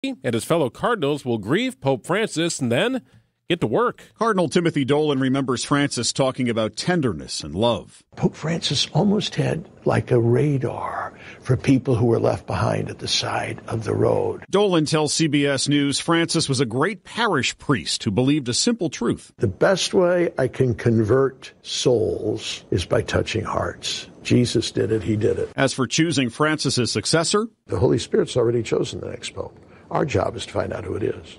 and his fellow Cardinals will grieve Pope Francis and then get to work. Cardinal Timothy Dolan remembers Francis talking about tenderness and love. Pope Francis almost had like a radar for people who were left behind at the side of the road. Dolan tells CBS News Francis was a great parish priest who believed a simple truth. The best way I can convert souls is by touching hearts. Jesus did it. He did it. As for choosing Francis's successor, the Holy Spirit's already chosen the next pope. Our job is to find out who it is.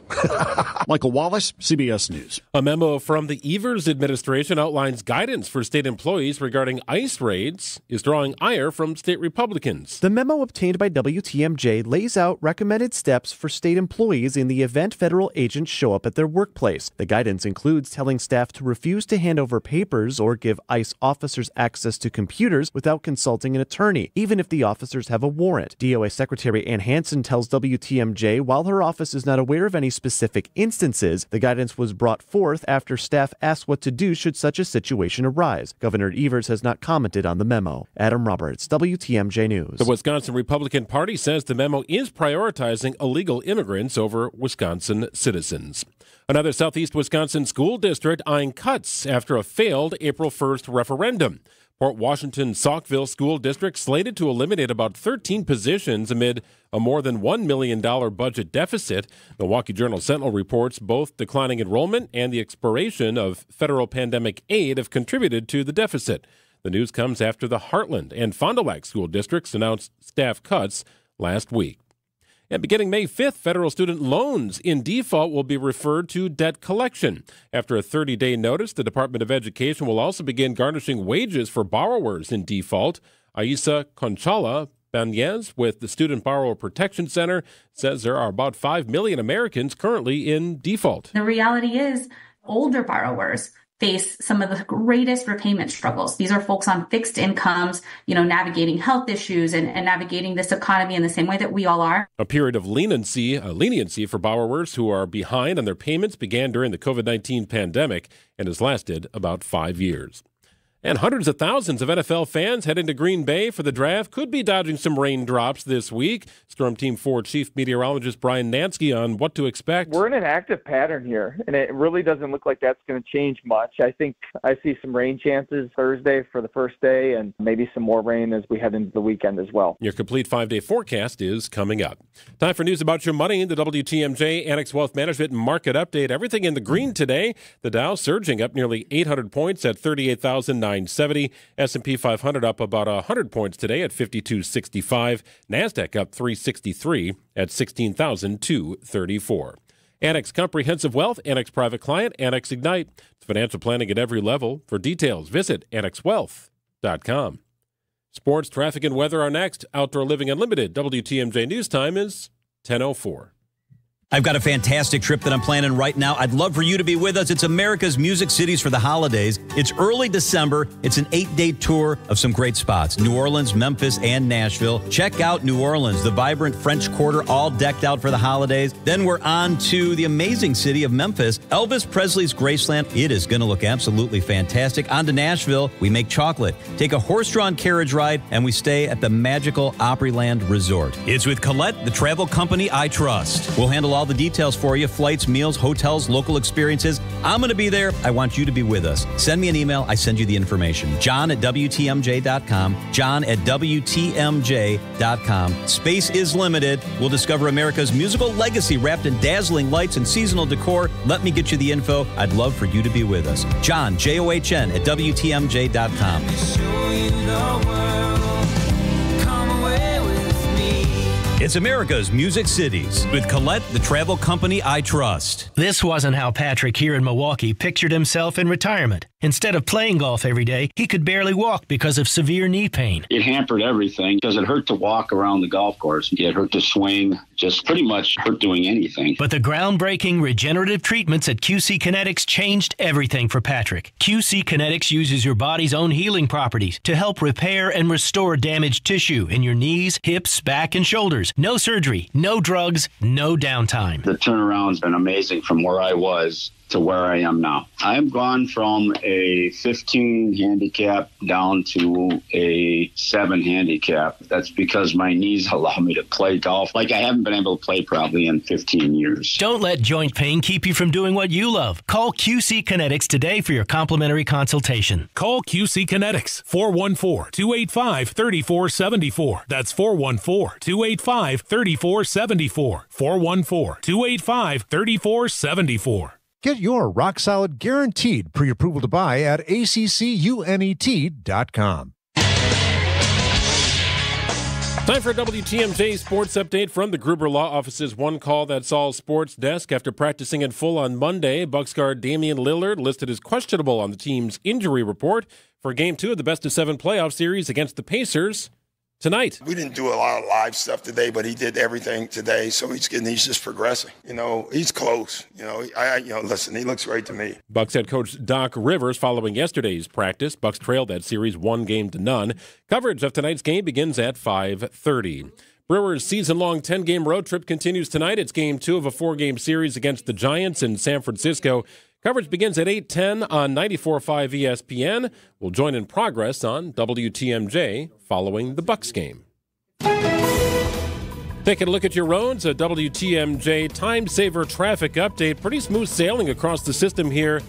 Michael Wallace, CBS News. A memo from the Evers administration outlines guidance for state employees regarding ICE raids, is drawing ire from state Republicans. The memo obtained by WTMJ lays out recommended steps for state employees in the event federal agents show up at their workplace. The guidance includes telling staff to refuse to hand over papers or give ICE officers access to computers without consulting an attorney, even if the officers have a warrant. DOA Secretary Ann Hansen tells WTMJ while her office is not aware of any specific instances, the guidance was brought forth after staff asked what to do should such a situation arise. Governor Evers has not commented on the memo. Adam Roberts, WTMJ News. The Wisconsin Republican Party says the memo is prioritizing illegal immigrants over Wisconsin citizens. Another southeast Wisconsin school district eyeing cuts after a failed April 1st referendum. Port Washington Saukville School District slated to eliminate about 13 positions amid a more than $1 million budget deficit. The Milwaukee Journal-Sentinel reports both declining enrollment and the expiration of federal pandemic aid have contributed to the deficit. The news comes after the Heartland and Fond du Lac school districts announced staff cuts last week. And beginning May 5th, federal student loans in default will be referred to debt collection. After a 30-day notice, the Department of Education will also begin garnishing wages for borrowers in default. Aisa Conchala Banez with the Student Borrower Protection Center says there are about 5 million Americans currently in default. The reality is older borrowers face some of the greatest repayment struggles. These are folks on fixed incomes, navigating health issues and navigating this economy in the same way that we all are. A period of leniency for borrowers who are behind on their payments began during the COVID-19 pandemic and has lasted about 5 years. And hundreds of thousands of NFL fans heading to Green Bay for the draft could be dodging some raindrops this week. Storm Team 4 Chief Meteorologist Brian Nansky on what to expect. We're in an active pattern here, and it really doesn't look like that's going to change much. I think I see some rain chances Thursday for the first day and maybe some more rain as we head into the weekend as well. Your complete 5-day forecast is coming up. Time for news about your money. The WTMJ Annex Wealth Management Market Update. Everything in the green today. The Dow surging up nearly 800 points at 38,970. S&P 500 up about 100 points today at 5265. NASDAQ up 363 at 16,234. Annex Comprehensive Wealth, Annex Private Client, Annex Ignite. It's financial planning at every level. For details, visit annexwealth.com. Sports, traffic, and weather are next. Outdoor Living Unlimited. WTMJ News Time is 10:04. I've got a fantastic trip that I'm planning right now. I'd love for you to be with us. It's America's Music Cities for the holidays. It's early December. It's an 8-day tour of some great spots. New Orleans, Memphis, and Nashville. Check out New Orleans, the vibrant French Quarter, all decked out for the holidays. Then we're on to the amazing city of Memphis, Elvis Presley's Graceland. It is going to look absolutely fantastic. On to Nashville. We make chocolate, take a horse-drawn carriage ride, and we stay at the magical Opryland Resort. It's with Colette, the travel company I trust. We'll handle all the details for you, flights, meals, hotels, local experiences. I'm going to be there. I want you to be with us. Send me an email. I send you the information. John@WTMJ.com. John@WTMJ.com. Space is limited. We'll discover America's musical legacy wrapped in dazzling lights and seasonal decor. Let me get you the info. I'd love for you to be with us. John, John, @WTMJ.com. It's America's Music Cities with Colette, the travel company I trust. This wasn't how Patrick here in Milwaukee pictured himself in retirement. Instead of playing golf every day, he could barely walk because of severe knee pain. It hampered everything because it hurt to walk around the golf course. It hurt to swing, just pretty much hurt doing anything. But the groundbreaking regenerative treatments at QC Kinetics changed everything for Patrick. QC Kinetics uses your body's own healing properties to help repair and restore damaged tissue in your knees, hips, back, and shoulders. No surgery, no drugs, no downtime. The turnaround's been amazing from where I was to where I am now. I've gone from a 15 handicap down to a 7 handicap. That's because my knees allow me to play golf like I haven't been able to play probably in 15 years. Don't let joint pain keep you from doing what you love. Call QC Kinetics today for your complimentary consultation. Call QC Kinetics, 414-285-3474. That's 414-285-3474. 414-285-3474. Get your rock-solid guaranteed pre-approval to buy at ACCUNET.com. Time for a WTMJ sports update from the Gruber Law Office's One Call That's All sports desk. After practicing in full on Monday, Bucks guard Damian Lillard listed as questionable on the team's injury report for Game 2 of the best-of-7 playoff series against the Pacers tonight. We didn't do a lot of live stuff today, but he did everything today, so he's just progressing. He's close. Listen, he looks great to me. Bucks head coach Doc Rivers following yesterday's practice. Bucks trailed that series 1-0. Coverage of tonight's game begins at 5:30. Brewers' season-long 10-game road trip continues tonight. It's Game 2 of a 4-game series against the Giants in San Francisco. Coverage begins at 8:10 on 94.5 ESPN. We'll join in progress on WTMJ following the Bucks game. Taking a look at your roads, a WTMJ Time Saver traffic update. Pretty smooth sailing across the system here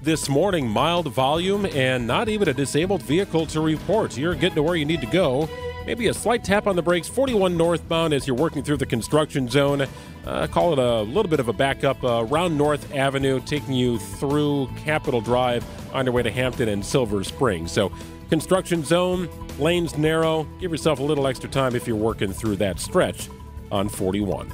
this morning. Mild volume and not even a disabled vehicle to report. You're getting to where you need to go. Maybe a slight tap on the brakes, 41 northbound as you're working through the construction zone. Call it a little bit of a backup around North Avenue, taking you through Capitol Drive on your way to Hampton and Silver Spring. So construction zone, lanes narrow. Give yourself a little extra time if you're working through that stretch on 41.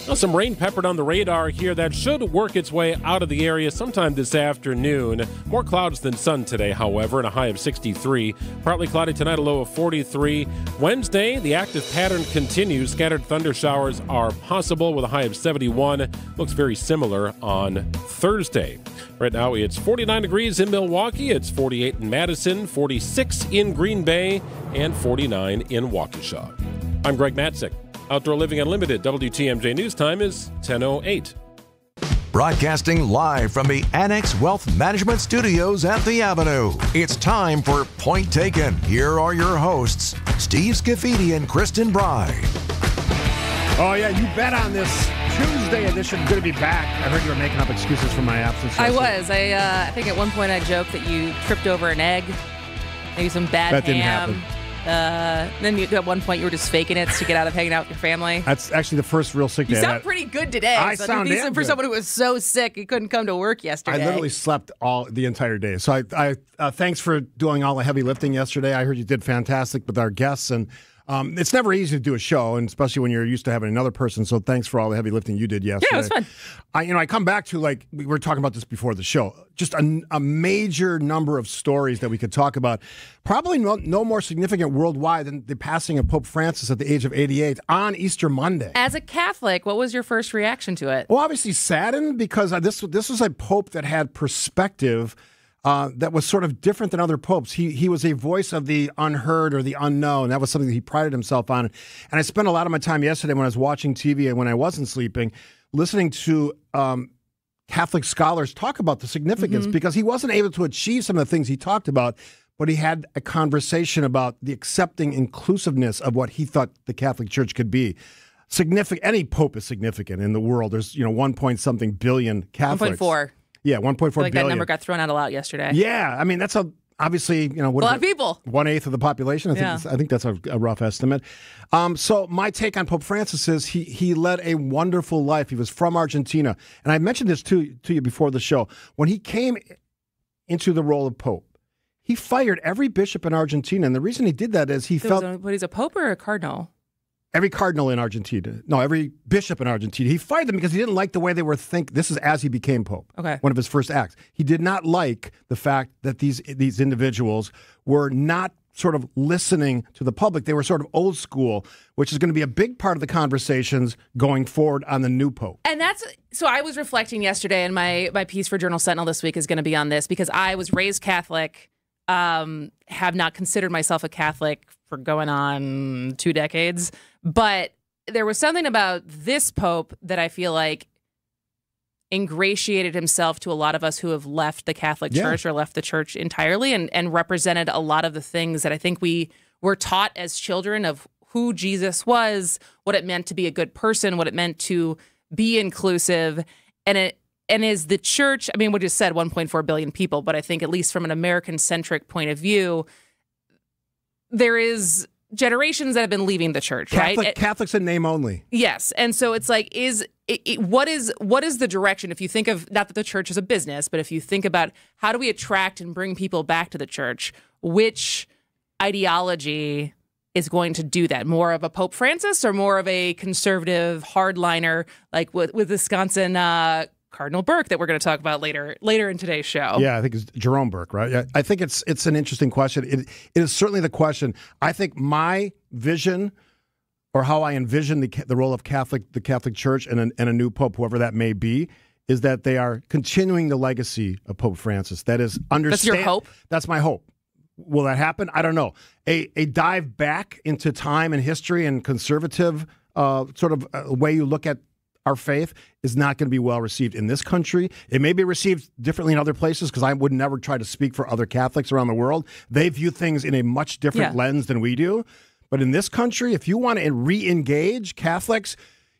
Now, some rain peppered on the radar here that should work its way out of the area sometime this afternoon. More clouds than sun today, however, and a high of 63. Partly cloudy tonight, a low of 43. Wednesday, the active pattern continues. Scattered thunder showers are possible with a high of 71. Looks very similar on Thursday. Right now, it's 49 degrees in Milwaukee. It's 48 in Madison, 46 in Green Bay, and 49 in Waukesha. I'm Greg Matzik. Outdoor Living Unlimited, WTMJ News Time is 10:08. Broadcasting live from the Annex Wealth Management Studios at the Avenue. It's time for Point Taken. Here are your hosts, Steve Scafidi and Kristen Bride. Oh, yeah, you bet on this Tuesday edition. Good to be back. I heard you were making up excuses for my absence. I was. I think at one point I joked that you tripped over an egg, maybe some bad ham. That didn't happen. Then at one point you were just faking it to get out of hanging out with your family. That's actually the first real sick day. You sound pretty good today. I sound damn for good. someone who was so sick he couldn't come to work yesterday. I literally slept the entire day. So I thanks for doing all the heavy lifting yesterday. I heard you did fantastic with our guests, and it's never easy to do a show, and especially when you're used to having another person. So thanks for all the heavy lifting you did yesterday. Yeah, it was fun. I come back to, like, we were talking about this before the show, just a major number of stories that we could talk about. Probably no more significant worldwide than the passing of Pope Francis at the age of 88 on Easter Monday. As a Catholic, what was your first reaction to it? Well, obviously saddened, because this was a pope that had perspective. That was sort of different than other popes. He was a voice of the unheard or the unknown. That was something that he prided himself on. And I spent a lot of my time yesterday when I was watching TV and when I wasn't sleeping, listening to Catholic scholars talk about the significance, because he wasn't able to achieve some of the things he talked about, but he had a conversation about the accepting inclusiveness of what he thought the Catholic Church could be. Any pope is significant in the world. There's 1-point-something billion Catholics. 1.4. Yeah, 1.4 billion. That number got thrown out a lot yesterday. Yeah, I mean, that's obviously, a lot of people. 1/8 of the population. I think that's a rough estimate. So my take on Pope Francis is he led a wonderful life. He was from Argentina. And I mentioned this to you before the show. When he came into the role of Pope, he fired every bishop in Argentina. And the reason he did that is But he's a pope or a cardinal? Every cardinal in Argentina. No, every bishop in Argentina. He fired them because he didn't like the way they were thinking. This is as he became Pope. Okay. One of his first acts. He did not like the fact that these individuals were not sort of listening to the public. They were sort of old school, which is going to be a big part of the conversations going forward on the new Pope. And so I was reflecting yesterday, and my piece for Journal Sentinel this week is going to be on this, because I was raised Catholic, have not considered myself a Catholic for going on 2 decades. But there was something about this Pope that I feel like ingratiated himself to a lot of us who have left the Catholic Church or left the church entirely, and represented a lot of the things that I think we were taught as children of who Jesus was, what it meant to be a good person, what it meant to be inclusive. And as the church, I mean, we just said 1.4 billion people, but I think at least from an American-centric point of view, there is generations that have been leaving the church, right? Catholics in name only. Yes. And so it's like, what is the direction? If you think of, not that the church is a business, but if you think about how do we attract and bring people back to the church, which ideology is going to do that? More of a Pope Francis or more of a conservative hardliner like with Wisconsin Cardinal Burke that we're going to talk about later in today's show? Yeah, I think it's Jerome Burke, right? Yeah, I think it's an interesting question. It is certainly the question. I think my vision or how I envision the role of the Catholic Church and a new Pope, whoever that may be, is that they are continuing the legacy of Pope Francis. That is, That's your hope? That's my hope. Will that happen? I don't know. A dive back into time and history and conservative sort of way you look at our faith is not going to be well received in this country. It may be received differently in other places because I would never try to speak for other Catholics around the world. They view things in a much different lens than we do. But in this country, if you want to re-engage Catholics,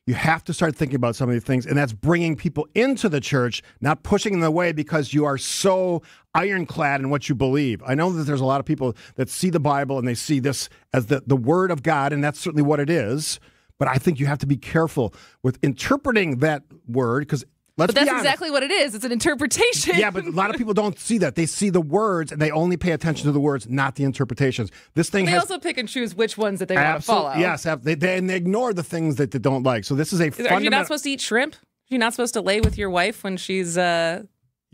you have to start thinking about some of these things, and that's bringing people into the church, not pushing them away because you are so ironclad in what you believe. I know that there's a lot of people that see the Bible and they see this as the Word of God, and that's certainly what it is. But I think you have to be careful with interpreting that word because But that's exactly what it is. It's an interpretation. Yeah, but a lot of people don't see that. They see the words and they only pay attention to the words, not the interpretations. They also pick and choose which ones that they want to follow. Yes, they ignore the things that they don't like. So this is a fundamental... Are you not supposed to eat shrimp? You're not supposed to lay with your wife when she's...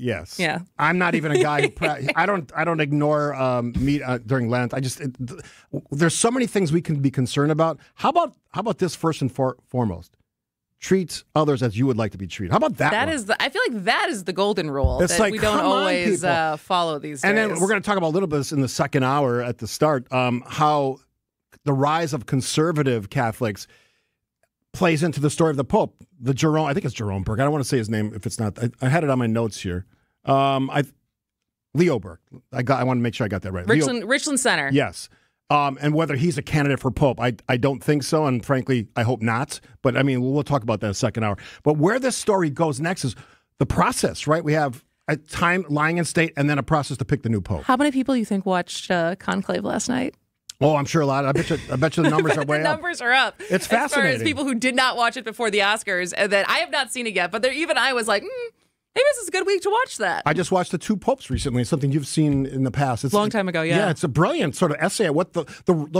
Yes. Yeah. I'm not even a guy who I don't ignore meat during Lent. There's so many things we can be concerned about. How about this first and foremost? Treat others as you would like to be treated. How about that? I feel like that is the golden rule. It's that like, we don't always follow these days. And then we're going to talk about a little bit of this in the second hour at the start, how the rise of conservative Catholics plays into the story of the Pope. I think it's Jerome Burke. I don't want to say his name if it's not. I had it on my notes here. Leo Burke. I want to make sure I got that right. Richland Center. Yes. And whether he's a candidate for Pope, I don't think so, and frankly, I hope not. But, I mean, we'll talk about that in the second hour. But where this story goes next is the process, right? We have a time lying in state and then a process to pick the new Pope. How many people you think watched Conclave last night? Oh, I'm sure a lot. I bet you the numbers are way up. The numbers are up. It's fascinating. As far as people who did not watch it before the Oscars, and that I have not seen it yet, but even I was like, maybe this is a good week to watch that. I just watched The Two Popes recently, something you've seen in the past. It's a long time ago, yeah. Yeah, it's a brilliant sort of essay at what the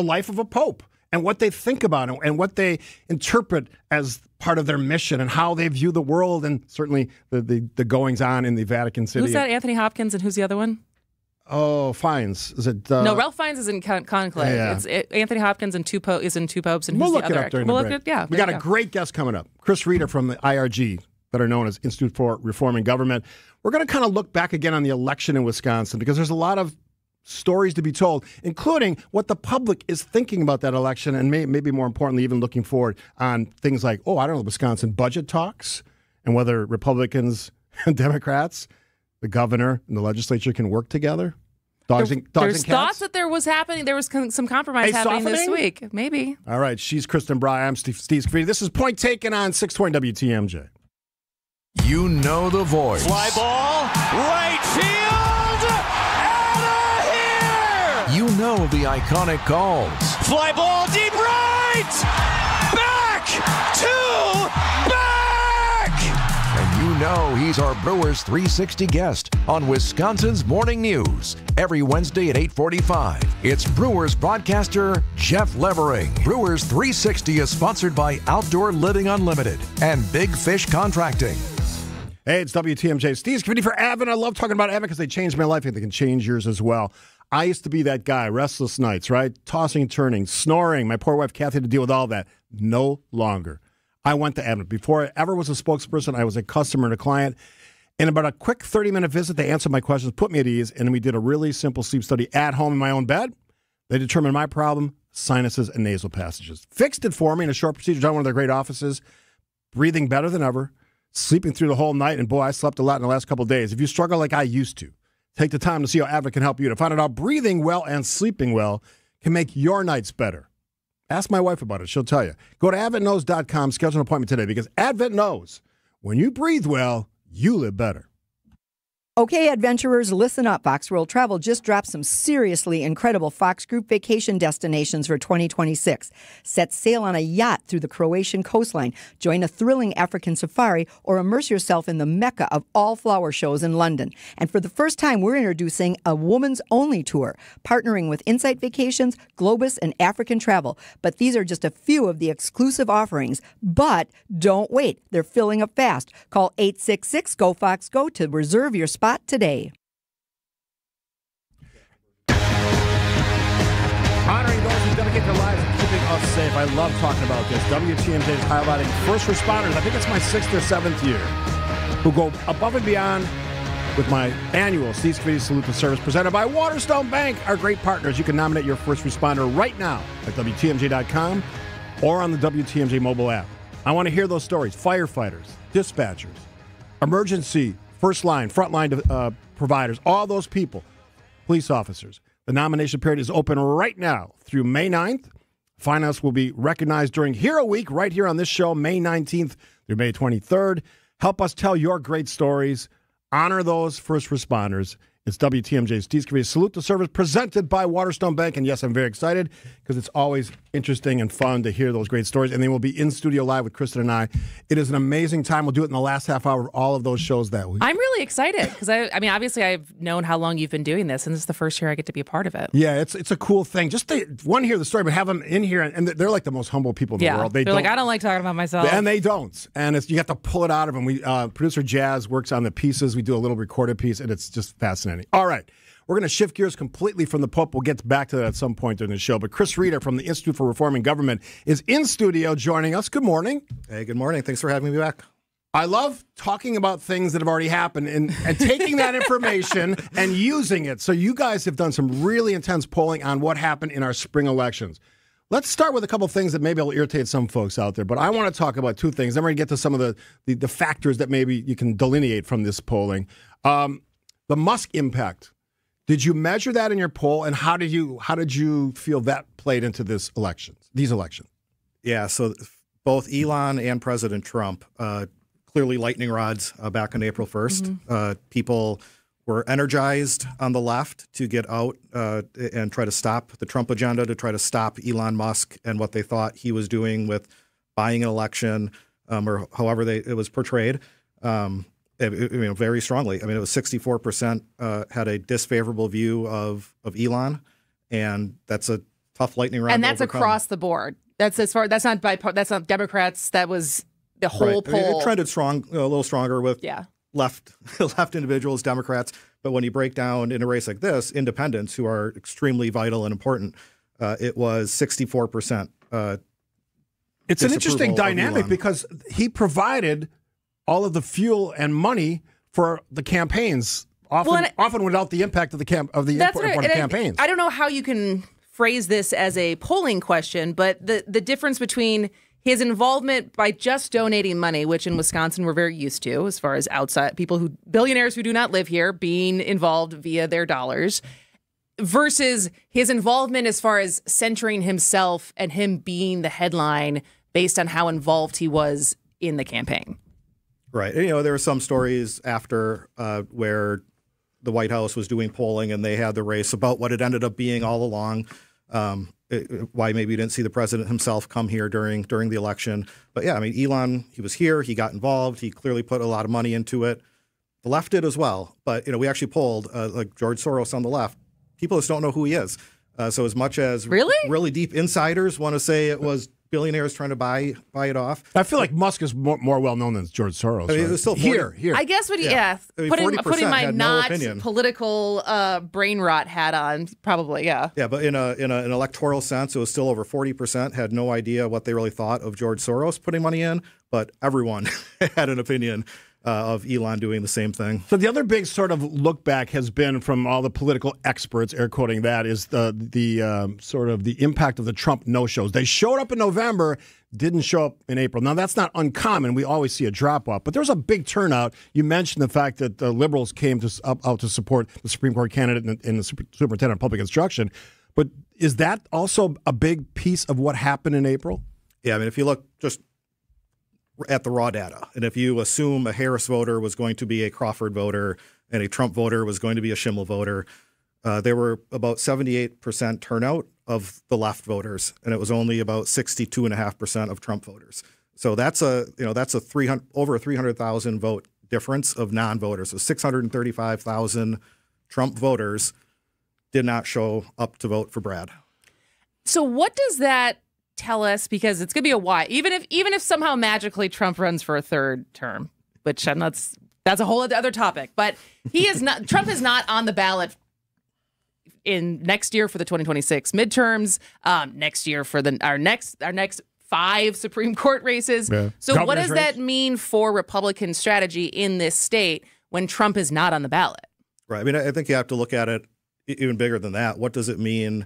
life of a pope and what they think about it and what they interpret as part of their mission and how they view the world and certainly the goings-on in the Vatican City. Who's that, Anthony Hopkins, and who's the other one? Oh, Fiennes. Is it? No, Ralph Fiennes is in Conclave. Yeah. It's Anthony Hopkins and is in Two Popes, and we'll who's look the other? It up during the break. Yeah, we got a great guest coming up. Chris Reeder from the IRG, better known as Institute for Reforming Government. We're going to kind of look back again on the election in Wisconsin because there's a lot of stories to be told, including what the public is thinking about that election and maybe more importantly, even looking forward on things like, the Wisconsin budget talks and whether Republicans and Democrats, the governor and the legislature can work together. There's thoughts that there was some compromise happening this week. Maybe. All right. She's Kristen Bry. I'm Steve Scafidi. This is Point Taken on 620 WTMJ. You know the voice. Fly ball, right field, out of here! You know the iconic calls. Fly ball, deep right! Back to back! And you know he's our Brewers 360 guest on Wisconsin's Morning News. Every Wednesday at 8:45. It's Brewers broadcaster Jeff Levering. Brewers 360 is sponsored by Outdoor Living Unlimited and Big Fish Contracting. Hey, it's WTMJ. Steve Scafidi for Avon. I love talking about Avon because they changed my life and they can change yours as well. I used to be that guy, restless nights, right? Tossing and turning, snoring. My poor wife, Kathy, had to deal with all that. No longer. I went to Avon. Before I ever was a spokesperson, I was a customer and a client. In about a quick 30-minute visit, they answered my questions, put me at ease, and we did a really simple sleep study at home in my own bed. They determined my problem, sinuses and nasal passages. Fixed it for me in a short procedure done in one of their great offices. Breathing better than ever. sleeping through the whole night, and boy, I slept a lot in the last couple of days. If you struggle like I used to, take the time to see how Advent can help you to find out how breathing well and sleeping well can make your nights better. Ask my wife about it. She'll tell you. Go to AdventKnows.com, schedule an appointment today, because Advent knows when you breathe well, you live better. Okay, adventurers, listen up. Fox World Travel just dropped some seriously incredible Fox Group vacation destinations for 2026. Set sail on a yacht through the Croatian coastline, join a thrilling African safari, or immerse yourself in the mecca of all flower shows in London. And for the first time, we're introducing a woman's-only tour, partnering with Insight Vacations, Globus, and African Travel. But these are just a few of the exclusive offerings. But don't wait. They're filling up fast. Call 866-GO-FOX-GO to reserve your spot today. Honoring those who dedicate their lives and keeping us safe. I love talking about this. WTMJ is highlighting first responders. I think it's my 6th or 7th year, who go above and beyond with my annual Steve Scafidi Salute to Service presented by Waterstone Bank, our great partners. You can nominate your first responder right now at WTMJ.com or on the WTMJ mobile app. I want to hear those stories. Firefighters, dispatchers, emergency first line, front line providers, all those people, police officers. The nomination period is open right now through May 9th. Finalists will be recognized during Hero Week right here on this show, May 19th through May 23rd. Help us tell your great stories. Honor those first responders. It's WTMJ's Steve Scafidi Salute to Service presented by Waterstone Bank. And yes, I'm very excited because it's always interesting and fun to hear those great stories. And they will be in studio live with Kristen and I. It is an amazing time. We'll do it in the last half hour of all of those shows that week. I'm really excited because I mean, obviously I've known how long you've been doing this, and this is the first year I get to be a part of it. Yeah, it's a cool thing. Just one, hear the story, but have them in here, and they're like the most humble people in the world. They're like, I don't like talking about myself. And they don't. And you have to pull it out of them. Producer Jazz works on the pieces. We do a little recorded piece, and it's just fascinating. All right. We're going to shift gears completely from the Pope. We'll get back to that at some point during the show. But Chris Reeder from the Institute for Reforming Government is in studio joining us. Good morning. Hey, good morning. Thanks for having me back. I love talking about things that have already happened and taking that information and using it. So you guys have done some really intense polling on what happened in our spring elections. Let's start with a couple of things that maybe will irritate some folks out there. But I want to talk about two things. Then we're going to get to some of the factors that maybe you can delineate from this polling. The Musk impact. Did you measure that in your poll, and how did you feel that played into these elections? Yeah, so both Elon and President Trump, clearly lightning rods back on April 1st. Mm-hmm. People were energized on the left to get out and try to stop the Trump agenda, to try to stop Elon Musk and what they thought he was doing with buying an election, or however it was portrayed. Very strongly. I mean, it was 64% had a disfavorable view of Elon, and that's a tough lightning round. And that's across the board. That's not Democrats. That was the whole poll. I mean, it trended strong, a little stronger with left individuals, Democrats. But when you break down in a race like this, independents who are extremely vital and important, it was 64%. It's an interesting dynamic because he provided all of the fuel and money for the campaigns, often without the impact of the campaigns. I don't know how you can phrase this as a polling question, but the difference between his involvement by just donating money, which in Wisconsin we're very used to, as far as outside billionaires who do not live here being involved via their dollars, versus his involvement as far as centering himself and him being the headline based on how involved he was in the campaign. Right. And, there were some stories after where the White House was doing polling and they had the race about what it ended up being all along, why maybe you didn't see the president himself come here during the election. But, yeah, I mean, Elon, he was here. He got involved. He clearly put a lot of money into it. The left did as well. But, we actually polled, like George Soros on the left. People just don't know who he is. So as much as really deep insiders want to say it was billionaires trying to buy it off. I feel like Musk is more well known than George Soros. I mean, it was still 40, here. I guess putting my not political brain rot hat on, probably, yeah. Yeah, but in an electoral sense, it was still over 40% had no idea what they really thought of George Soros putting money in, but everyone had an opinion of Elon doing the same thing. So the other big sort of look back has been from all the political experts, air quoting that, is the sort of the impact of the Trump no-shows. They showed up in November, didn't show up in April. Now, that's not uncommon. We always see a drop-off. But there was a big turnout. You mentioned the fact that the liberals came out to support the Supreme Court candidate and the superintendent of public instruction. But is that also a big piece of what happened in April? Yeah, I mean, if you look just at the raw data, and if you assume a Harris voter was going to be a Crawford voter and a Trump voter was going to be a Schimmel voter, there were about 78% turnout of the left voters, and it was only about 62.5% of Trump voters. So that's over a 300,000 vote difference of non-voters. So 635,000 Trump voters did not show up to vote for Brad. So what does that tell us? Because it's going to be a why. Even if somehow magically Trump runs for a third term, which that's a whole other topic. But he is not. Trump is not on the ballot in next year for the 2026 midterms. Next year for our next 5 Supreme Court races. Yeah. So what does that mean for Republican strategy in this state when Trump is not on the ballot? Right. I mean, I think you have to look at it even bigger than that. What does it mean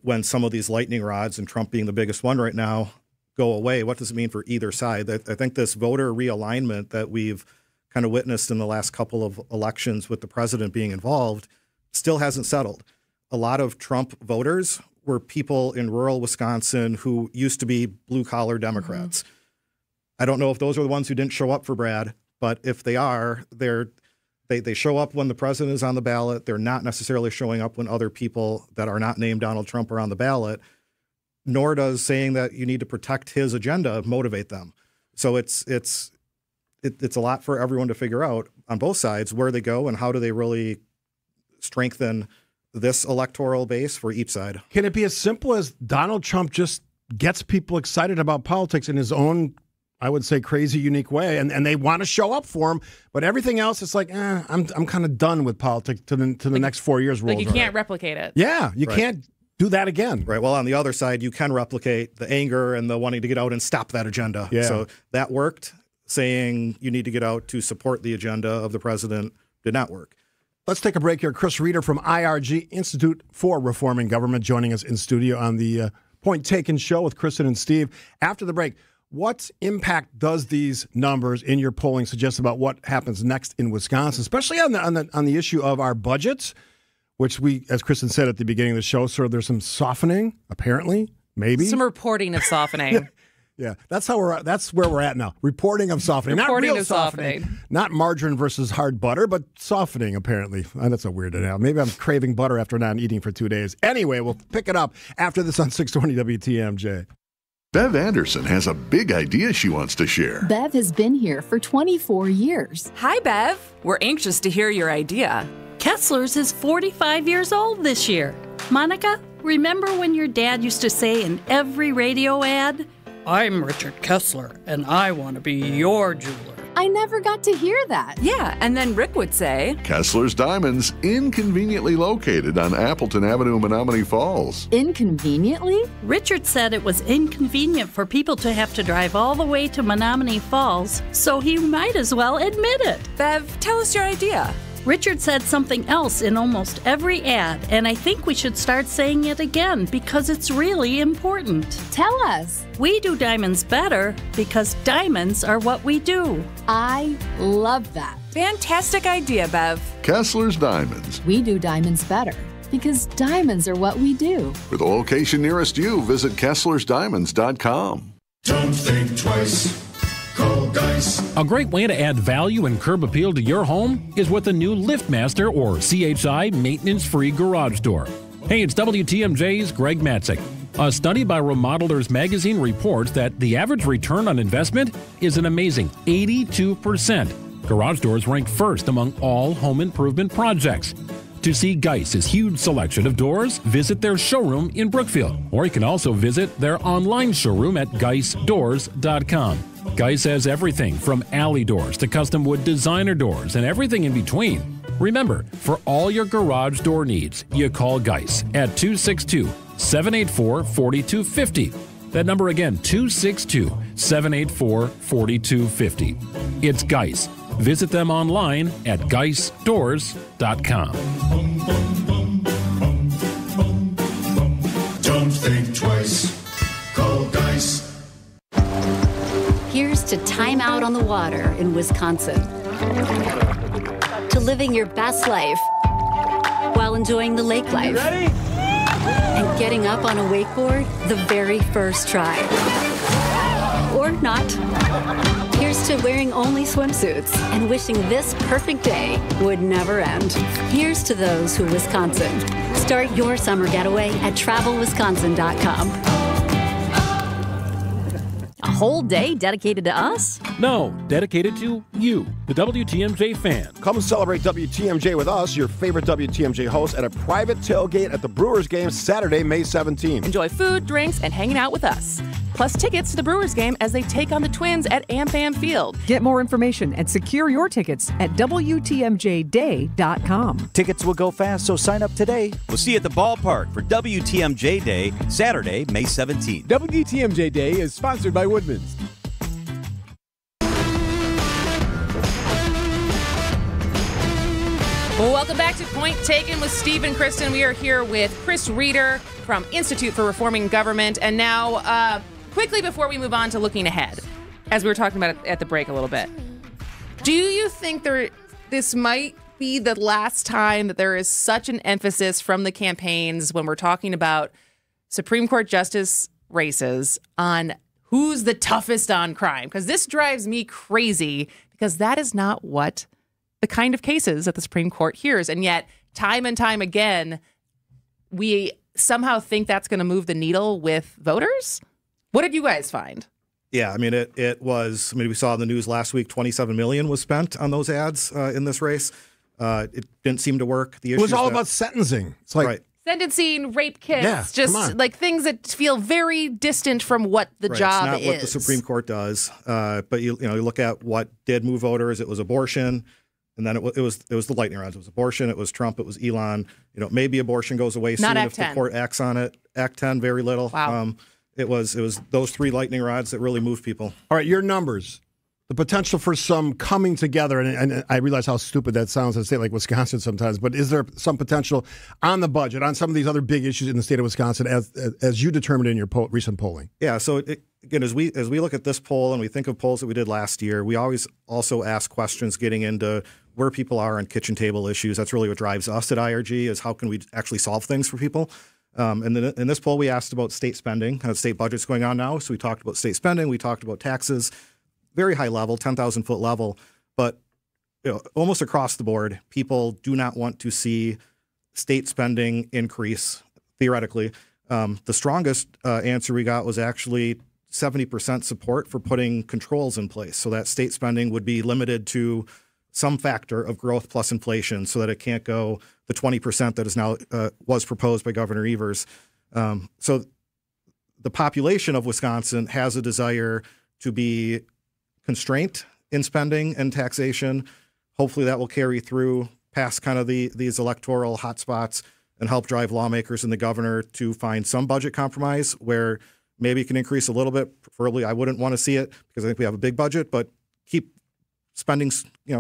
when some of these lightning rods, and Trump being the biggest one right now, go away? What does it mean for either side? I think this voter realignment that we've kind of witnessed in the last couple of elections with the president being involved still hasn't settled. A lot of Trump voters were people in rural Wisconsin who used to be blue-collar Democrats. Mm-hmm. I don't know if those are the ones who didn't show up for Brad, but if they are, they show up when the president is on the ballot. They're not necessarily showing up when other people that are not named Donald Trump are on the ballot, nor does saying that you need to protect his agenda motivate them. So it's a lot for everyone to figure out on both sides where they go and how do they really strengthen this electoral base for each side. Can it be as simple as Donald Trump just gets people excited about politics in his own, I would say, crazy, unique way, and they want to show up for him, but everything else, it's like, I'm kind of done with politics to the next 4 years rolls. Like you can't replicate it. Yeah, you can't do that again. Right. Well, on the other side, you can replicate the anger and the wanting to get out and stop that agenda. Yeah. So that worked. Saying you need to get out to support the agenda of the president did not work. Let's take a break here. Chris Reeder from IRG, Institute for Reforming Government, joining us in studio on the Point Taken show with Kristen and Steve. After the break, what impact does these numbers in your polling suggest about what happens next in Wisconsin, especially on the issue of our budgets, which we, as Kristen said at the beginning of the show, sort of there's some softening, apparently, maybe. Some reporting of softening. Yeah, that's where we're at now. Reporting of softening. Reporting not real of softening. Not margarine versus hard butter, but softening, apparently. That's a weird analogy. Maybe I'm craving butter after not eating for 2 days. Anyway, we'll pick it up after this on 620 WTMJ. Bev Anderson has a big idea she wants to share. Bev has been here for 24 years. Hi, Bev. We're anxious to hear your idea. Kessler's is 45 years old this year. Monica, remember when your dad used to say in every radio ad, "I'm Richard Kessler, and I want to be your jeweler"? I never got to hear that. Yeah, and then Rick would say, Kessler's Diamonds, inconveniently located on Appleton Avenue, Menomonee Falls. Inconveniently? Richard said it was inconvenient for people to have to drive all the way to Menomonee Falls, so he might as well admit it. Bev, tell us your idea. Richard said something else in almost every ad, and I think we should start saying it again because it's really important. Tell us. We do diamonds better because diamonds are what we do. I love that. Fantastic idea, Bev. Kessler's Diamonds. We do diamonds better because diamonds are what we do. For the location nearest you, visit KesslersDiamonds.com. Don't think twice. Call Geis. A great way to add value and curb appeal to your home is with a new LiftMaster or CHI maintenance-free garage door. Hey, it's WTMJ's Greg Matzik. A study by Remodelers Magazine reports that the average return on investment is an amazing 82%. Garage doors rank first among all home improvement projects. To see Geis's huge selection of doors, visit their showroom in Brookfield, or you can also visit their online showroom at geisdoors.com. Geis has everything from alley doors to custom wood designer doors and everything in between. Remember, for all your garage door needs, you call Geis at 262-784-4250. That number again, 262-784-4250. It's Geis. Visit them online at geisstores.com. Don't think twice. Call Geis. Here's to time out on the water in Wisconsin. To living your best life while enjoying the lake life. Ready? And getting up on a wakeboard the very first try. Or not. Here's to wearing only swimsuits and wishing this perfect day would never end. Here's to those who Wisconsin. Start your summer getaway at travelwisconsin.com. A whole day dedicated to us? No, dedicated to you, the WTMJ fan. Come celebrate WTMJ with us, your favorite WTMJ host, at a private tailgate at the Brewers game Saturday, May 17th. Enjoy food, drinks, and hanging out with us. Plus tickets to the Brewers game as they take on the Twins at AmFam Field. Get more information and secure your tickets at WTMJday.com. Tickets will go fast, so sign up today. We'll see you at the ballpark for WTMJ Day, Saturday, May 17th. WTMJ Day is sponsored by Woodman's. Welcome back to Point Taken with Steve and Kristen. We are here with Chris Reeder from Institute for Reforming Government. And now, quickly before we move on to looking ahead, as we were talking about at the break a little bit, do you think this might be the last time that there is such an emphasis from the campaigns when we're talking about Supreme Court justice races on who's the toughest on crime? Because this drives me crazy, because that is not what the kind of cases that the Supreme Court hears. And yet, time and time again, we somehow think that's going to move the needle with voters. What did you guys find? Yeah, I mean, it was, we saw in the news last week, $27 million was spent on those ads in this race. It didn't seem to work. It was all about sentencing. It's like, right. Sentencing, rape kits, Yeah, just like things that feel very distant from what the job it's not is. what the Supreme Court does. But you look at what did move voters. It was abortion. And then it was the lightning rods. It was abortion. It was Trump. It was Elon. Maybe abortion goes away soon if the court acts on it. Act 10, very little. Wow. It was those three lightning rods that really moved people. All right, your numbers. The potential for some coming together, and I realize how stupid that sounds in a state like Wisconsin sometimes, but is there some potential on the budget, on some of these other big issues in the state of Wisconsin as you determined in your recent polling? Yeah, so again, as we look at this poll and we think of polls that we did last year, we always also ask questions getting into where people are on kitchen table issues. That's really what drives us at IRG, is how can we actually solve things for people. And then in this poll, we asked about state spending. State budget's going on now, so we talked about state spending. We talked about taxes, very high level, 10,000-foot level. But almost across the board, people do not want to see state spending increase, theoretically. The strongest answer we got was actually 70% support for putting controls in place, so that state spending would be limited to some factor of growth plus inflation, so that it can't go the 20% that is now was proposed by Governor Evers. So the population of Wisconsin has a desire to be constraint in spending and taxation. Hopefully that will carry through past kind of these electoral hotspots and help drive lawmakers and the governor to find some budget compromise where maybe it can increase a little bit. Preferably, I wouldn't want to see it because I think we have a big budget, but keep spending,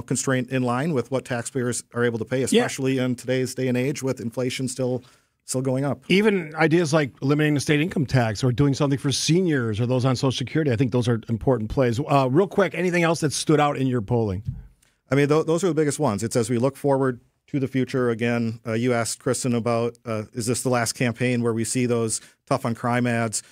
constraint in line with what taxpayers are able to pay, especially in today's day and age with inflation still going up. Even ideas like eliminating the state income tax or doing something for seniors or those on Social Security, I think those are important plays. Real quick, anything else that stood out in your polling? I mean, those are the biggest ones. It's as we look forward to the future. Again, you asked Kristen about, is this the last campaign where we see those tough on crime ads?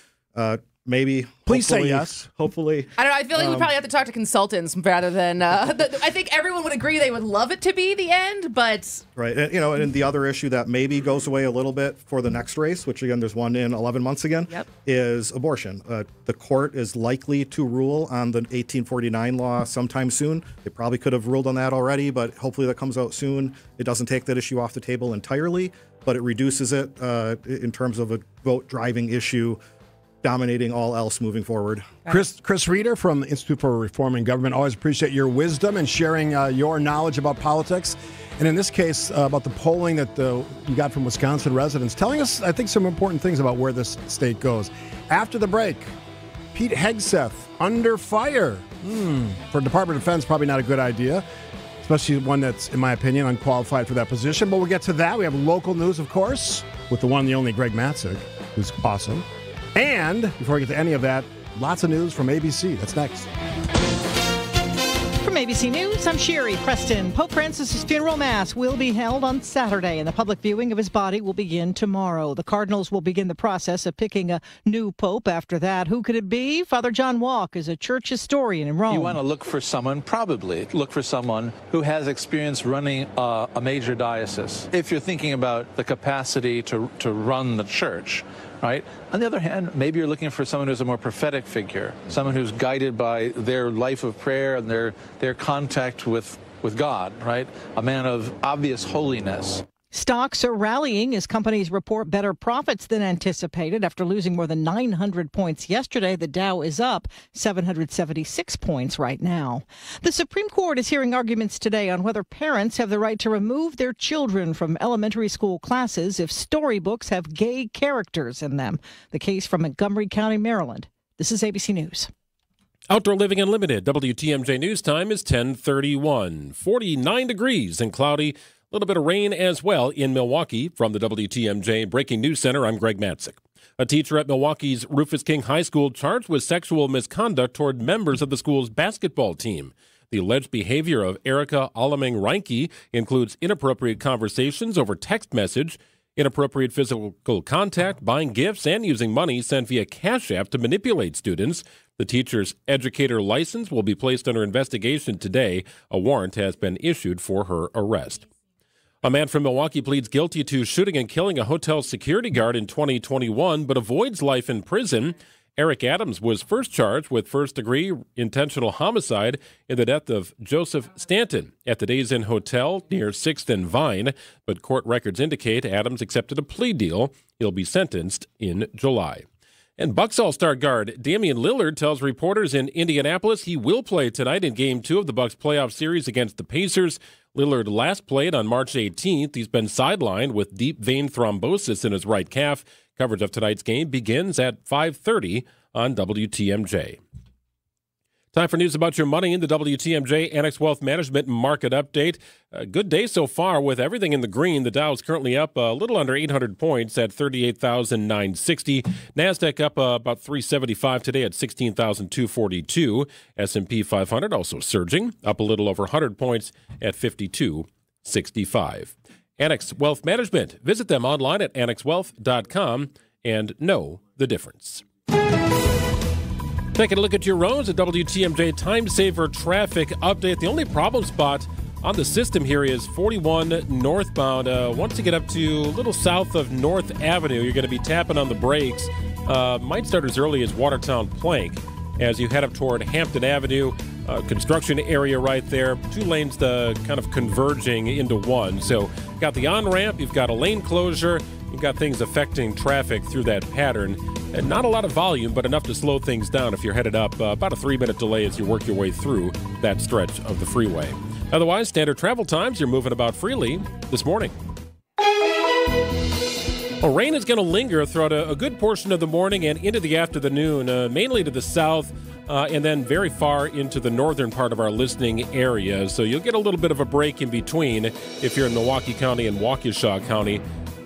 Maybe. Please say yes. Hopefully. I don't know. I feel like we probably have to talk to consultants rather than. I think everyone would agree they would love it to be the end, but. Right. And, and the other issue that maybe goes away a little bit for the next race, which again, there's one in 11 months again, is abortion. The court is likely to rule on the 1849 law sometime soon. They probably could have ruled on that already, but hopefully that comes out soon. It doesn't take that issue off the table entirely, but it reduces it in terms of a vote-driving issue dominating all else moving forward. Chris Reeder from Institute for Reforming Government. Always appreciate your wisdom and sharing your knowledge about politics. And in this case, about the polling that you got from Wisconsin residents, telling us, I think, some important things about where this state goes. After the break, Pete Hegseth under fire. For Department of Defense, probably not a good idea, especially one that's, in my opinion, unqualified for that position. But we'll get to that. We have local news, of course, with the one and the only Greg Matzek, who's awesome. And before we get to any of that, lots of news from ABC. That's next. From ABC News, I'm Sherry Preston. Pope Francis' funeral mass will be held on Saturday, and the public viewing of his body will begin tomorrow. The Cardinals will begin the process of picking a new pope after that. Who could it be? Father John Walk is a church historian in Rome. You want to look for someone who has experience running a major diocese. If you're thinking about the capacity to run the church, right? On the other hand, maybe you're looking for someone who's a more prophetic figure, someone who's guided by their life of prayer and their contact with God, right? A man of obvious holiness. Stocks are rallying as companies report better profits than anticipated. After losing more than 900 points yesterday, the Dow is up 776 points right now. The Supreme Court is hearing arguments today on whether parents have the right to remove their children from elementary school classes if storybooks have gay characters in them. The case from Montgomery County, Maryland. This is ABC News. Outdoor Living Unlimited, WTMJ News Time is 10:31. 49 degrees and cloudy. A little bit of rain as well in Milwaukee. From the WTMJ Breaking News Center, I'm Greg Matzek. A teacher at Milwaukee's Rufus King High School charged with sexual misconduct toward members of the school's basketball team. The alleged behavior of Erica Alamang-Reinke includes inappropriate conversations over text message, inappropriate physical contact, buying gifts, and using money sent via Cash App to manipulate students. The teacher's educator license will be placed under investigation today. A warrant has been issued for her arrest. A man from Milwaukee pleads guilty to shooting and killing a hotel security guard in 2021, but avoids life in prison. Eric Adams was first charged with first-degree intentional homicide in the death of Joseph Stanton at the Days Inn Hotel near 6th and Vine, but court records indicate Adams accepted a plea deal. He'll be sentenced in July. And Bucks All-Star guard Damian Lillard tells reporters in Indianapolis he will play tonight in Game 2 of the Bucks playoff series against the Pacers. Lillard last played on March 18th. He's been sidelined with deep vein thrombosis in his right calf. Coverage of tonight's game begins at 5:30 on WTMJ. Time for news about your money in the WTMJ Annex Wealth Management Market Update. A good day so far with everything in the green. The Dow is currently up a little under 800 points at 38,960. NASDAQ up about 375 today at 16,242. S&P 500 also surging, up a little over 100 points at 5265. Annex Wealth Management. Visit them online at annexwealth.com and know the difference. Taking a look at your roads, a WTMJ Time Saver traffic update. The only problem spot on the system here is 41 northbound. Once you get up to a little south of North Avenue, you're going to be tapping on the brakes. Might start as early as Watertown Plank. As you head up toward Hampton Avenue, construction area right there, two lanes kind of converging into one. So got the on-ramp, you've got a lane closure, you've got things affecting traffic through that pattern. And not a lot of volume, but enough to slow things down if you're headed up. About a 3-minute delay as you work your way through that stretch of the freeway. Otherwise, standard travel times, you're moving about freely this morning. Well, rain is going to linger throughout a good portion of the morning and into the afternoon, mainly to the south, and then very far into the northern part of our listening area. So you'll get a little bit of a break in between if you're in Milwaukee County and Waukesha County.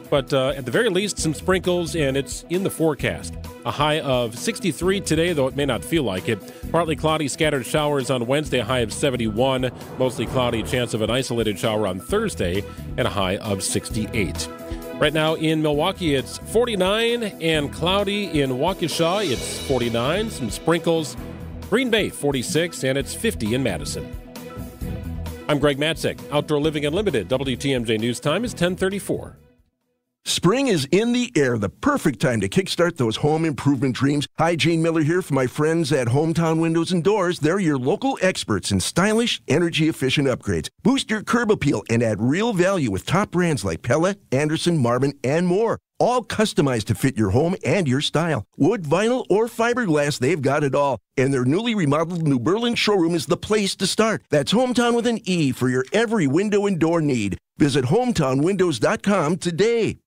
But at the very least, some sprinkles, and it's in the forecast. A high of 63 today, though it may not feel like it. Partly cloudy, scattered showers on Wednesday, a high of 71. Mostly cloudy, chance of an isolated shower on Thursday, and a high of 68. Right now in Milwaukee, it's 49 and cloudy. In Waukesha, it's 49, some sprinkles. Green Bay, 46, and it's 50 in Madison. I'm Greg Matzek, Outdoor Living Unlimited. WTMJ News Time is 10:34. Spring is in the air, the perfect time to kickstart those home improvement dreams. Hi, Gene Miller here for my friends at Hometown Windows and Doors. They're your local experts in stylish, energy-efficient upgrades. Boost your curb appeal and add real value with top brands like Pella, Anderson, Marvin, and more. All customized to fit your home and your style. Wood, vinyl, or fiberglass, they've got it all. And their newly remodeled New Berlin showroom is the place to start. That's Hometown with an E for your every window and door need. Visit hometownwindows.com today.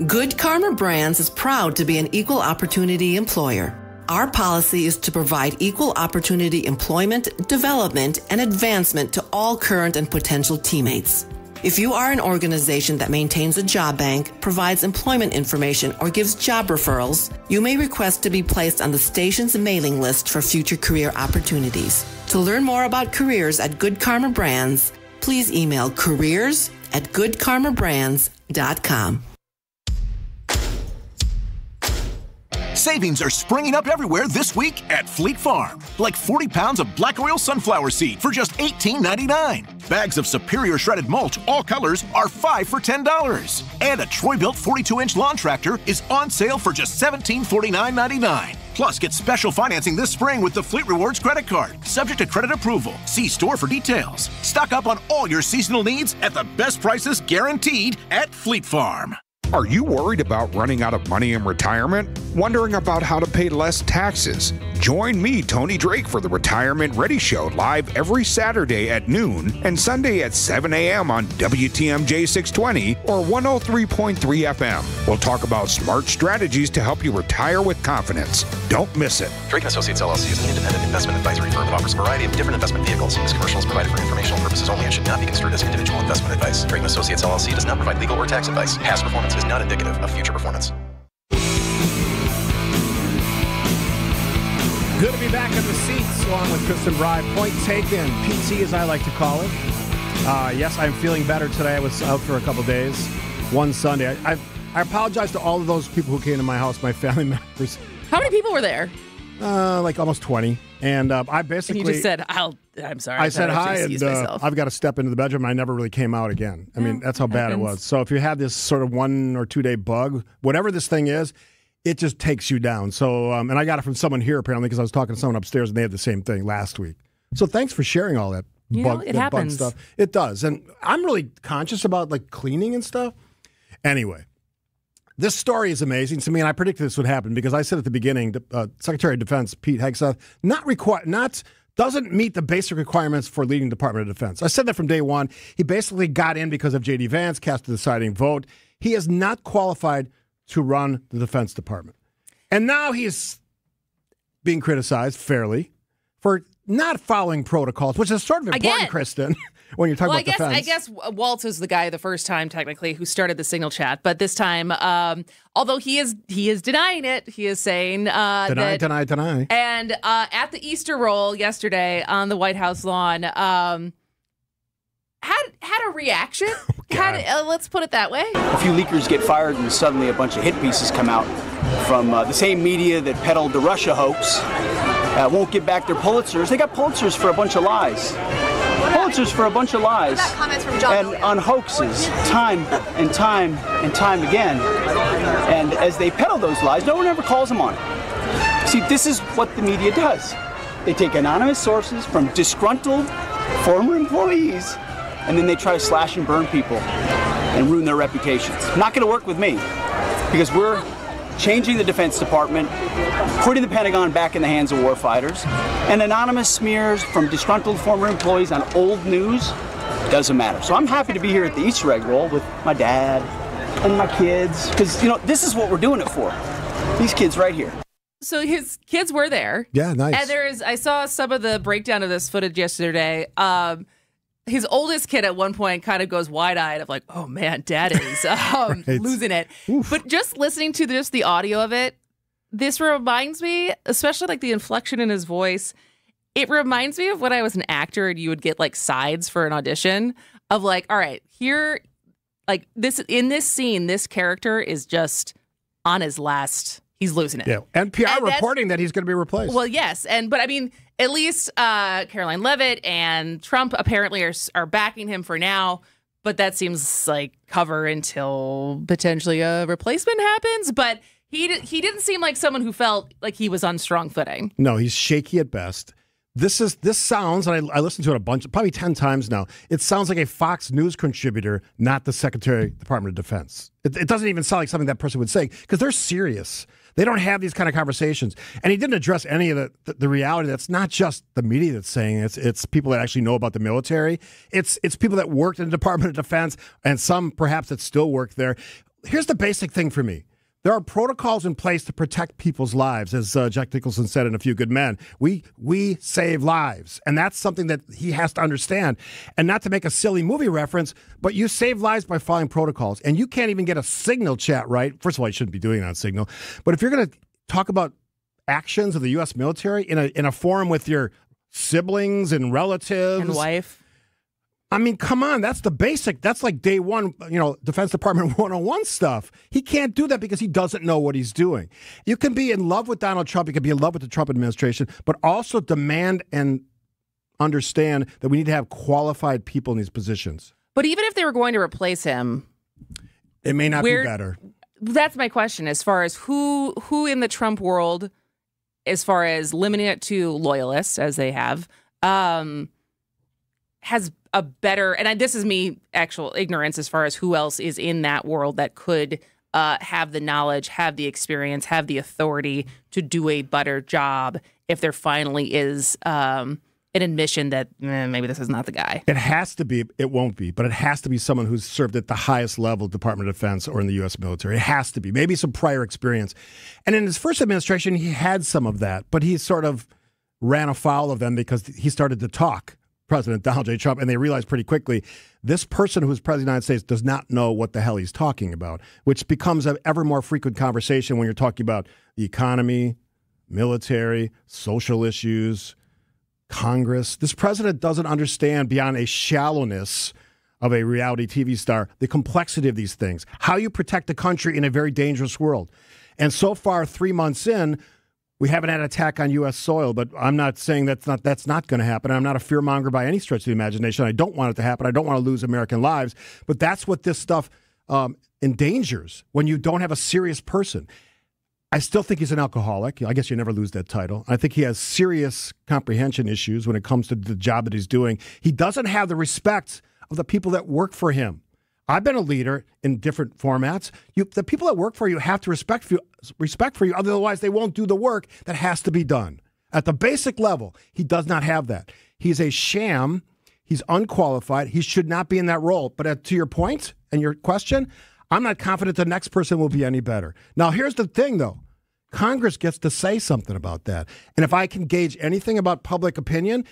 Good Karma Brands is proud to be an equal opportunity employer. Our policy is to provide equal opportunity employment, development, and advancement to all current and potential teammates. If you are an organization that maintains a job bank, provides employment information, or gives job referrals, you may request to be placed on the station's mailing list for future career opportunities. To learn more about careers at Good Karma Brands, please email careers@goodkarmabrands.com. Savings are springing up everywhere this week at Fleet Farm. Like 40 pounds of black oil sunflower seed for just $18.99. Bags of Superior shredded mulch, all colors, are 5 for $10. And a Troy-built 42-inch lawn tractor is on sale for just $1749.99. Plus, get special financing this spring with the Fleet Rewards credit card, subject to credit approval. See store for details. Stock up on all your seasonal needs at the best prices guaranteed at Fleet Farm. Are you worried about running out of money in retirement? Wondering about how to pay less taxes? Join me, Tony Drake, for the Retirement Ready Show live every Saturday at noon and Sunday at 7 a.m. on WTMJ 620 or 103.3 FM. We'll talk about smart strategies to help you retire with confidence. Don't miss it. Drake & Associates LLC is an independent investment advisory firm that offers a variety of different investment vehicles. This commercial is provided for informational purposes only and should not be construed as individual investment advice. Drake & Associates LLC does not provide legal or tax advice. Past performance is not indicative of future performance. Good to be back in the seats along with Kristen Bry. Point taken, PT as I like to call it. Yes, I'm feeling better today. I was out for a couple days. One Sunday. I apologize to all of those people who came to my house, my family members. How many people were there? Like almost 20. And I basically... And you just said, I'm sorry. I said hi, and I've got to step into the bedroom, and I never really came out again. I mean, that's how bad it was. So if you have this sort of 1 or 2 day bug, whatever this thing is, it just takes you down. So, and I got it from someone here, apparently, because I was talking to someone upstairs, and they had the same thing last week. So thanks for sharing all that bug stuff. It does. And I'm really conscious about, like, cleaning and stuff. Anyway, this story is amazing to me, and I predicted this would happen because I said at the beginning, Secretary of Defense Pete Hegseth doesn't meet the basic requirements for leading Department of Defense. I said that from day one. He basically got in because of J.D. Vance, cast the deciding vote. He is not qualified to run the Defense Department. And now he's being criticized fairly for not following protocols, which is sort of important, Kristen, when you're talking about defense. I guess Waltz was the guy the first time, technically, who started the signal chat. But this time, although he is denying it, he is saying deny. And at the Easter roll yesterday on the White House lawn, had a reaction. Let's put it that way. A few leakers get fired, and suddenly a bunch of hit pieces come out from the same media that peddled the Russia hoax. Won't give back their Pulitzers. They got Pulitzers for a bunch of lies. Pulitzers for a bunch of lies. What about comments from John and on hoaxes, time and time and time again. And as they peddle those lies, no one ever calls them on it. See, this is what the media does. They take anonymous sources from disgruntled former employees, and then they try to slash and burn people and ruin their reputations. Not going to work with me, because we're changing the Defense Department, putting the Pentagon back in the hands of warfighters, and anonymous smears from disgruntled former employees on old news doesn't matter. So I'm happy to be here at the Easter egg roll with my dad and my kids, because, this is what we're doing it for. These kids right here. So his kids were there. Yeah, nice. And I saw some of the breakdown of this footage yesterday. His oldest kid at one point kind of goes wide-eyed of like, oh man, dad is Right. losing it. Oof. But just listening to just the audio of it, this reminds me, especially like the inflection in his voice, it reminds me of when I was an actor and you would get like sides for an audition of like, all right, here, like this, in this scene, this character is just on his last, he's losing it. Yeah, NPR reporting that he's going to be replaced. Well, yes, but I mean, at least Caroline Leavitt and Trump apparently are backing him for now, but that seems like cover until potentially a replacement happens. But he didn't seem like someone who felt like he was on strong footing. No, he's shaky at best. This sounds, and I listened to it probably 10 times now. It sounds like a Fox News contributor, not the Secretary of the Department of Defense. It doesn't even sound like something that person would say, because they're serious. They don't have these kind of conversations. And he didn't address any of the reality. That's not just the media that's saying it. It's people that actually know about the military. It's people that worked in the Department of Defense, and some perhaps that still work there. Here's the basic thing for me. There are protocols in place to protect people's lives, as Jack Nicholson said in A Few Good Men. We save lives, and that's something that he has to understand. And not to make a silly movie reference, but you save lives by following protocols. And you can't even get a Signal chat right. First of all, you shouldn't be doing it on Signal. But if you're going to talk about actions of the U.S. military in a forum with your siblings and relatives and wife. I mean, come on, that's the basic. That's like day one, Defense Department 101 stuff. He can't do that because he doesn't know what he's doing. You can be in love with Donald Trump. You can be in love with the Trump administration, but also demand and understand that we need to have qualified people in these positions. But even if they were going to replace him, it may not be better. That's my question as far as who in the Trump world, as far as limiting it to loyalists, as they have, has a better, and this is me actual ignorance as far as who else is in that world that could have the knowledge, have the experience, have the authority to do a better job if there finally is an admission that maybe this is not the guy. It has to be, it won't be, but it has to be someone who's served at the highest level, Department of Defense or in the U.S. military. It has to be. Maybe some prior experience. And in his first administration, he had some of that, but he sort of ran afoul of them because he started to talk. President Donald J. Trump, and they realized pretty quickly this person who's president of the United States does not know what the hell he's talking about, which becomes an ever more frequent conversation when you're talking about the economy, military, social issues, Congress. This president doesn't understand beyond a shallowness of a reality TV star the complexity of these things, how you protect the country in a very dangerous world. And so far, 3 months in, we haven't had an attack on U.S. soil, but I'm not saying that's not going to happen. I'm not a fearmonger by any stretch of the imagination. I don't want it to happen. I don't want to lose American lives. But that's what this stuff endangers when you don't have a serious person. I still think he's an alcoholic. I guess you never lose that title. I think he has serious comprehension issues when it comes to the job that he's doing. He doesn't have the respect of the people that work for him. I've been a leader in different formats. The people that work for you have to respect for you, otherwise they won't do the work that has to be done. At the basic level, he does not have that. He's a sham. He's unqualified. He should not be in that role. But to your point and your question, I'm not confident the next person will be any better. Now, here's the thing, though. Congress gets to say something about that. And if I can gauge anything about public opinion,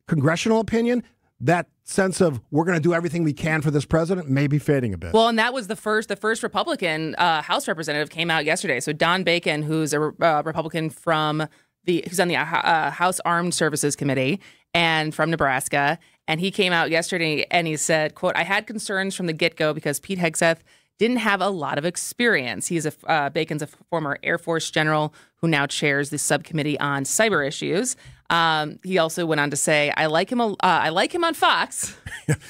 congressional opinion, that sense of we're going to do everything we can for this president may be fading a bit. Well, and that was the first Republican House representative came out yesterday. So Don Bacon, who's a Republican who's on the House Armed Services Committee and from Nebraska, and he came out yesterday and he said, quote, "I had concerns from the get-go because Pete Hegseth didn't have a lot of experience. He's Bacon's a former Air Force general who now chairs the subcommittee on cyber issues." He also went on to say, I like him on Fox.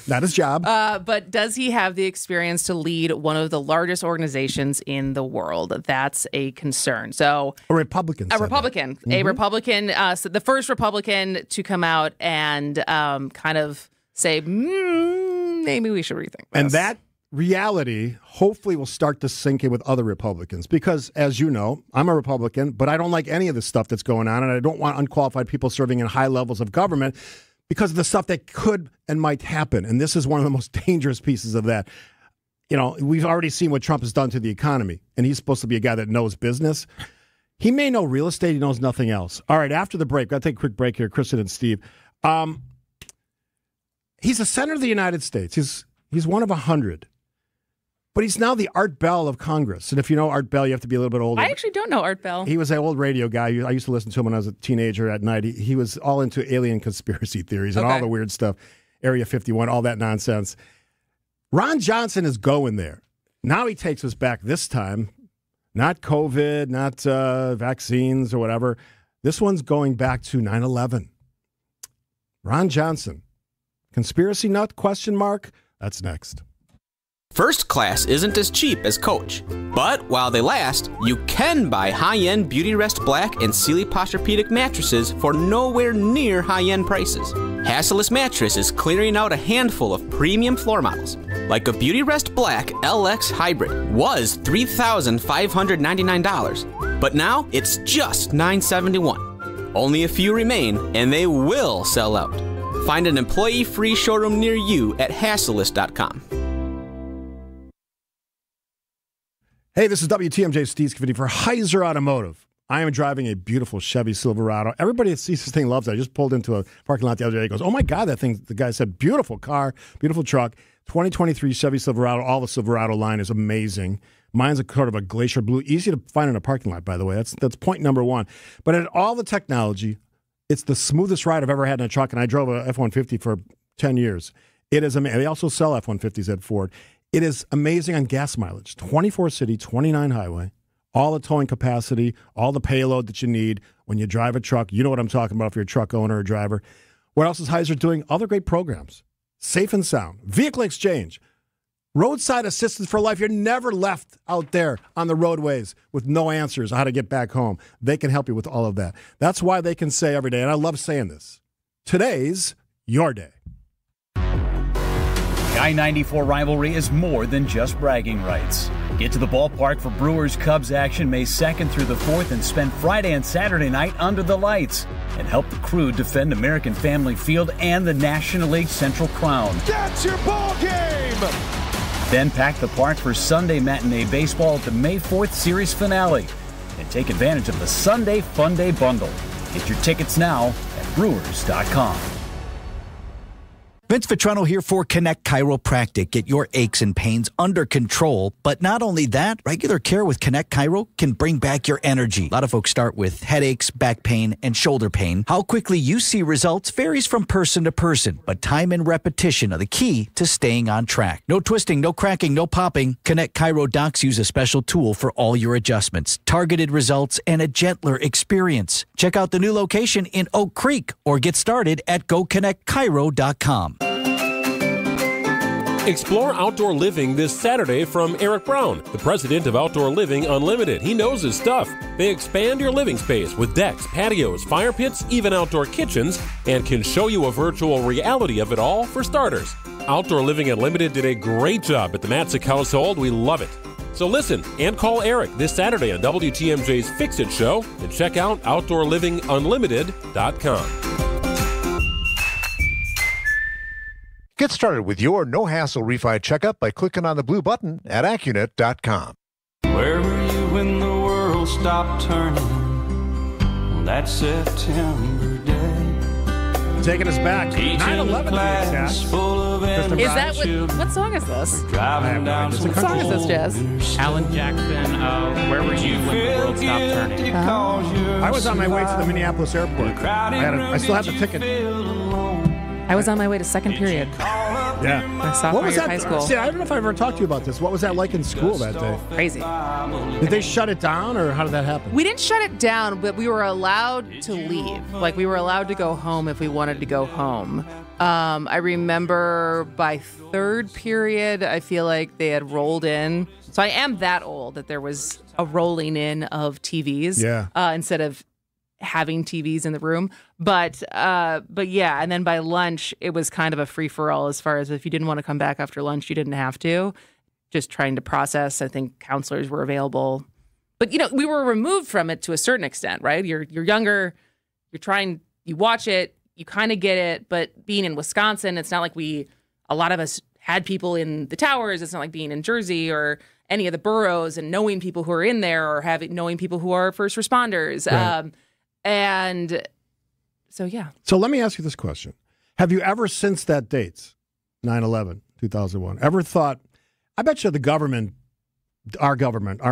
Not his job. But does he have the experience to lead one of the largest organizations in the world? That's a concern. So a Republican. So the first Republican to come out and kind of say, maybe we should rethink this. And that reality hopefully will start to sink in with other Republicans because, as you know, I'm a Republican, but I don't like any of the stuff that's going on, and I don't want unqualified people serving in high levels of government because of the stuff that could and might happen. And this is one of the most dangerous pieces of that. We've already seen what Trump has done to the economy, and he's supposed to be a guy that knows business. He may know real estate. He knows nothing else. All right, after the break, got to take a quick break here, Kristen and Steve. He's a senator of the United States. He's one of 100. But he's now the Art Bell of Congress. And if you know Art Bell, you have to be a little bit older. I actually don't know Art Bell. He was an old radio guy. I used to listen to him when I was a teenager at night. He was all into alien conspiracy theories and all the weird stuff. Area 51, all that nonsense. Ron Johnson is going there. Now he takes us back this time. Not COVID, not vaccines or whatever. This one's going back to 9/11. Ron Johnson. Conspiracy nut, question mark? That's next. First class isn't as cheap as coach, but while they last, you can buy high-end Beautyrest Black and Sealy Posturepedic mattresses for nowhere near high-end prices. Hassellus Mattress is clearing out a handful of premium floor models, like a Beautyrest Black LX Hybrid was $3,599, but now it's just $971. Only a few remain, and they will sell out. Find an employee-free showroom near you at Hassellus.com. Hey, this is WTMJ Steve Scavini for Heiser Automotive. I am driving a beautiful Chevy Silverado. Everybody that sees this thing loves it. I just pulled into a parking lot the other day. He goes, oh my God, that thing, the guy said, beautiful car, beautiful truck. 2023 Chevy Silverado. All the Silverado line is amazing. Mine's a sort of a glacier blue. Easy to find in a parking lot, by the way. That's point number one. But at all the technology, it's the smoothest ride I've ever had in a truck, and I drove a F-150 for 10 years. It is amazing. They also sell F-150s at Ford. It is amazing on gas mileage. 24 city, 29 highway. All the towing capacity, all the payload that you need when you drive a truck. You know what I'm talking about if you're a truck owner or driver. What else is Heiser doing? Other great programs. Safe and Sound, Vehicle Exchange, Roadside Assistance for Life. You're never left out there on the roadways with no answers on how to get back home. They can help you with all of that. That's why they can say every day, and I love saying this, today's your day. The I-94 rivalry is more than just bragging rights. Get to the ballpark for Brewers-Cubs action May 2nd through the 4th and spend Friday and Saturday night under the lights and help the Crew defend American Family Field and the National League Central Crown. That's your ball game! Then pack the park for Sunday matinee baseball at the May 4th series finale and take advantage of the Sunday Fun Day bundle. Get your tickets now at Brewers.com. Vince Vitrano here for Connect Chiropractic. Get your aches and pains under control. But not only that, regular care with Connect Chiro can bring back your energy. A lot of folks start with headaches, back pain, and shoulder pain. How quickly you see results varies from person to person, but time and repetition are the key to staying on track. No twisting, no cracking, no popping. Connect Chiro docs use a special tool for all your adjustments, targeted results, and a gentler experience. Check out the new location in Oak Creek or get started at GoConnectChiro.com. Explore outdoor living this Saturday from Eric Brown, the president of Outdoor Living Unlimited. He knows his stuff. They expand your living space with decks, patios, fire pits, even outdoor kitchens, and can show you a virtual reality of it all for starters. Outdoor Living Unlimited did a great job at the Matzik household. We love it. So listen and call Eric this Saturday on WTMJ's Fix It Show and check out OutdoorLivingUnlimited.com. Get started with your no-hassle refi checkup by clicking on the blue button at Accunet.com. Where were you when the world stopped turning on that September day? Taking us back to 9/11. Is that what song is this? Driving down what song is this, Jazz? Alan Jackson, Where Were You When the World Stopped Turning? I was on my way to the Minneapolis airport. I still have the ticket. I was on my way to second period. Yeah. My sophomore year of high school. See, I don't know if I ever talked to you about this. What was that like in school that day? Crazy. Did they shut it down, or how did that happen? We didn't shut it down, but we were allowed to leave. Like, we were allowed to go home if we wanted to go home. I remember by third period, I feel like they had rolled in. So I am that old that there was a rolling in of TVs instead of having TVs in the room. But yeah, and then by lunch, it was kind of a free-for-all as far as if you didn't want to come back after lunch, you didn't have to. Just trying to process. I think counselors were available. But, you know, we were removed from it to a certain extent, right? You're younger, you watch it, you kind of get it. But being in Wisconsin, it's not like a lot of us had people in the towers. It's not like being in Jersey or any of the boroughs and knowing people who are in there or knowing people who are first responders. Right. And so, yeah. So let me ask you this question. Have you ever, since that date, 9/11, 2001, ever thought, I bet you the government, our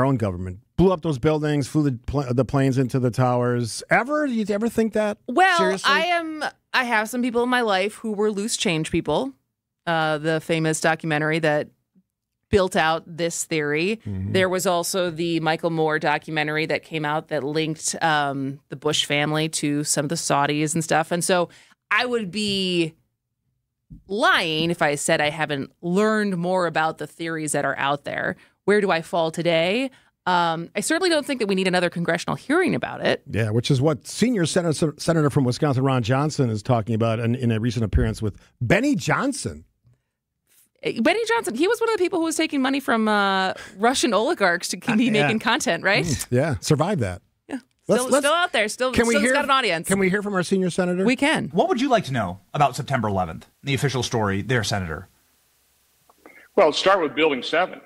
own government, blew up those buildings, flew the planes into the towers? Ever? Did you ever think that? Well, seriously? I have some people in my life who were loose change people. The famous documentary that built out this theory. Mm-hmm. There was also the Michael Moore documentary that came out that linked the Bush family to some of the Saudis and stuff. And so I would be lying if I said I haven't learned more about the theories that are out there. Where do I fall today? I certainly don't think that we need another congressional hearing about it. Yeah, which is what senior senator from Wisconsin, Ron Johnson, is talking about in a recent appearance with Benny Johnson. Benny Johnson, he was one of the people who was taking money from Russian oligarchs to be making content, right? Yeah, survive that. Yeah, still out there, still got an audience. Can we hear from our senior senator? We can. What would you like to know about September 11th, the official story there, Senator? Well, let's start with Building 7.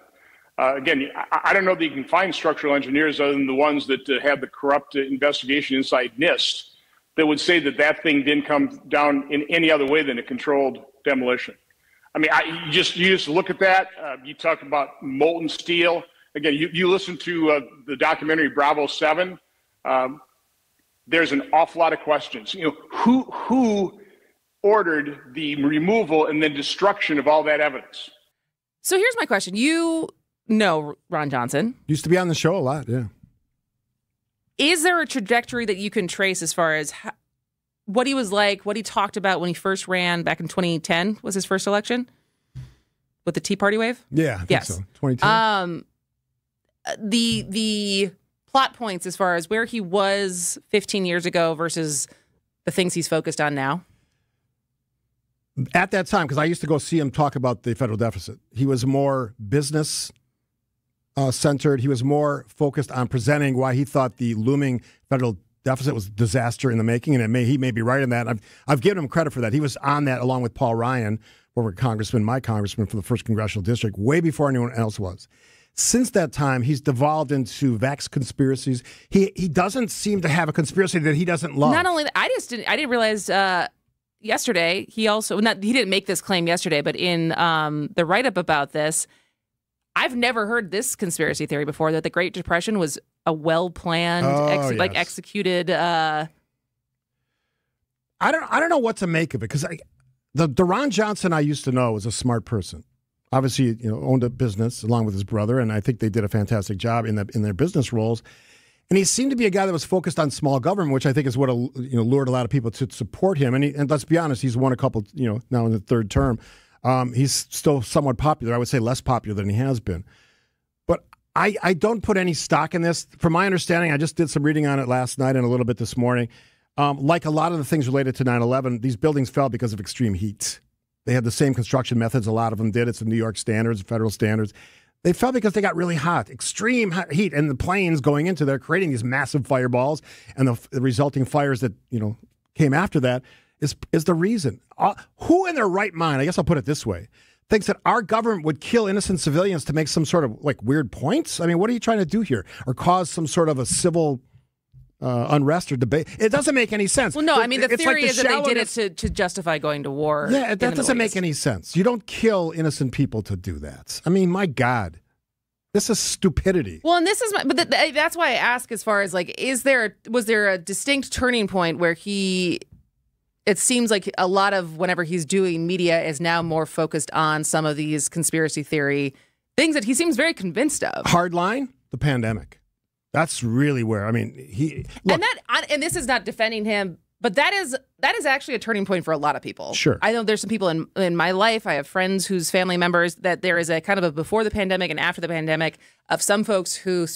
Again, I don't know that you can find structural engineers other than the ones that had the corrupt investigation inside NIST that would say that thing didn't come down in any other way than a controlled demolition. I mean, you just look at that. You talk about molten steel. Again, you listen to the documentary Bravo 7. There's an awful lot of questions. Who ordered the removal and then destruction of all that evidence? So here's my question. You know Ron Johnson. Used to be on the show a lot, yeah. Is there a trajectory that you can trace as far as what he was like, what he talked about when he first ran back in 2010 was his first election with the Tea Party wave? Yeah, I think so. 2010. The plot points as far as where he was 15 years ago versus the things he's focused on now? At that time, because I used to go see him talk about the federal deficit, he was more business centered. He was more focused on presenting why he thought the looming federal deficit was a disaster in the making, and he may be right in that. I've given him credit for that. He was on that along with Paul Ryan, former congressman, my congressman for the 1st Congressional District, way before anyone else was. Since that time, he's devolved into vax conspiracies. He doesn't seem to have a conspiracy that he doesn't love. Not only that, I didn't realize yesterday he didn't make this claim yesterday, but in the write-up about this, I've never heard this conspiracy theory before, that the Great Depression was a well-planned, executed. I don't know what to make of it, because the Ron Johnson I used to know was a smart person. Obviously, owned a business along with his brother, and I think they did a fantastic job in their business roles. And he seemed to be a guy that was focused on small government, which I think is what lured a lot of people to support him. And let's be honest, he's won a couple, now in the 3rd term. He's still somewhat popular. I would say less popular than he has been. But I don't put any stock in this. From my understanding, I just did some reading on it last night and a little bit this morning. Like a lot of the things related to 9/11, these buildings fell because of extreme heat. They had the same construction methods. A lot of them did. It's the New York standards, federal standards. They fell because they got really hot, extreme heat, and the planes going into there creating these massive fireballs, and the resulting fires that came after that is the reason. Who in their right mind, I guess I'll put it this way, thinks that our government would kill innocent civilians to make some sort of weird points? I mean, what are you trying to do here? Or cause some sort of a civil unrest or debate? It doesn't make any sense. Well, no, I mean, the theory is that they did it to justify going to war. Yeah, that doesn't make any sense. You don't kill innocent people to do that. I mean, my God. This is stupidity. Well, and this is, that's why I ask as far as was there a distinct turning point where it seems like a lot of whenever he's doing media is now more focused on some of these conspiracy theory things that he seems very convinced of. Hardline, the pandemic. That's really where, I mean, and this is not defending him, but that is actually a turning point for a lot of people. Sure. I know there's some people in my life, I have friends whose family members, that there is a kind of a before the pandemic and after the pandemic of some folks who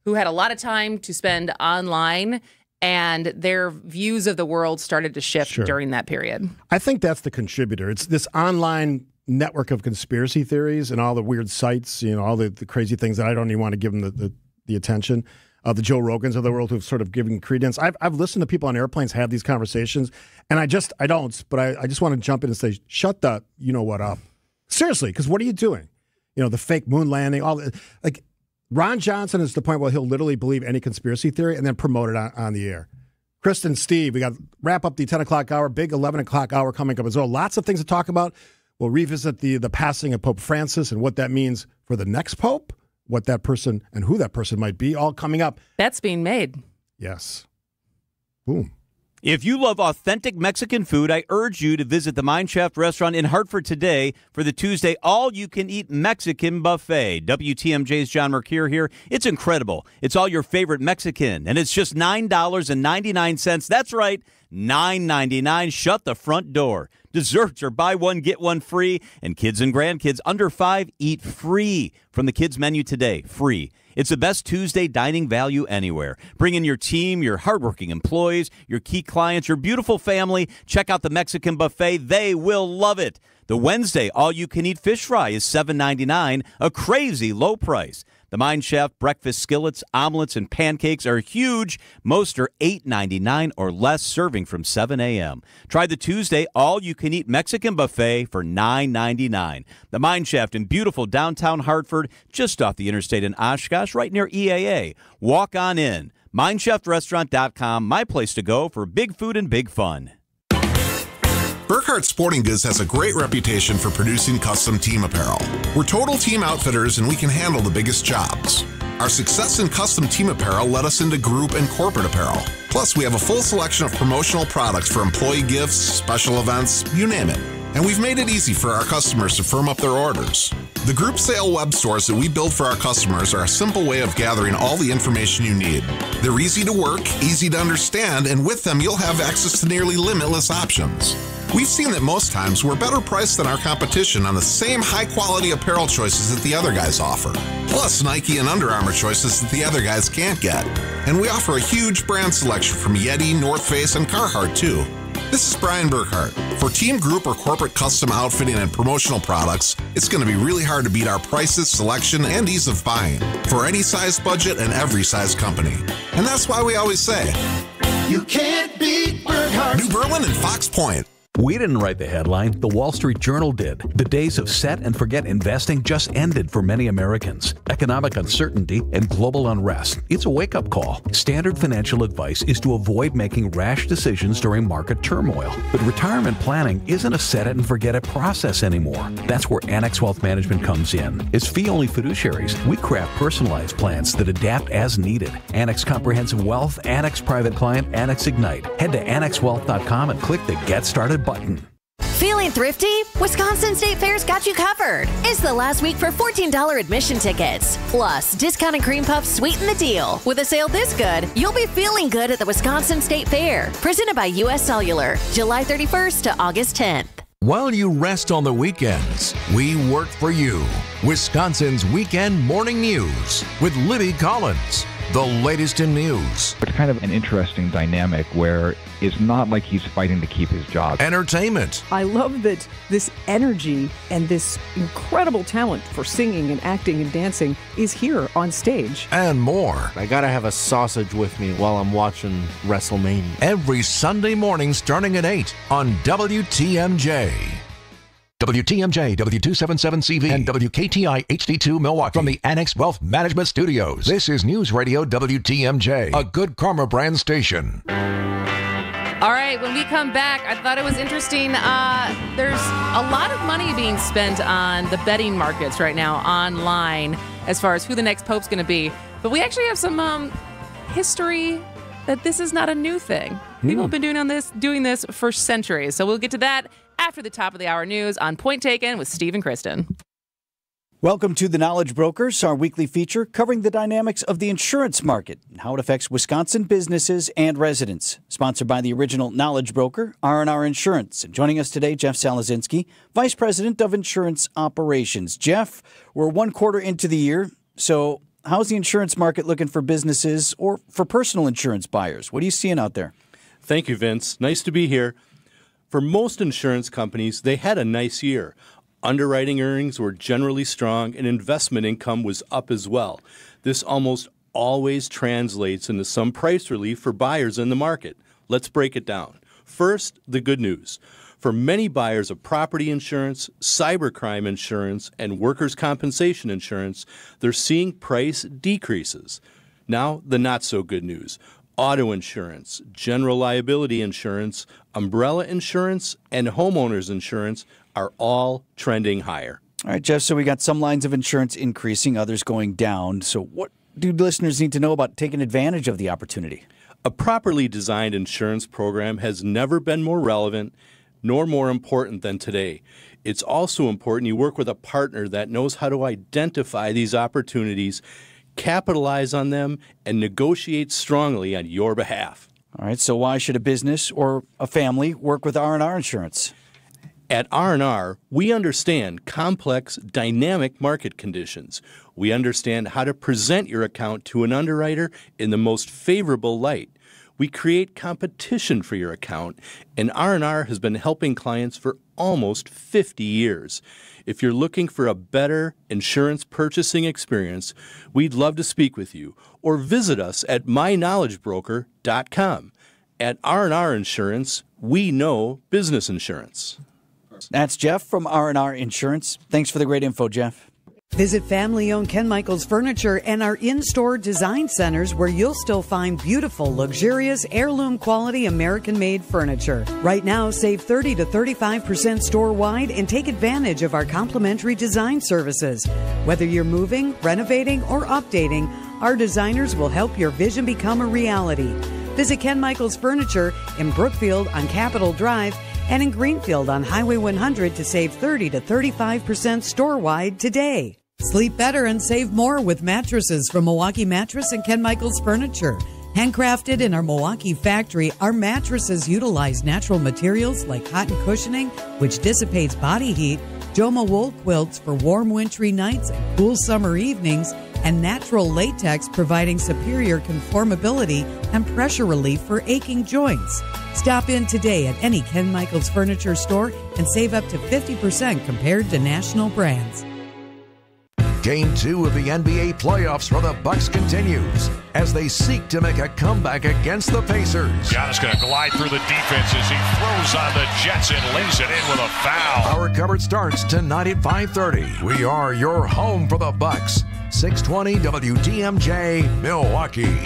had a lot of time to spend online, and their views of the world started to shift during that period. I think that's the contributor. It's this online network of conspiracy theories and all the weird sites, all the crazy things that I don't even want to give them the attention. The Joe Rogans of the world who've sort of given credence. I've listened to people on airplanes have these conversations, and I just want to jump in and say, shut the you-know-what up. Seriously, because what are you doing? The fake moon landing, Ron Johnson is the point where he'll literally believe any conspiracy theory and then promote it on the air. Kristen, Steve, we got to wrap up the 10 o'clock hour, big 11 o'clock hour coming up as well. Lots of things to talk about. We'll revisit the passing of Pope Francis and what that means for the next pope, what that person and who that person might be, all coming up. That's being made. Yes. Boom. If you love authentic Mexican food, I urge you to visit the Mine Shaft restaurant in Hartford today for the Tuesday all-you-can-eat Mexican buffet. WTMJ's John Mercure here. It's incredible. It's all your favorite Mexican, and it's just $9.99. That's right, $9.99. Shut the front door. Desserts are buy one, get one free, and kids and grandkids under 5 eat free from the kids' menu today. Free. It's the best Tuesday dining value anywhere. Bring in your team, your hardworking employees, your key clients, your beautiful family. Check out the Mexican buffet. They will love it. The Wednesday all-you-can-eat fish fry is $7.99, a crazy low price. The Mine Shaft breakfast skillets, omelets, and pancakes are huge. Most are $8.99 or less, serving from 7 a.m. Try the Tuesday all-you-can-eat Mexican buffet for $9.99. The Mine Shaft in beautiful downtown Hartford, just off the interstate in Oshkosh, right near EAA. Walk on in. MineshaftRestaurant.com, my place to go for big food and big fun. Burkhart Sporting Goods has a great reputation for producing custom team apparel. We're total team outfitters and we can handle the biggest jobs. Our success in custom team apparel led us into group and corporate apparel. Plus, we have a full selection of promotional products for employee gifts, special events, you name it. And we've made it easy for our customers to firm up their orders. The group sale web stores that we build for our customers are a simple way of gathering all the information you need. They're easy to work, easy to understand, and with them you'll have access to nearly limitless options. We've seen that most times we're better priced than our competition on the same high-quality apparel choices that the other guys offer. Plus Nike and Under Armour choices that the other guys can't get. And we offer a huge brand selection from Yeti, North Face, and Carhartt too. This is Brian Burkhart. For team, group, or corporate custom outfitting and promotional products, it's going to be really hard to beat our prices, selection, and ease of buying for any size budget and every size company. And that's why we always say, you can't beat Burkhart. New Berlin and Fox Point. We didn't write the headline, the Wall Street Journal did. The days of set and forget investing just ended for many Americans. Economic uncertainty and global unrest. It's a wake-up call. Standard financial advice is to avoid making rash decisions during market turmoil. But retirement planning isn't a set it and forget it process anymore. That's where Annex Wealth Management comes in. As fee-only fiduciaries, we craft personalized plans that adapt as needed. Annex Comprehensive Wealth, Annex Private Client, Annex Ignite. Head to AnnexWealth.com and click the Get Started button. Feeling thrifty? Wisconsin State Fair's got you covered. It's the last week for $14 admission tickets. Plus, discounted cream puffs sweeten the deal. With a sale this good, you'll be feeling good at the Wisconsin State Fair. Presented by U.S. Cellular, July 31st to August 10th. While you rest on the weekends, we work for you. Wisconsin's Weekend Morning News with Libby Collins. The latest in news. It's kind of an interesting dynamic where it's not like he's fighting to keep his job. Entertainment. I love that this energy and this incredible talent for singing and acting and dancing is here on stage. And more. I gotta have a sausage with me while I'm watching WrestleMania. Every Sunday morning starting at 8 on WTMJ. WTMJ, W277CV, and WKTI HD2 Milwaukee from the Annex Wealth Management Studios. This is News Radio WTMJ, a Good Karma brand station. All right, when we come back, I thought it was interesting. There's a lot of money being spent on the betting markets right now online as far as who the next pope's going to be. But we actually have some history that this is not a new thing. People have been doing this for centuries. So we'll get to that after the top of the hour news on Point Taken with Steve and Kristen. Welcome to The Knowledge Brokers, our weekly feature covering the dynamics of the insurance market and how it affects Wisconsin businesses and residents. Sponsored by the original Knowledge Broker, R&R Insurance. And joining us today, Jeff Salazinski, Vice President of Insurance Operations. Jeff, we're one quarter into the year, so how's the insurance market looking for businesses or for personal insurance buyers? What are you seeing out there? Thank you, Vince. Nice to be here. For most insurance companies, they had a nice year. Underwriting earnings were generally strong and investment income was up as well. This almost always translates into some price relief for buyers in the market. Let's break it down. First, the good news. For many buyers of property insurance, cybercrime insurance, and workers' compensation insurance, they're seeing price decreases. Now, the not-so-good news. Auto insurance, general liability insurance, umbrella insurance, and homeowners insurance are all trending higher. All right, Jeff, so we got some lines of insurance increasing, others going down. So what do listeners need to know about taking advantage of the opportunity? A properly designed insurance program has never been more relevant nor more important than today. It's also important you work with a partner that knows how to identify these opportunities, capitalize on them, and negotiate strongly on your behalf. All right, so why should a business or a family work with R&R Insurance? At R&R, we understand complex, dynamic market conditions. We understand how to present your account to an underwriter in the most favorable light. We create competition for your account, and R&R has been helping clients for almost 50 years. If you're looking for a better insurance purchasing experience, we'd love to speak with you, or visit us at MyKnowledgeBroker.com. At R&R Insurance, we know business insurance. That's Jeff from R&R Insurance. Thanks for the great info, Jeff. Visit family-owned Ken Michaels Furniture and our in-store design centers where you'll still find beautiful, luxurious, heirloom-quality American-made furniture. Right now, save 30 to 35% store-wide and take advantage of our complimentary design services. Whether you're moving, renovating, or updating, our designers will help your vision become a reality. Visit Ken Michaels Furniture in Brookfield on Capitol Drive and in Greenfield on Highway 100 to save 30 to 35% store-wide today. Sleep better and save more with mattresses from Milwaukee Mattress and Ken Michaels Furniture. Handcrafted in our Milwaukee factory, our mattresses utilize natural materials like cotton cushioning, which dissipates body heat, Joma wool quilts for warm wintry nights and cool summer evenings, and natural latex providing superior conformability and pressure relief for aching joints. Stop in today at any Ken Michaels Furniture store and save up to 50% compared to national brands. Game 2 of the NBA playoffs for the Bucks continues as they seek to make a comeback against the Pacers. Giannis going to glide through the defense as he throws on the Jets and lays it in with a foul. Our coverage starts tonight at 5:30. We are your home for the Bucks. 620 WTMJ, Milwaukee.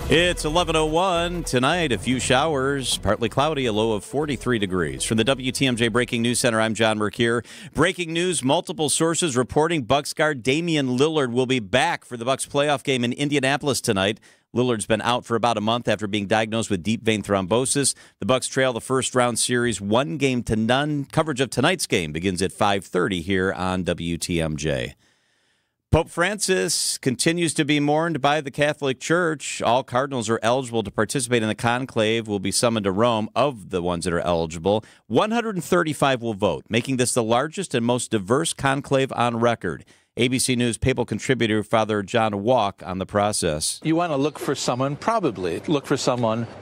It's 11:01 tonight. A few showers, partly cloudy, a low of 43 degrees. From the WTMJ Breaking News Center, I'm John Mercure. Breaking news: multiple sources reporting Bucks guard Damian Lillard will be back for the Bucks playoff game in Indianapolis tonight. Lillard's been out for about a month after being diagnosed with deep vein thrombosis. The Bucks trail the first-round series 1-0. Coverage of tonight's game begins at 5:30 here on WTMJ. Pope Francis continues to be mourned by the Catholic Church. All cardinals are eligible to participate in the conclave will be summoned to Rome. Of the ones that are eligible, 135 will vote, making this the largest and most diverse conclave on record. ABC News papal contributor Father John Walk on the process. You want to look for someone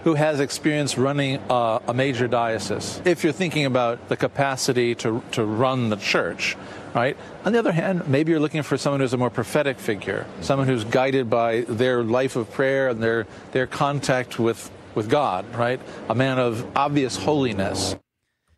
who has experience running a major diocese. If you're thinking about the capacity to run the church, right? On the other hand, maybe you're looking for someone who's a more prophetic figure, someone who's guided by their life of prayer and their contact with God, right? A man of obvious holiness.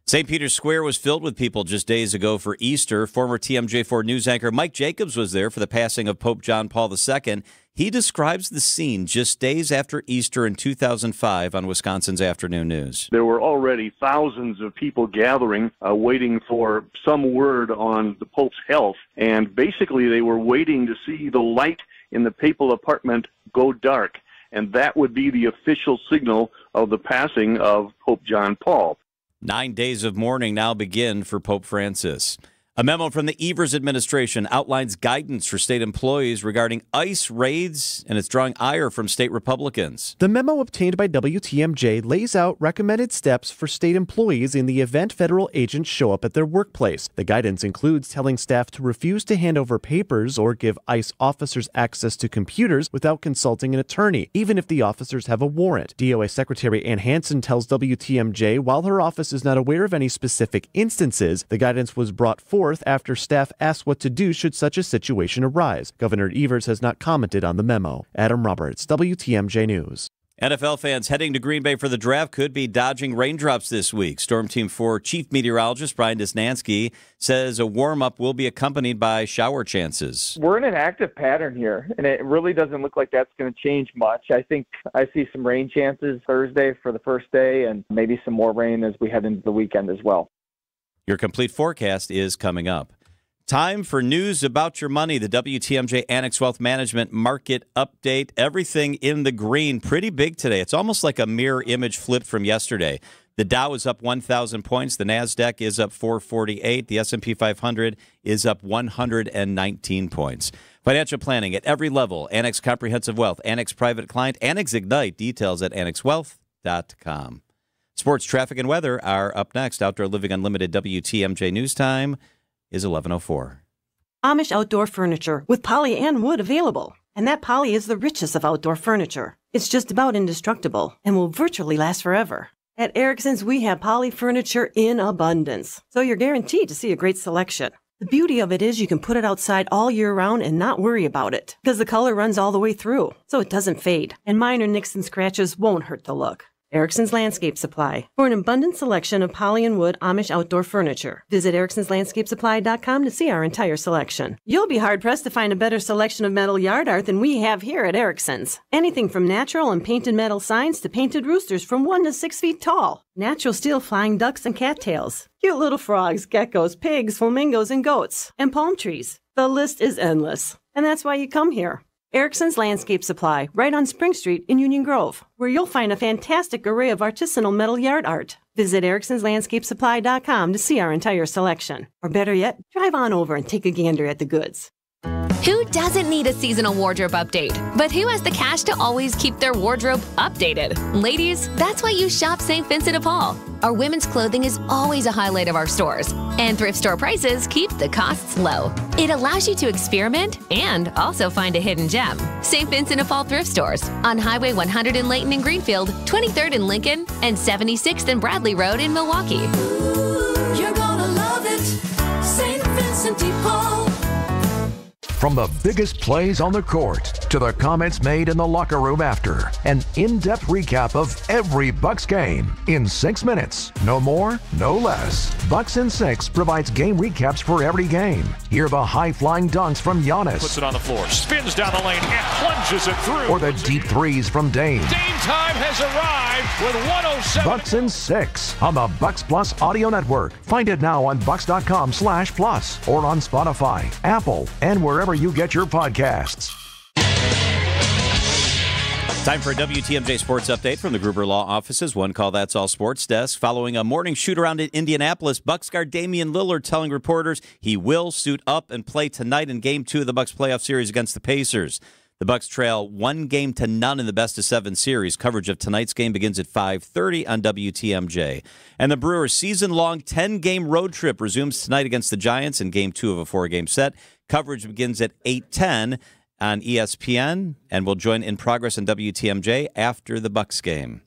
St. Peter's Square was filled with people just days ago for Easter. Former TMJ4 news anchor Mike Jacobs was there for the passing of Pope John Paul II. He describes the scene just days after Easter in 2005 on Wisconsin's Afternoon News. There were already thousands of people gathering, waiting for some word on the Pope's health. And basically they were waiting to see the light in the papal apartment go dark. And that would be the official signal of the passing of Pope John Paul. 9 days of mourning now begin for Pope Francis. A memo from the Evers administration outlines guidance for state employees regarding ICE raids, and it's drawing ire from state Republicans. The memo obtained by WTMJ lays out recommended steps for state employees in the event federal agents show up at their workplace. The guidance includes telling staff to refuse to hand over papers or give ICE officers access to computers without consulting an attorney, even if the officers have a warrant. DOA Secretary Ann Hansen tells WTMJ while her office is not aware of any specific instances, the guidance was brought forth after staff asked what to do should such a situation arise. Governor Evers has not commented on the memo. Adam Roberts, WTMJ News. NFL fans heading to Green Bay for the draft could be dodging raindrops this week. Storm Team 4 Chief Meteorologist Brian Desnansky says a warm-up will be accompanied by shower chances. We're in an active pattern here, and it really doesn't look like that's going to change much. I think I see some rain chances Thursday for the first day and maybe some more rain as we head into the weekend as well. Your complete forecast is coming up. Time for news about your money. The WTMJ Annex Wealth Management Market Update. Everything in the green. Pretty big today. It's almost like a mirror image flipped from yesterday. The Dow is up 1,000 points. The NASDAQ is up 448. The S&P 500 is up 119 points. Financial planning at every level. Annex Comprehensive Wealth. Annex Private Client. Annex Ignite. Details at annexwealth.com. Sports, traffic, and weather are up next. Outdoor Living Unlimited WTMJ News Time is 11:04. Amish Outdoor Furniture with Polly Ann Wood available. And that poly is the richest of outdoor furniture. It's just about indestructible and will virtually last forever. At Erickson's, we have poly furniture in abundance, so you're guaranteed to see a great selection. The beauty of it is you can put it outside all year round and not worry about it, because the color runs all the way through, so it doesn't fade, and minor nicks and scratches won't hurt the look. Erickson's Landscape Supply. For an abundant selection of poly and wood Amish outdoor furniture, visit ericksonslandscapesupply.com to see our entire selection. You'll be hard-pressed to find a better selection of metal yard art than we have here at Erickson's. Anything from natural and painted metal signs to painted roosters from 1 to 6 feet tall. Natural steel flying ducks and cattails. Cute little frogs, geckos, pigs, flamingos, and goats. And palm trees. The list is endless. And that's why you come here. Erickson's Landscape Supply, right on Spring Street in Union Grove, where you'll find a fantastic array of artisanal metal yard art. Visit ericksonslandscapesupply.com to see our entire selection. Or better yet, drive on over and take a gander at the goods. Who doesn't need a seasonal wardrobe update? But who has the cash to always keep their wardrobe updated? Ladies, that's why you shop St. Vincent de Paul. Our women's clothing is always a highlight of our stores, and thrift store prices keep the costs low. It allows you to experiment and also find a hidden gem. St. Vincent de Paul thrift stores on Highway 100 in Layton and Greenfield, 23rd in Lincoln, and 76th and Bradley Road in Milwaukee. Ooh, you're gonna love it, St. Vincent de Paul. From the biggest plays on the court to the comments made in the locker room after, an in-depth recap of every Bucks game in 6 minutes. No more, no less. Bucks in 6 provides game recaps for every game. Hear the high-flying dunks from Giannis. Puts it on the floor, spins down the lane, and plunges it through. Or the deep threes from Dame. Dame time has arrived with 107. Bucks in 6 on the Bucks Plus audio network. Find it now on bucks.com/plus or on Spotify, Apple, and wherever you get your podcasts. Time for a WTMJ Sports Update from the Gruber Law Offices. One call, that's all sports desk. Following a morning shoot-around in Indianapolis, Bucks guard Damian Lillard telling reporters he will suit up and play tonight in Game 2 of the Bucks playoff series against the Pacers. The Bucks trail 1-0 in the best-of-7 series. Coverage of tonight's game begins at 5:30 on WTMJ. And the Brewers' season-long 10-game road trip resumes tonight against the Giants in Game 2 of a 4-game set. Coverage begins at 8:10 on ESPN, and we'll join In Progress on WTMJ after the Bucks game.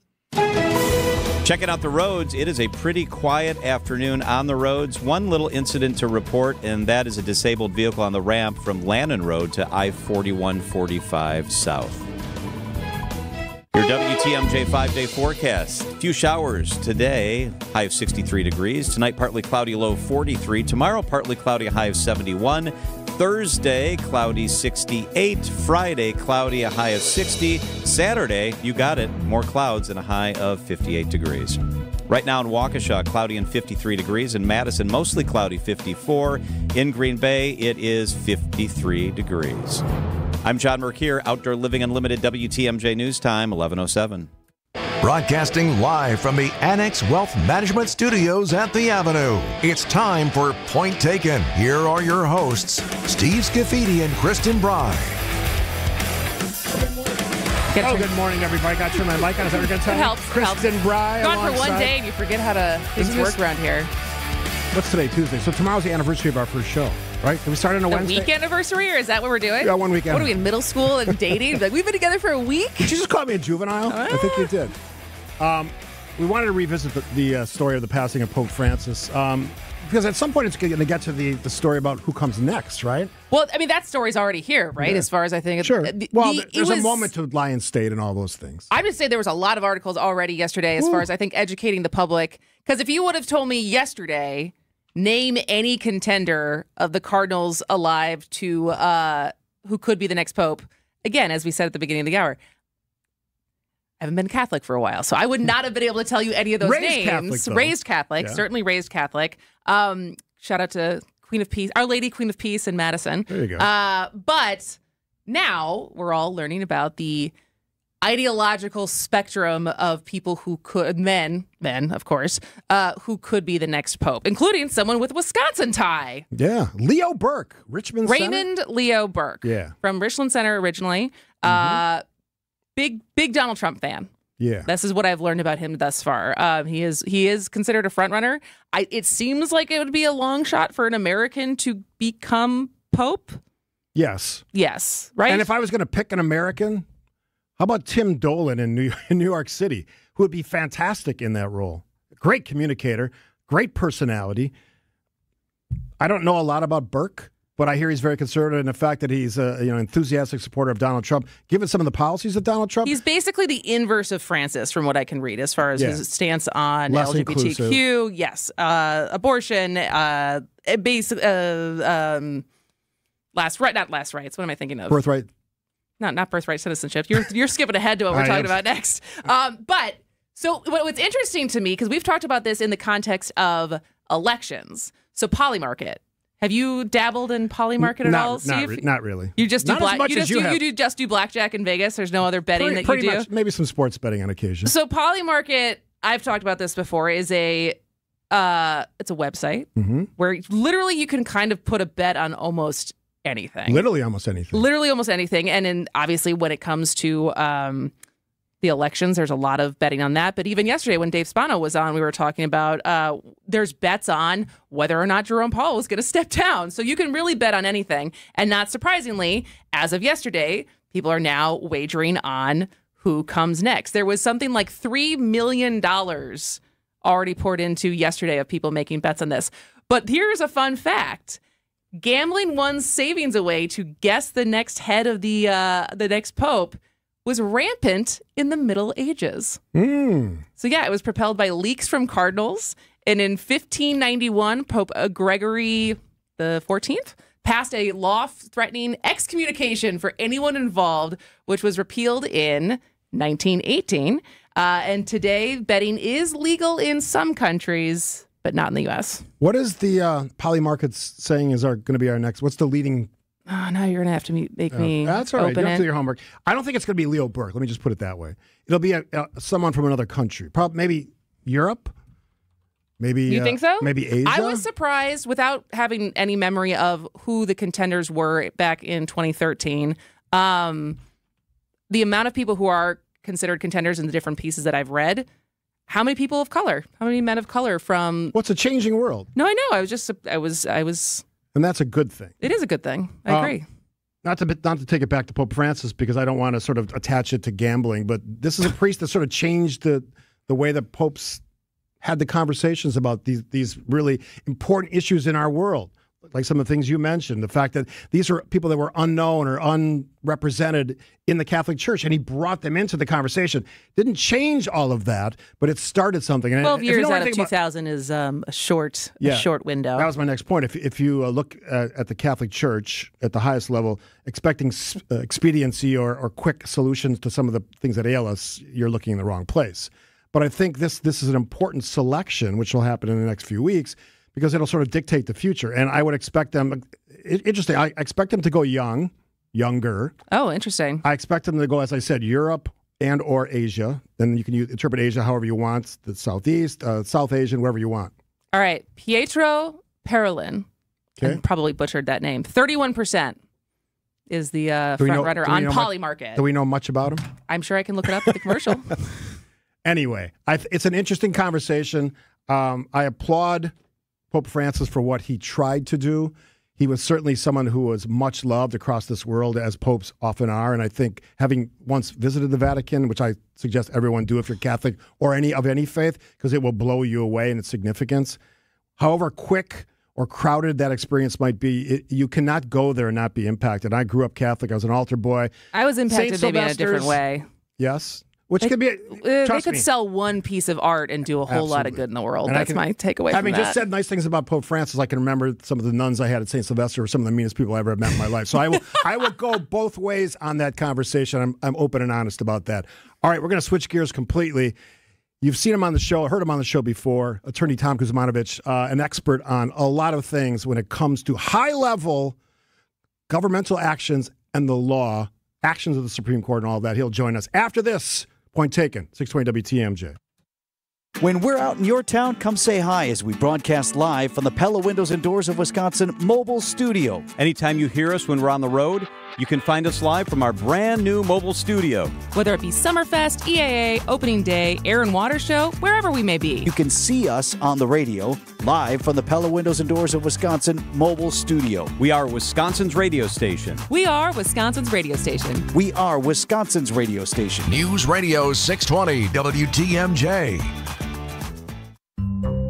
Checking out the roads, it is a pretty quiet afternoon on the roads. One little incident to report, and that is a disabled vehicle on the ramp from Lannon Road to I-4145 South. Your WTMJ 5-day forecast. A few showers today, high of 63 degrees. Tonight, partly cloudy, low 43. Tomorrow, partly cloudy, high of 71. Thursday, cloudy, 68. Friday, cloudy, a high of 60. Saturday, you got it, more clouds and a high of 58 degrees. Right now in Waukesha, cloudy and 53 degrees. In Madison, mostly cloudy, 54. In Green Bay, it is 53 degrees. I'm John Mercure, Outdoor Living Unlimited, WTMJ News Time, 11:07. Broadcasting live from the Annex Wealth Management Studios at the Avenue. It's time for Point Taken. Here are your hosts, Steve Scafidi and Kristen Bry. Good morning, everybody. Got to turn my mic on. Is that what you're going to tell me? Helps. Kristen Bry. Gone for one day and you forget how to things work around here. What's today? Tuesday. So tomorrow's the anniversary of our first show, right? Did we start on a Wednesday? The week anniversary, or is that what we're doing? Yeah, 1 weekend. What are we in middle school and dating? Like, we've been together for a week? Did you just call me a juvenile? I think you did. We wanted to revisit the story of the passing of Pope Francis because at some point it's going to get to the story about who comes next, right? Well, I mean, that story's already here, right? Yeah. As far as I think. Sure. There's a moment to lie in state and all those things. I would say there was a lot of articles already yesterday as far as I think educating the public. Because if you would have told me yesterday, name any contender of the Cardinals alive to who could be the next Pope, again, as we said at the beginning of the hour, I haven't been Catholic for a while, so I would not have been able to tell you any of those names. Raised Catholic, yeah. Certainly raised Catholic. Shout out to Queen of Peace, Our Lady Queen of Peace in Madison. There you go. But now we're all learning about the ideological spectrum of people who could, men, of course, who could be the next Pope, including someone with a Wisconsin tie. Yeah, Leo Burke, Raymond Leo Burke. Yeah, from Richland Center originally. Big Donald Trump fan. Yeah, this is what I've learned about him thus far. He is considered a front runner. It seems like it would be a long shot for an American to become Pope. Yes. Yes, right? And if I was going to pick an American, how about Tim Dolan in New York City, who would be fantastic in that role? Great communicator, great personality. I don't know a lot about Burke, but I hear he's very conservative in the fact that he's an enthusiastic supporter of Donald Trump. Given some of the policies of Donald Trump, he's basically the inverse of Francis, from what I can read, as far as his stance on Less LGBTQ. inclusive. Yes, abortion, not last rights. What am I thinking of? birthright. Not birthright citizenship. You're skipping ahead to what we're talking about next. But so what's interesting to me, because we've talked about this in the context of elections. So Polymarket. Have you dabbled in Polymarket at all? Not really. You just do Not as much as you have. You just do blackjack in Vegas. There's no other betting that Pretty you do. much, maybe some sports betting on occasion. So Polymarket, I've talked about this before, is it's a website where literally you can kind of put a bet on almost anything. Literally almost anything. Literally almost anything. And then obviously when it comes to the elections, there's a lot of betting on that. But even yesterday when Dave Spano was on, we were talking about there's bets on whether or not Jerome Powell was going to step down. So you can really bet on anything. And not surprisingly, as of yesterday, people are now wagering on who comes next. There was something like $3 million already poured into yesterday of people making bets on this. But here's a fun fact. Gambling one's savings away to guess the next head of the next pope was rampant in the Middle Ages. So yeah, it was propelled by leaks from cardinals. And in 1591, Pope Gregory the 14th passed a law threatening excommunication for anyone involved, which was repealed in 1918. And today, betting is legal in some countries, but not in the U.S. What is the Polymarket saying is going to be our next? What's the leading? Oh, now you're going to have to make me That's all right. open You have to it. do your homework. I don't think it's going to be Leo Burke. Let me just put it that way. It'll be someone from another country. Probably maybe Europe. Maybe You think so? Maybe Asia. I was surprised, without having any memory of who the contenders were back in 2013, the amount of people who are considered contenders in the different pieces that I've read. How many people of color? How many men of color from? What's a changing world? No, I know. I was. And that's a good thing. It is a good thing. I agree. Not to take it back to Pope Francis, because I don't want to sort of attach it to gambling, but this is a priest that sort of changed the way that popes had the conversations about these really important issues in our world. Like some of the things you mentioned, the fact that these are people that were unknown or unrepresented in the Catholic Church, and he brought them into the conversation. Didn't change all of that, but it started something. 12 years out of 2000 is a short window. That was my next point. If you look at the Catholic Church at the highest level, expecting expediency or quick solutions to some of the things that ail us, you're looking in the wrong place. But I think this is an important selection, which will happen in the next few weeks, because it'll sort of dictate the future. And I would expect them, interesting, I expect them to go younger. Oh, interesting. I expect them to go, as I said, Europe and or Asia. Then you can interpret Asia however you want, the Southeast, South Asian, wherever you want. All right. Pietro Parolin. Okay. I probably butchered that name. 31% is the front runner on Polymarket. Do we know much about him? I'm sure I can look it up at the commercial. Anyway, it's an interesting conversation. I applaud Pope Francis for what he tried to do. He was certainly someone who was much loved across this world, as popes often are. And I think having once visited the Vatican, which I suggest everyone do if you're Catholic or any faith, because it will blow you away in its significance. However quick or crowded that experience might be, you cannot go there and not be impacted. I grew up Catholic. I was an altar boy. I was impacted maybe in a different way. Yes. Which could be, they could sell one piece of art and do a whole lot of good in the world. And that's my takeaway from having that. just said nice things about Pope Francis, I can remember some of the nuns I had at St. Sylvester were some of the meanest people I ever met in my life. So I will go both ways on that conversation. I'm open and honest about that. All right, we're going to switch gears completely. You've seen him on the show, heard him on the show before, Attorney Tom Kuzmanovich, an expert on a lot of things when it comes to high-level governmental actions and the law, actions of the Supreme Court and all that. He'll join us after this. Point taken, 620 WTMJ. When we're out in your town, come say hi as we broadcast live from the Pella Windows and Doors of Wisconsin mobile studio. Anytime you hear us when we're on the road, you can find us live from our brand new mobile studio. Whether it be Summerfest, EAA, Opening Day, Air and Water Show, wherever we may be. You can see us on the radio, live from the Pella Windows and Doors of Wisconsin mobile studio. We are Wisconsin's radio station. We are Wisconsin's radio station. We are Wisconsin's radio station. News Radio 620 WTMJ.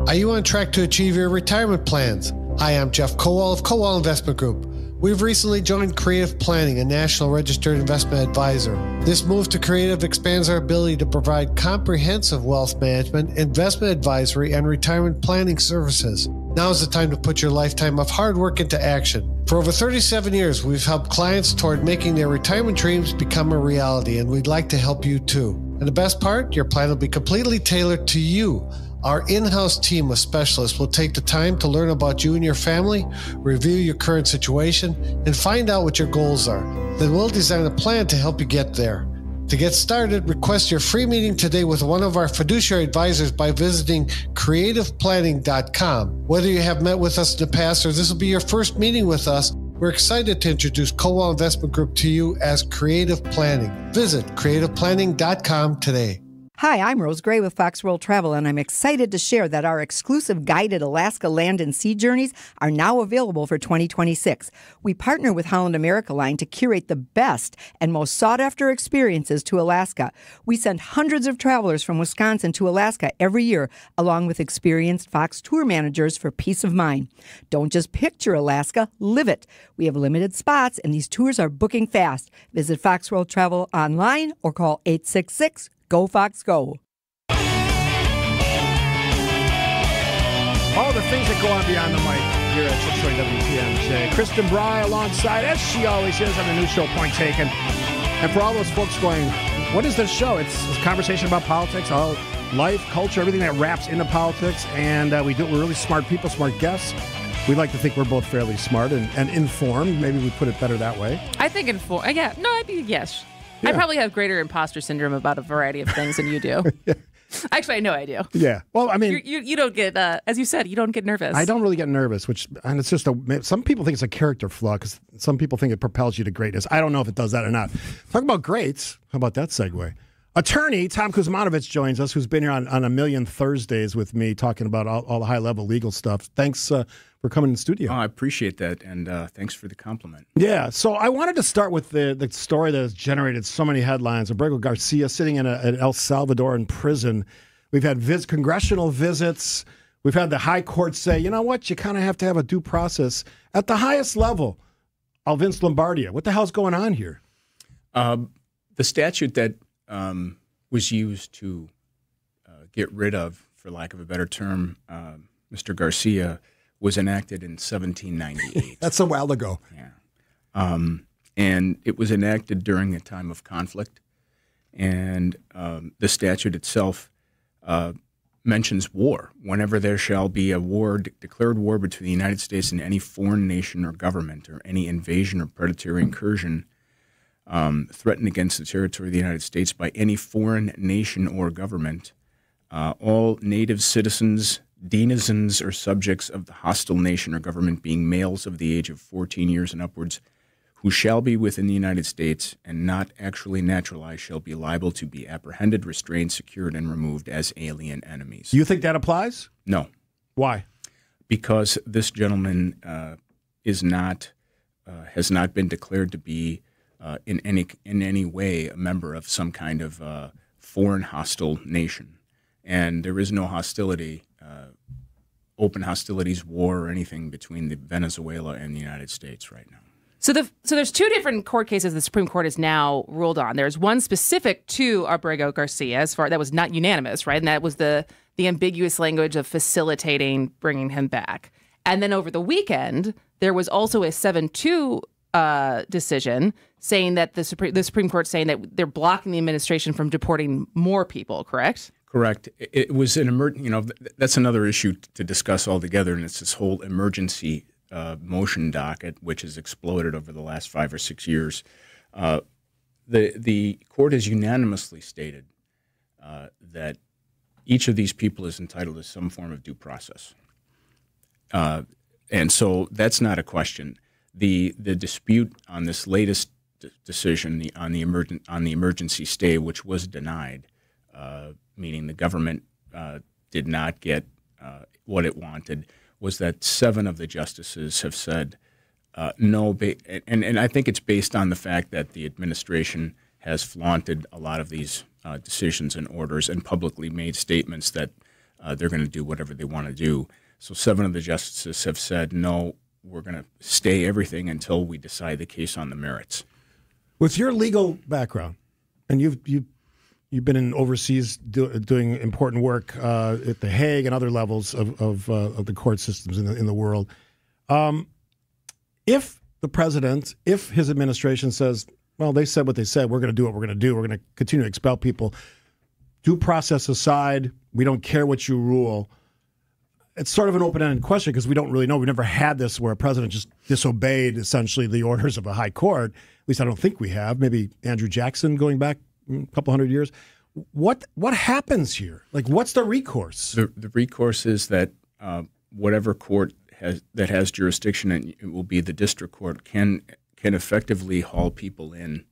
Are you on track to achieve your retirement plans? Hi, I'm Jeff Kowal of Kowal Investment Group. We've recently joined Creative Planning, a national registered investment advisor. This move to Creative expands our ability to provide comprehensive wealth management, investment advisory, and retirement planning services. Now is the time to put your lifetime of hard work into action. For over 37 years, we've helped clients toward making their retirement dreams become a reality, and we'd like to help you too. And the best part, your plan will be completely tailored to you. Our in-house team of specialists will take the time to learn about you and your family, review your current situation, and find out what your goals are. Then we'll design a plan to help you get there. To get started, request your free meeting today with one of our fiduciary advisors by visiting creativeplanning.com. Whether you have met with us in the past or this will be your first meeting with us, we're excited to introduce Kowal Investment Group to you as Creative Planning. Visit creativeplanning.com today. Hi, I'm Rose Gray with Fox World Travel, and I'm excited to share that our exclusive guided Alaska land and sea journeys are now available for 2026. We partner with Holland America Line to curate the best and most sought-after experiences to Alaska. We send hundreds of travelers from Wisconsin to Alaska every year, along with experienced Fox tour managers for peace of mind. Don't just picture Alaska, live it. We have limited spots, and these tours are booking fast. Visit Fox World Travel online or call 866 Go Fox Go. All the things that go on beyond the mic here at 620 WTMJ. Kristen Bry alongside, as she always is, on the new show, Point Taken. And for all those folks going, what is this show? It's a conversation about politics, all life, culture, everything that wraps into politics. And we're really smart people, smart guests. We like to think we're both fairly smart and informed. Maybe we put it better that way. I think informed. Yeah, no, I think yes. Yeah. I probably have greater imposter syndrome about a variety of things than you do. Yeah. Actually, I know I do. Yeah. Well, I mean, you don't get, as you said, you don't get nervous. I don't really get nervous, and it's just some people think it's a character flaw because some people think it propels you to greatness. I don't know if it does that or not. Talk about greats. How about that segue? Attorney Tom Kuzmanovich joins us, who's been here on a million Thursdays with me talking about all the high-level legal stuff. Thanks for coming in the studio. Oh, I appreciate that, and thanks for the compliment. Yeah, so I wanted to start with the story that has generated so many headlines. Abrego Garcia sitting in an El Salvadoran prison. We've had congressional visits. We've had the high court say, you know what, you kind of have to have a due process at the highest level. Vince Lombardia, what the hell's going on here? The statute that was used to get rid of, for lack of a better term, Mr. Garcia was enacted in 1798. That's a while ago. Yeah. And it was enacted during a time of conflict. And the statute itself mentions war. Whenever there shall be a war, declared war between the United States and any foreign nation or government, or any invasion or predatory incursion threatened against the territory of the United States by any foreign nation or government, all native citizens, denizens, or subjects of the hostile nation or government, being males of the age of 14 years and upwards, who shall be within the United States and not actually naturalized, shall be liable to be apprehended, restrained, secured, and removed as alien enemies. Do you think that applies? No. Why? Because this gentleman has not been declared to be in any way a member of some kind of foreign hostile nation, and there is no hostility, open hostilities, war, or anything between Venezuela and the United States right now. So there's two different court cases the Supreme Court has now ruled on. There's one specific to Abrego Garcia, that was not unanimous, right? And that was the ambiguous language of facilitating bringing him back. And then over the weekend, there was also a 7-2 decision saying that the Supreme Court saying that they're blocking the administration from deporting more people, correct? Correct. It was an that's another issue to discuss altogether, and it's this whole emergency motion docket, which has exploded over the last 5 or 6 years. The court has unanimously stated that each of these people is entitled to some form of due process. And so that's not a question. The dispute on this latest decision on the emergency stay, which was denied, meaning the government did not get what it wanted, was that 7 of the justices have said no, and I think it's based on the fact that the administration has flaunted a lot of these decisions and orders and publicly made statements that they're going to do whatever they want to do. So 7 of the justices have said, no, we're going to stay everything until we decide the case on the merits. With your legal background, and you've been in overseas doing important work at The Hague and other levels of the court systems in the world, if the president, if his administration says, well, they said what they said, we're going to do what we're going to do, we're going to continue to expel people, due process aside, we don't care what you rule. It's sort of an open-ended question because we don't really know. We've never had this where a president just disobeyed essentially the orders of a high court. At least I don't think we have. Maybe Andrew Jackson going back a couple hundred years. What happens here? Like, what's the recourse? The recourse is that whatever court that has jurisdiction, and it will be the district court, can effectively haul people in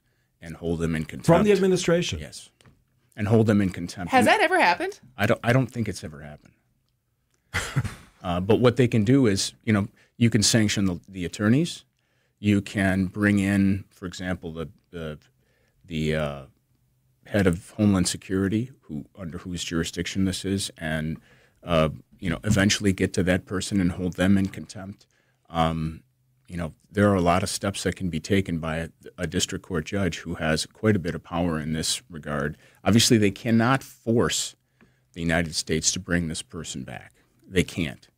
and hold them in contempt. From the administration? Yes. And hold them in contempt. Has that ever happened? I don't think it's ever happened. But what they can do is, you can sanction the attorneys. You can bring in, for example, the head of Homeland Security, under whose jurisdiction this is, and eventually get to that person and hold them in contempt. There are a lot of steps that can be taken by a district court judge who has quite a bit of power in this regard. Obviously, they cannot force the United States to bring this person back. They can't.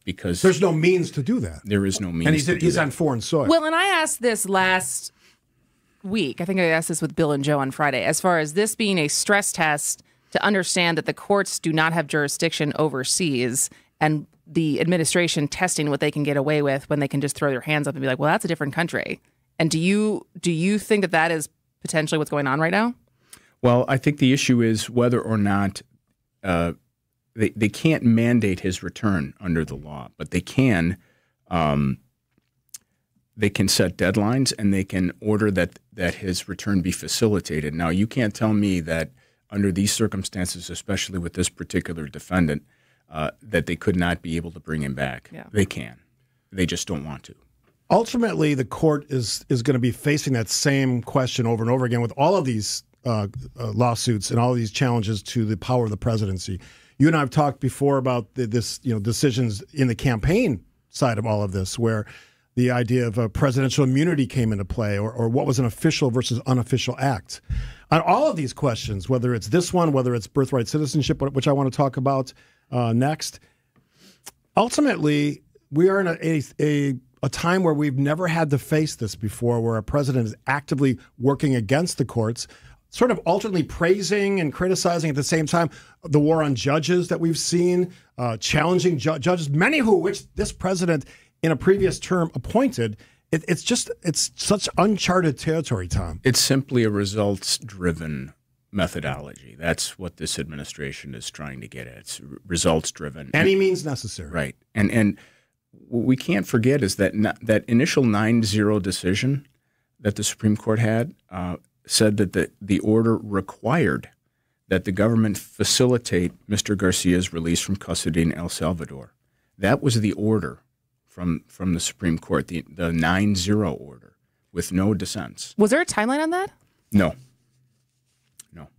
Because there's no means to do that. There is no means and to do that. he's on foreign soil. Well, and I asked this last week. I think I asked this with Bill and Joe on Friday. As far as this being a stress test to understand that the courts do not have jurisdiction overseas and the administration testing what they can get away with when they can just throw their hands up and be like, well, that's a different country. And do you think that is potentially what's going on right now? Well, I think the issue is whether or not they can't mandate his return under the law, but they can set deadlines and they can order that his return be facilitated. Now, you can't tell me that under these circumstances, especially with this particular defendant, that they could not be able to bring him back. Yeah. They can. They just don't want to. Ultimately, the court is going to be facing that same question over and over again with all of these lawsuits and all of these challenges to the power of the presidency. You and I have talked before about this, decisions in the campaign side of all of this, where the idea of presidential immunity came into play, or what was an official versus unofficial act. On all of these questions, whether it's this one, whether it's birthright citizenship, which I want to talk about next, ultimately, we are in a time where we've never had to face this before, where a president is actively working against the courts, sort of alternately praising and criticizing at the same time the war on judges that we've seen, challenging judges, many which this president in a previous term appointed. It's such uncharted territory, Tom. It's simply a results-driven methodology. That's what this administration is trying to get at. It's results-driven. Any means necessary. Right. And what we can't forget is that that initial 9-0 decision that the Supreme Court had said that the order required that the government facilitate Mr. Garcia's release from custody in El Salvador. That was the order from the Supreme Court, the 9-0 order, with no dissents. Was there a timeline on that? No.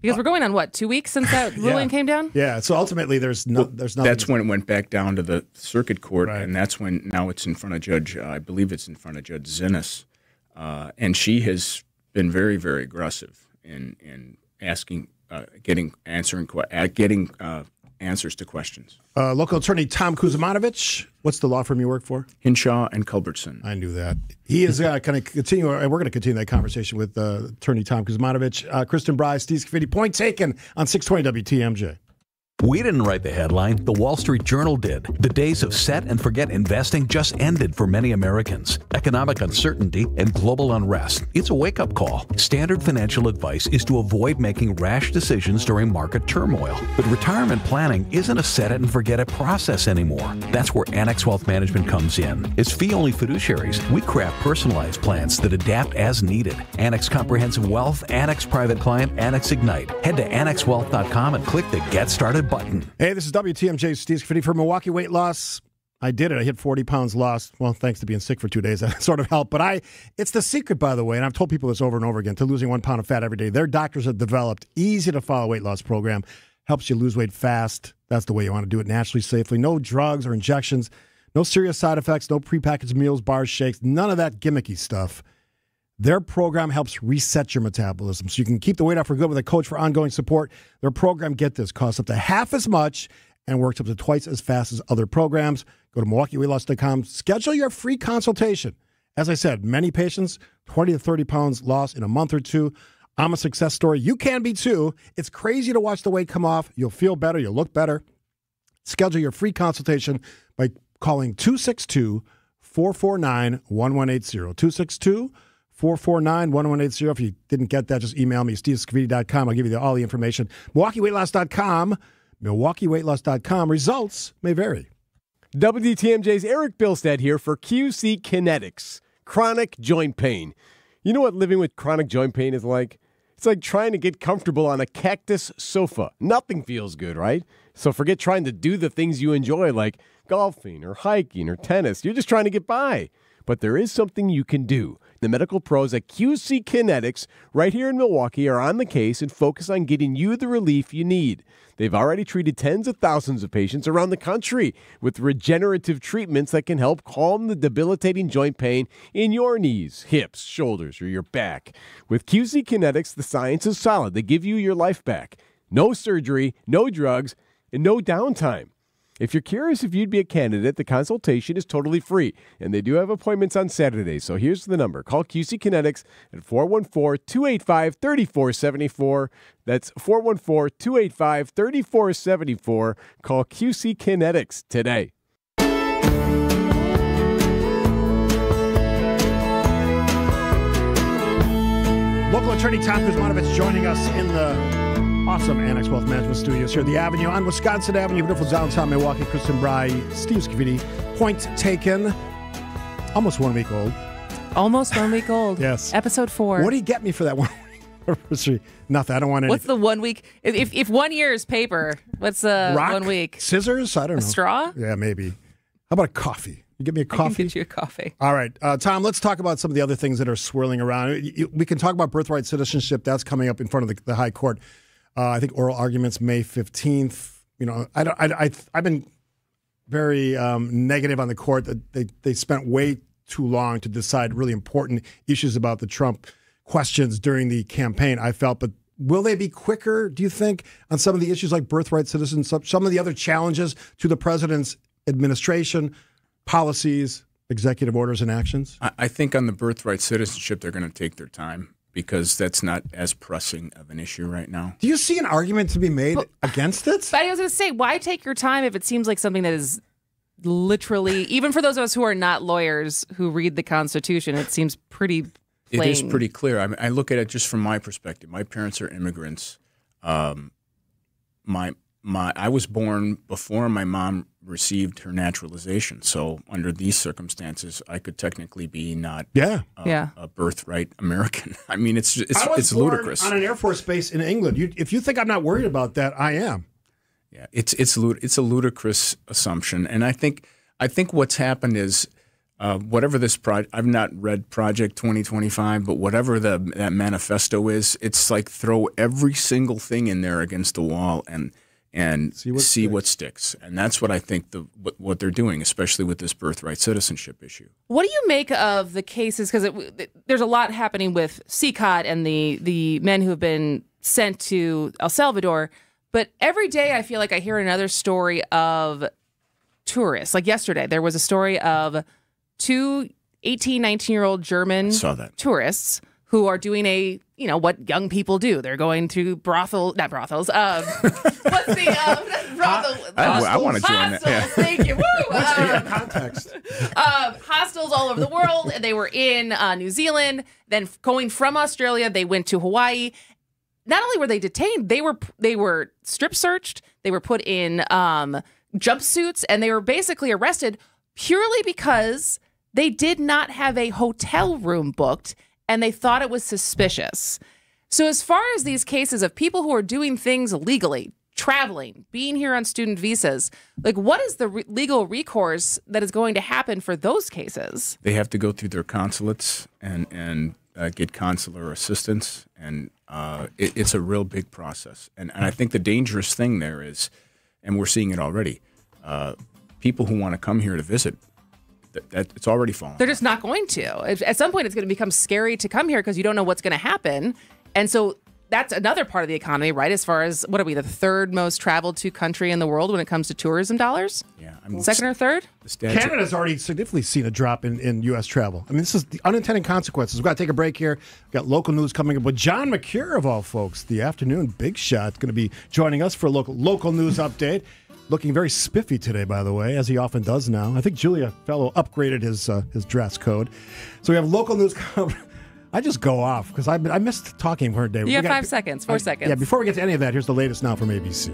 Because we're going on, 2 weeks since that ruling came down? Yeah, so ultimately there's nothing. That's when it went back down to the circuit court, right. And that's when now it's in front of Judge, I believe it's in front of Judge Zinnes. And she has been very, very aggressive in asking, getting answers to questions. Local attorney Tom Kuzmanovic, what's the law firm you work for? Hinshaw and Culbertson. I knew that. He is going to continue, and we're going to continue that conversation with attorney Tom Kuzmanovic. Kristen Bry, Steve Scafidi, point taken on 620 WTMJ. We didn't write the headline, the Wall Street Journal did. The days of set and forget investing just ended for many Americans. Economic uncertainty and global unrest. It's a wake-up call. Standard financial advice is to avoid making rash decisions during market turmoil. But retirement planning isn't a set it and forget it process anymore. That's where Annex Wealth Management comes in. As fee-only fiduciaries, we craft personalized plans that adapt as needed. Annex Comprehensive Wealth, Annex Private Client, Annex Ignite. Head to AnnexWealth.com and click the Get Started button. Hey, this is WTMJ Steve Scafidi for Milwaukee Weight Loss. I did it. I hit 40 pounds lost. Well, thanks to being sick for 2 days. That sort of helped. But it's the secret, by the way, and I've told people this over and over again, to losing 1 pound of fat every day. Their doctors have developed easy-to-follow weight loss program. Helps you lose weight fast. That's the way you want to do it naturally, safely. No drugs or injections. No serious side effects. No prepackaged meals, bars, shakes. None of that gimmicky stuff. Their program helps reset your metabolism so you can keep the weight off for good with a coach for ongoing support. Their program, get this, costs up to half as much and works up to twice as fast as other programs. Go to MilwaukeeWeightLoss.com. Schedule your free consultation. As I said, many patients, 20 to 30 pounds lost in a month or two. I'm a success story. You can be too. It's crazy to watch the weight come off. You'll feel better. You'll look better. Schedule your free consultation by calling 262-449-1180. 262-449-1180. If you didn't get that, just email me, stevescavidi.com. I'll give you all the information. MilwaukeeWeightLoss.com. MilwaukeeWeightLoss.com. Results may vary. WTMJ's Eric Bilstead here for QC Kinetics. Chronic joint pain. You know what living with chronic joint pain is like? It's like trying to get comfortable on a cactus sofa. Nothing feels good, right? So forget trying to do the things you enjoy like golfing or hiking or tennis. You're just trying to get by. But there is something you can do. The medical pros at QC Kinetics right here in Milwaukee are on the case and focus on getting you the relief you need. They've already treated tens of thousands of patients around the country with regenerative treatments that can help calm the debilitating joint pain in your knees, hips, shoulders, or your back. With QC Kinetics, the science is solid. They give you your life back. No surgery, no drugs, and no downtime. If you're curious if you'd be a candidate, the consultation is totally free, and they do have appointments on Saturdays. So here's the number. Call QC Kinetics at 414-285-3474. That's 414-285-3474. Call QC Kinetics today. Local attorney Tom Kuzmanovich joining us in the awesome Annex Wealth Management Studios here at the Avenue on Wisconsin Avenue, beautiful downtown Milwaukee. Kristen Bry, Steve Scavidi. Point taken. Almost 1 week old. Almost 1 week old. Yes. Episode 4. What do you get me for that 1 week anniversary? Nothing. I don't want anything. What's the 1 week? If 1 year is paper, what's Rock? 1 week? Scissors? I don't know. A straw? Yeah, maybe. How about a coffee? You get me a coffee? I can get you a coffee. All right. Tom, let's talk about some of the other things that are swirling around. We can talk about birthright citizenship. That's coming up in front of the High Court. I think oral arguments May 15th. You know, I've been very negative on the court that they spent way too long to decide really important issues about the Trump questions during the campaign, I felt. But will they be quicker, do you think, on some of the issues like birthright citizenship, some of the other challenges to the president's administration, policies, executive orders, and actions? I think on the birthright citizenship, they're going to take their time, because that's not as pressing of an issue right now. Do you see an argument to be made against it? But I was going to say, why take your time if it seems like something that is literally, even for those of us who are not lawyers who read the Constitution, it seems pretty plain. It is pretty clear. I mean, I look at it just from my perspective. My parents are immigrants. I was born before my mom received her naturalization. So under these circumstances, I could technically be not a birthright American. I mean, it's ludicrous. On an Air Force base in England. If you think I'm not worried about that, I am. Yeah, it's a ludicrous assumption, and I think what's happened is whatever this I've not read Project 2025, but whatever that manifesto is, it's like throw every single thing in there against the wall and see what sticks. And that's what I think what they're doing, especially with this birthright citizenship issue. What do you make of the cases? Because there's a lot happening with CCOT and the men who have been sent to El Salvador. But every day I feel like I hear another story of tourists. Like yesterday, there was a story of 2 18, 19-year-old German tourists who are doing what young people do. They're going to not brothels. What's the brothel? I want to join that. Yeah. Thank you. Woo! Context. Hostels all over the world. And they were in New Zealand. Then going from Australia, they went to Hawaii. Not only were they detained, they were strip searched. They were put in jumpsuits, and they were basically arrested purely because they did not have a hotel room booked, and they thought it was suspicious. So as far as these cases of people who are doing things illegally, traveling, being here on student visas, like what is the legal recourse that is going to happen for those cases? They have to go through their consulates and get consular assistance, and it's a real big process. And I think the dangerous thing there is, and we're seeing it already, people who want to come here to visit, that it's already fallen. They're just not going to. At some point, it's going to become scary to come here because you don't know what's going to happen. And so that's another part of the economy, right? As far as, what are we, the third most traveled to country in the world when it comes to tourism dollars? Yeah. Second or third? Canada's already significantly seen a drop in U.S. travel. I mean, this is the unintended consequences. We've got to take a break here. We've got local news coming up with John McCure, of all folks, the afternoon big shot, going to be joining us for a local news update. Looking very spiffy today, by the way, as he often does now. I think Julia Fellow upgraded his dress code. So we have local news coming. I just go off because I missed talking her day. You have 5 seconds, 4 seconds. Yeah, before we get to any of that, here's the latest now from ABC.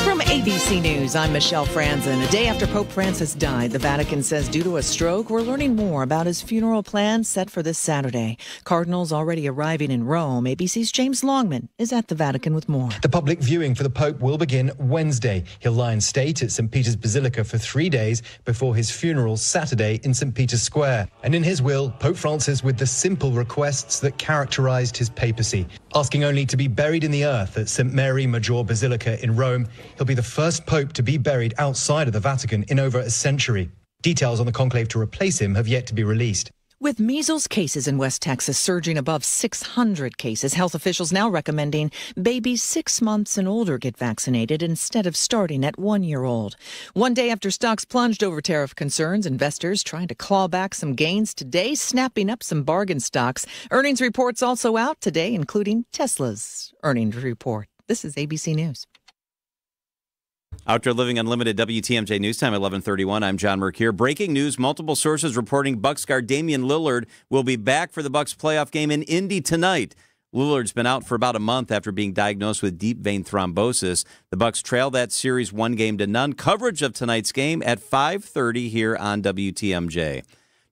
From ABC News, I'm Michelle Franzen. A day after Pope Francis died, the Vatican says due to a stroke, we're learning more about his funeral plans set for this Saturday. Cardinals already arriving in Rome. ABC's James Longman is at the Vatican with more. The public viewing for the Pope will begin Wednesday. He'll lie in state at St. Peter's Basilica for 3 days before his funeral Saturday in St. Peter's Square. And in his will, Pope Francis with the simple requests that characterized his papacy, asking only to be buried in the earth at St. Mary Maggiore Basilica in Rome. He'll be the first pope to be buried outside of the Vatican in over a century. Details on the conclave to replace him have yet to be released. With measles cases in West Texas surging above 600 cases, health officials now recommending babies 6 months and older get vaccinated instead of starting at 1 year old. One day after stocks plunged over tariff concerns, investors trying to claw back some gains today, snapping up some bargain stocks. Earnings reports also out today, including Tesla's earnings report. This is ABC News. Outdoor Living Unlimited, WTMJ News Time, 11:31. I'm John Mercure. Breaking news, multiple sources reporting Bucks guard Damian Lillard will be back for the Bucks playoff game in Indy tonight. Lillard's been out for about a month after being diagnosed with deep vein thrombosis. The Bucks trail that series 1-0. Coverage of tonight's game at 5:30 here on WTMJ.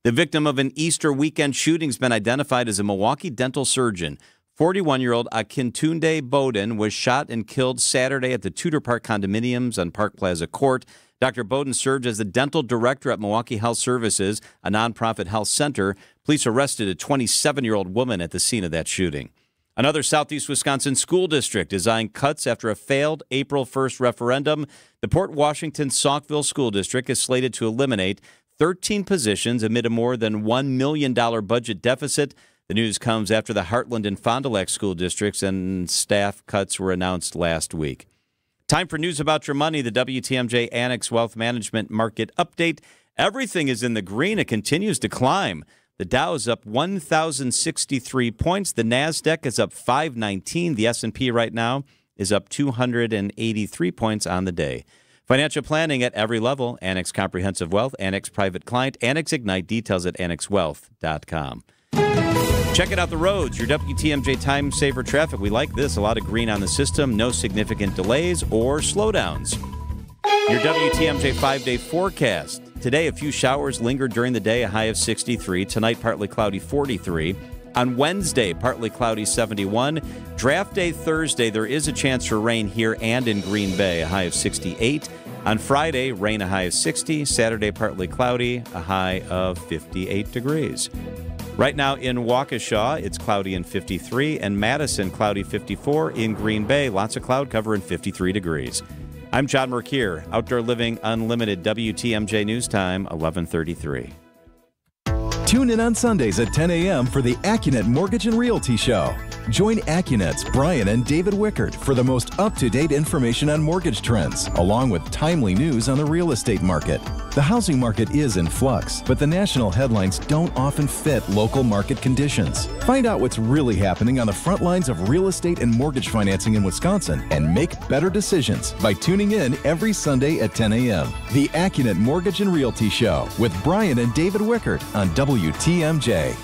The victim of an Easter weekend shooting has been identified as a Milwaukee dental surgeon. 41-year-old Akintunde Bowden was shot and killed Saturday at the Tudor Park condominiums on Park Plaza Court. Dr. Bowden served as the dental director at Milwaukee Health Services, a nonprofit health center. Police arrested a 27-year-old woman at the scene of that shooting. Another Southeast Wisconsin school district is eyeing cuts after a failed April 1st referendum. The Port Washington Saukville School District is slated to eliminate 13 positions amid a more than $1 million budget deficit. The news comes after the Heartland and Fond du Lac school districts and staff cuts were announced last week. Time for news about your money, the WTMJ Annex Wealth Management Market Update. Everything is in the green. It continues to climb. The Dow is up 1,063 points. The NASDAQ is up 519. The S&P right now is up 283 points on the day. Financial planning at every level. Annex Comprehensive Wealth, Annex Private Client, Annex Ignite. Details at annexwealth.com. Checking out the roads, your WTMJ Time Saver traffic. We like this. A lot of green on the system. No significant delays or slowdowns. Your WTMJ 5-day forecast. Today, a few showers lingered during the day, a high of 63. Tonight, partly cloudy, 43. On Wednesday, partly cloudy, 71. Draft day Thursday, there is a chance for rain here and in Green Bay, a high of 68. On Friday, rain, a high of 60. Saturday, partly cloudy, a high of 58 degrees. Right now in Waukesha, it's cloudy and 53, and Madison, cloudy 54. In Green Bay, lots of cloud cover and 53 degrees. I'm John Mercure, Outdoor Living Unlimited, WTMJ News Time, 11:33. Tune in on Sundays at 10 a.m. for the AccuNet Mortgage and Realty Show. Join AccuNet's Brian and David Wickert for the most up-to-date information on mortgage trends, along with timely news on the real estate market. The housing market is in flux, but the national headlines don't often fit local market conditions. Find out what's really happening on the front lines of real estate and mortgage financing in Wisconsin and make better decisions by tuning in every Sunday at 10 a.m. The AccuNet Mortgage and Realty Show with Brian and David Wickert on WTMJ.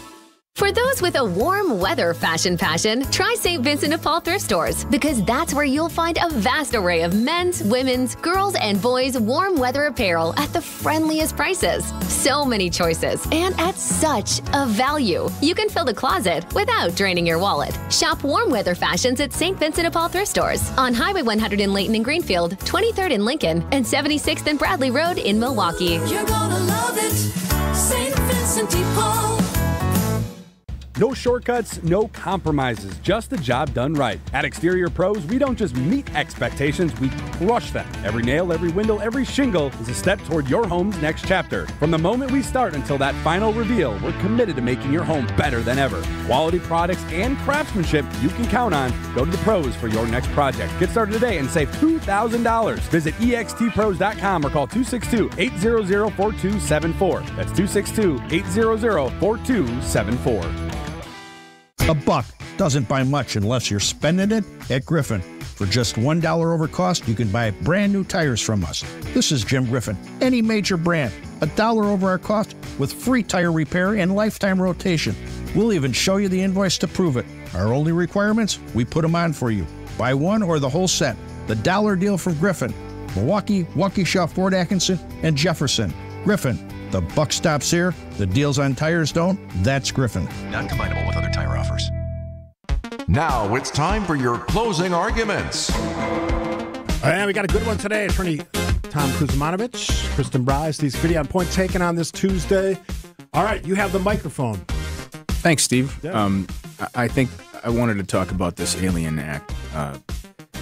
For those with a warm weather fashion passion, try St. Vincent de Paul thrift stores because that's where you'll find a vast array of men's, women's, girls, and boys' warm weather apparel at the friendliest prices. So many choices and at such a value. You can fill the closet without draining your wallet. Shop warm weather fashions at St. Vincent de Paul thrift stores on Highway 100 in Layton and Greenfield, 23rd in Lincoln, and 76th and Bradley Road in Milwaukee. You're gonna love it, St. Vincent de Paul. No shortcuts, no compromises, just the job done right. At Exterior Pros, we don't just meet expectations, we crush them. Every nail, every window, every shingle is a step toward your home's next chapter. From the moment we start until that final reveal, we're committed to making your home better than ever. Quality products and craftsmanship you can count on. Go to the pros for your next project. Get started today and save $2,000. Visit extpros.com or call 262-800-4274. That's 262-800-4274. A buck doesn't buy much unless you're spending it at Griffin. For just $1 over cost, you can buy brand new tires from us. This is Jim Griffin. Any major brand, $1 over our cost with free tire repair and lifetime rotation. We'll even show you the invoice to prove it. Our only requirements, we put them on for you. Buy one or the whole set. The dollar deal from Griffin. Milwaukee, Waukesha, Fort Atkinson, and Jefferson. Griffin. The buck stops here. The deals on tires don't. That's Griffin. Not combinable with other tire offers. Now it's time for your closing arguments. And we got a good one today. Attorney Tom Kuzmanovich, Kristen Bry, Steve Spitty on point taken on this Tuesday. All right, you have the microphone. Thanks, Steve. Yeah. I think I wanted to talk about this Alien Act.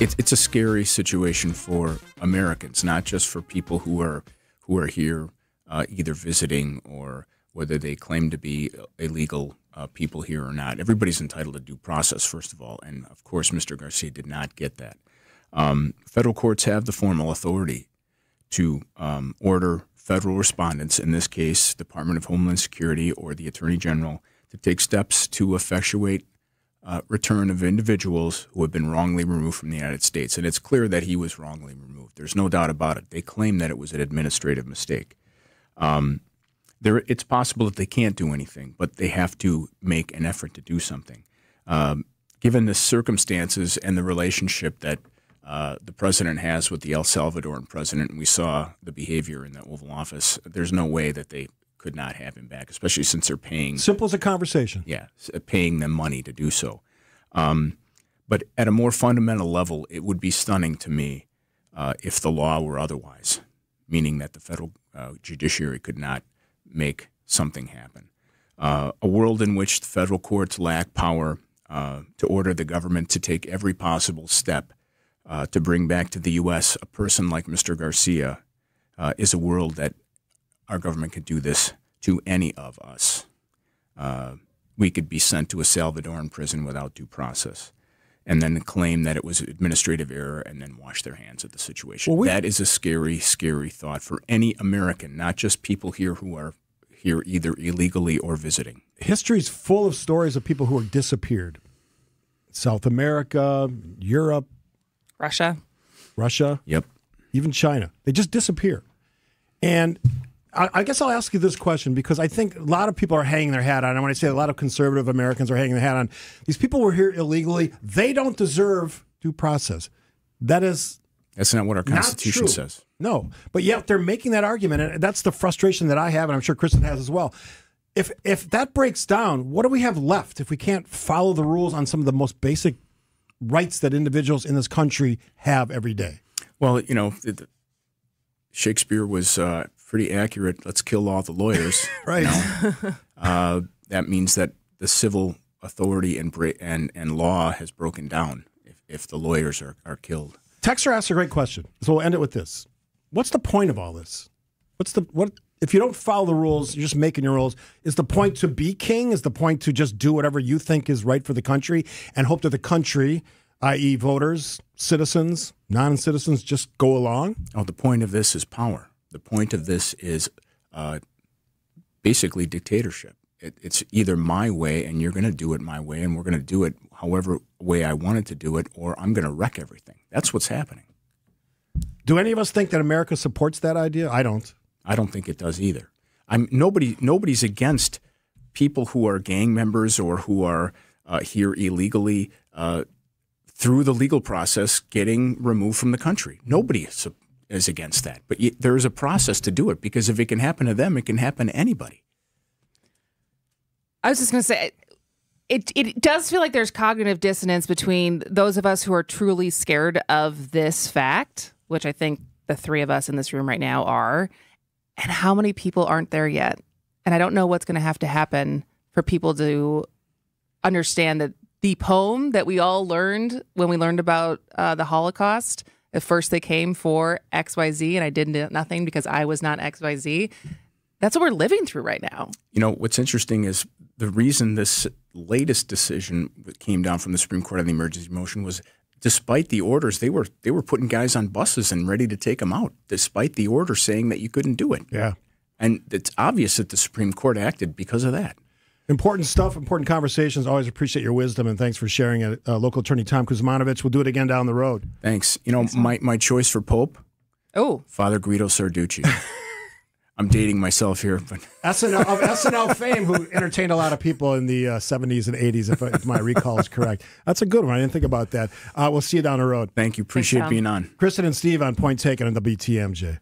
It's a scary situation for Americans, not just for people who are here either visiting or whether they claim to be illegal people here or not. Everybody's entitled to due process, first of all, and of course Mr. Garcia did not get that. Federal courts have the formal authority to order federal respondents, in this case Department of Homeland Security or the Attorney General, to take steps to effectuate return of individuals who have been wrongly removed from the United States. And it's clear that he was wrongly removed. There's no doubt about it. They claim that it was an administrative mistake. It's possible that they can't do anything, but they have to make an effort to do something. Given the circumstances and the relationship that the president has with the El Salvadoran president, and we saw the behavior in the Oval Office, there's no way that they could not have him back, especially since they're paying. Simple as a conversation. Yeah, paying them money to do so. But at a more fundamental level, it would be stunning to me if the law were otherwise, meaning that the federal judiciary could not make something happen. A world in which the federal courts lack power to order the government to take every possible step to bring back to the U.S. a person like Mr. Garcia is a world that our government could do this to any of us. We could be sent to a Salvadoran prison without due process and then claim that it was administrative error and then wash their hands of the situation. That is a scary, scary thought for any American, not just people here who are here either illegally or visiting. History's full of stories of people who are disappeared. South America, Europe. Russia. Yep. Even China. They just disappear. And I guess I'll ask you this question because I think a lot of people are hanging their hat on, and when I say a lot of conservative Americans are hanging their hat on, these people were here illegally. They don't deserve due process. That's not what our Constitution says. No, but yet they're making that argument, and that's the frustration that I have, and I'm sure Kristen has as well. If that breaks down, what do we have left if we can't follow the rules on some of the most basic rights that individuals in this country have every day? Well, Shakespeare was pretty accurate. Let's kill all the lawyers. Right. That means that the civil authority and law has broken down if the lawyers are killed. Texter asked a great question, so we'll end it with this. What's the point of all this? What if you don't follow the rules, you're just making your rules. Is the point to be king? Is the point to just do whatever you think is right for the country and hope that the country, i.e. voters, citizens, non-citizens, just go along? Oh, the point of this is power. The point of this is basically dictatorship. It's either my way and you're going to do it my way and we're going to do it however way I wanted to do it, or I'm going to wreck everything. That's what's happening. Do any of us think that America supports that idea? I don't. I don't think it does either. Nobody's against people who are gang members or who are here illegally through the legal process getting removed from the country. Nobody is against that. But there is a process to do it, because if it can happen to them, it can happen to anybody. I was just going to say, it does feel like there's cognitive dissonance between those of us who are truly scared of this fact, which I think the three of us in this room right now are, and how many people aren't there yet. And I don't know what's going to have to happen for people to understand that the poem that we all learned when we learned about the Holocaust, at first they came for XYZ and I did nothing because I was not XYZ. That's what we're living through right now. You know, what's interesting is the reason this latest decision that came down from the Supreme Court on the emergency motion was, despite the orders, they were putting guys on buses and ready to take them out, despite the order saying that you couldn't do it. Yeah. And it's obvious that the Supreme Court acted because of that. Important stuff, important conversations. Always appreciate your wisdom, and thanks for sharing it. Local attorney Tom Kuzmanovic. We'll do it again down the road. Thanks. You know, my choice for Pope? Father Guido Sarducci. I'm dating myself here, but SNL fame, who entertained a lot of people in the 70s and 80s, if my recall is correct. That's a good one. I didn't think about that. We'll see you down the road. Thank you. Appreciate being on. Kristen and Steve on Point Taken on WTMJ.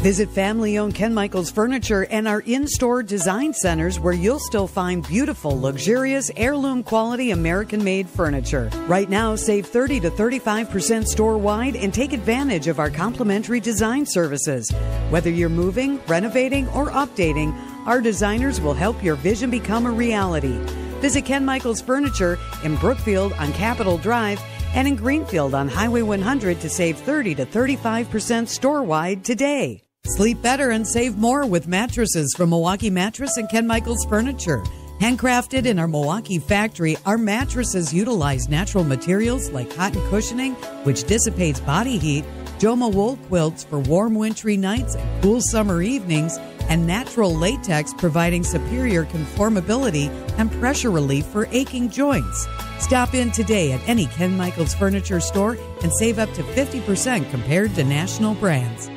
Visit family-owned Ken Michaels Furniture and our in-store design centers, where you'll still find beautiful, luxurious, heirloom-quality American-made furniture. Right now, save 30 to 35% store-wide and take advantage of our complimentary design services. Whether you're moving, renovating, or updating, our designers will help your vision become a reality. Visit Ken Michaels Furniture in Brookfield on Capitol Drive and in Greenfield on Highway 100 to save 30 to 35% store-wide today. Sleep better and save more with mattresses from Milwaukee Mattress and Ken Michaels Furniture. Handcrafted in our Milwaukee factory, our mattresses utilize natural materials like cotton cushioning, which dissipates body heat, Joma wool quilts for warm wintry nights and cool summer evenings, and natural latex providing superior conformability and pressure relief for aching joints. Stop in today at any Ken Michaels Furniture store and save up to 50% compared to national brands.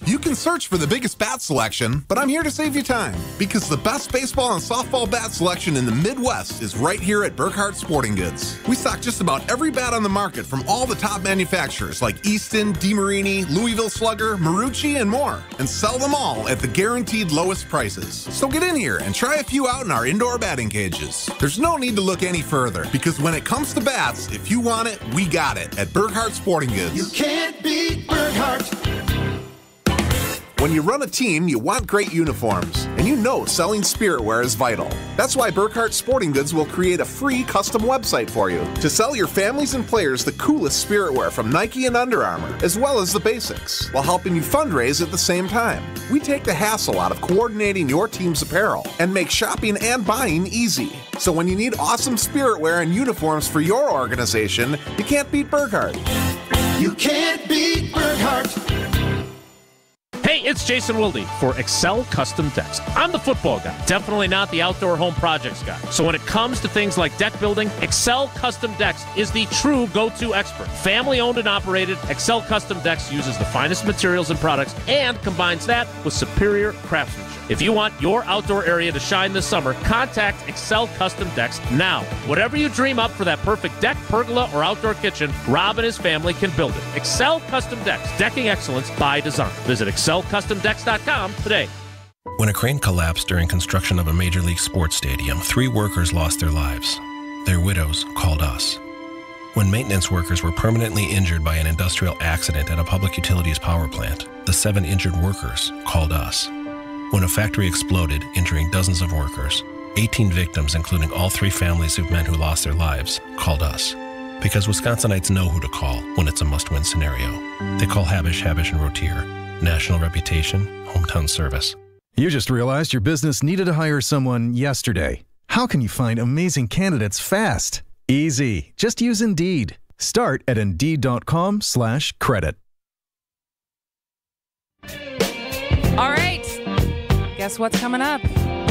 You can search for the biggest bat selection, but I'm here to save you time, because the best baseball and softball bat selection in the Midwest is right here at Burkhardt Sporting Goods. We stock just about every bat on the market from all the top manufacturers like Easton, DeMarini, Louisville Slugger, Marucci, and more, and sell them all at the guaranteed lowest prices. So get in here and try a few out in our indoor batting cages. There's no need to look any further, because when it comes to bats, if you want it, we got it at Burkhardt Sporting Goods. You can't beat Burkhardt. When you run a team, you want great uniforms, and you know selling spiritware is vital. That's why Burkhardt Sporting Goods will create a free custom website for you to sell your families and players the coolest spiritware from Nike and Under Armour, as well as the basics, while helping you fundraise at the same time. We take the hassle out of coordinating your team's apparel and make shopping and buying easy. So when you need awesome spiritware and uniforms for your organization, you can't beat Burkhardt. You can't beat Burkhardt. Hey, it's Jason Wilde for Excel Custom Decks. I'm the football guy, definitely not the outdoor home projects guy. So when it comes to things like deck building, Excel Custom Decks is the true go-to expert. Family owned and operated, Excel Custom Decks uses the finest materials and products and combines that with superior craftsmanship. If you want your outdoor area to shine this summer, contact Excel Custom Decks now. Whatever you dream up for that perfect deck, pergola, or outdoor kitchen, Rob and his family can build it. Excel Custom Decks, decking excellence by design. Visit excelcustomdecks.com today. When a crane collapsed during construction of a Major League sports stadium, 3 workers lost their lives. Their widows called us. When maintenance workers were permanently injured by an industrial accident at a public utilities power plant, the 7 injured workers called us. When a factory exploded, injuring dozens of workers, 18 victims, including all 3 families of men who lost their lives, called us. Because Wisconsinites know who to call when it's a must-win scenario. They call Habish, and Rotier. National reputation, hometown service. You just realized your business needed to hire someone yesterday. How can you find amazing candidates fast? Easy. Just use Indeed. Start at Indeed.com/credit. All right. Guess what's coming up?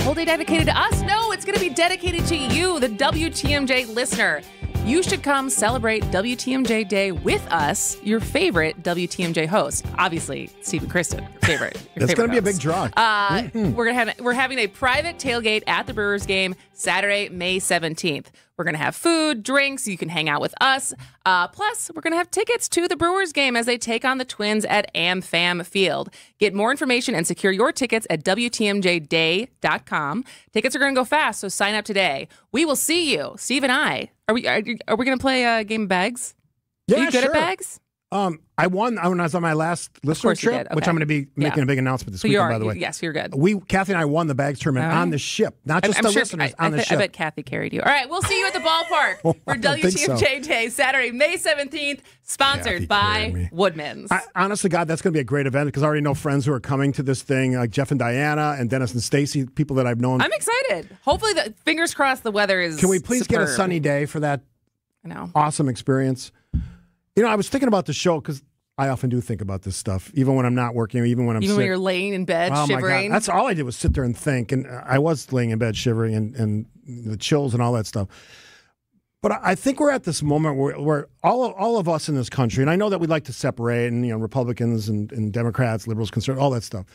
Whole day dedicated to us? No, it's going to be dedicated to you, the WTMJ listener. You should come celebrate WTMJ Day with us, your favorite WTMJ host. Obviously, Steve and Kristen, your favorite. That's going to be a big draw. We're having a private tailgate at the Brewers game Saturday, May 17th. We're going to have food, drinks. You can hang out with us. Plus, we're going to have tickets to the Brewers game as they take on the Twins at AmFam Field. Get more information and secure your tickets at WTMJday.com. Tickets are going to go fast, so sign up today. We will see you, Steve and I. Are we going to play a game of bags? Yeah, Are you good sure. at bags? I won when I was on my last listener trip, which I'm going to be making a big announcement this weekend, by the way. Yes, you're good. Kathy and I won the bags tournament on the ship, not just the listeners, on the ship. I bet Kathy carried you. All right, we'll see you at the ballpark for WTMJ Day, Saturday, May 17th, sponsored by Woodman's. Honestly, God, that's going to be a great event because I already know friends who are coming to this thing, like Jeff and Diana and Dennis and Stacy, people that I've known. I'm excited. Hopefully, fingers crossed, the weather is Can we please superb. get a sunny day for that I know. awesome experience? I was thinking about the show because I often do think about this stuff, even when I'm not working, even when I'm sick. When you're laying in bed shivering. My God. That's all I did was sit there and think. And I was laying in bed shivering and the chills and all that stuff. But I think we're at this moment where all of us in this country, and I know that we'd like to separate, and Republicans and Democrats, liberals, conservatives, all that stuff.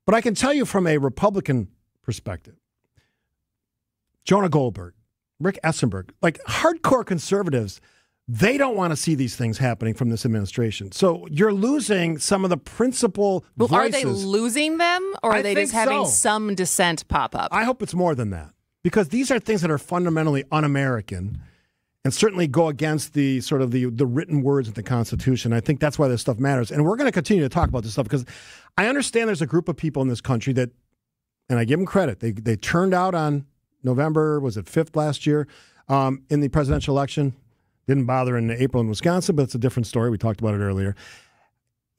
But I can tell you from a Republican perspective, Jonah Goldberg, Rick Essenberg, like hardcore conservatives, they don't want to see these things happening from this administration. So you're losing some of the principal voices. Are they losing them, or are they just having some dissent pop up? I hope it's more than that, because these are things that are fundamentally un-American and certainly go against the sort of the written words of the Constitution. I think that's why this stuff matters. And we're going to continue to talk about this stuff because I understand there's a group of people in this country that, and I give them credit, they turned out on November, was it 5th last year, in the presidential election. Didn't bother in April in Wisconsin, but it's a different story. We talked about it earlier.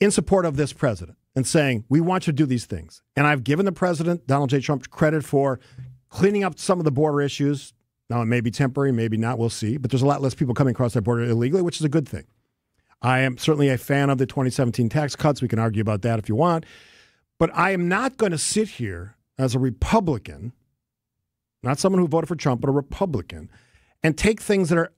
In support of this president and saying, we want you to do these things. And I've given the president, Donald J. Trump, credit for cleaning up some of the border issues. Now, it may be temporary, maybe not. We'll see. But there's a lot less people coming across that border illegally, which is a good thing. I am certainly a fan of the 2017 tax cuts. We can argue about that if you want. But I am not going to sit here as a Republican, not someone who voted for Trump, but a Republican, and take things that are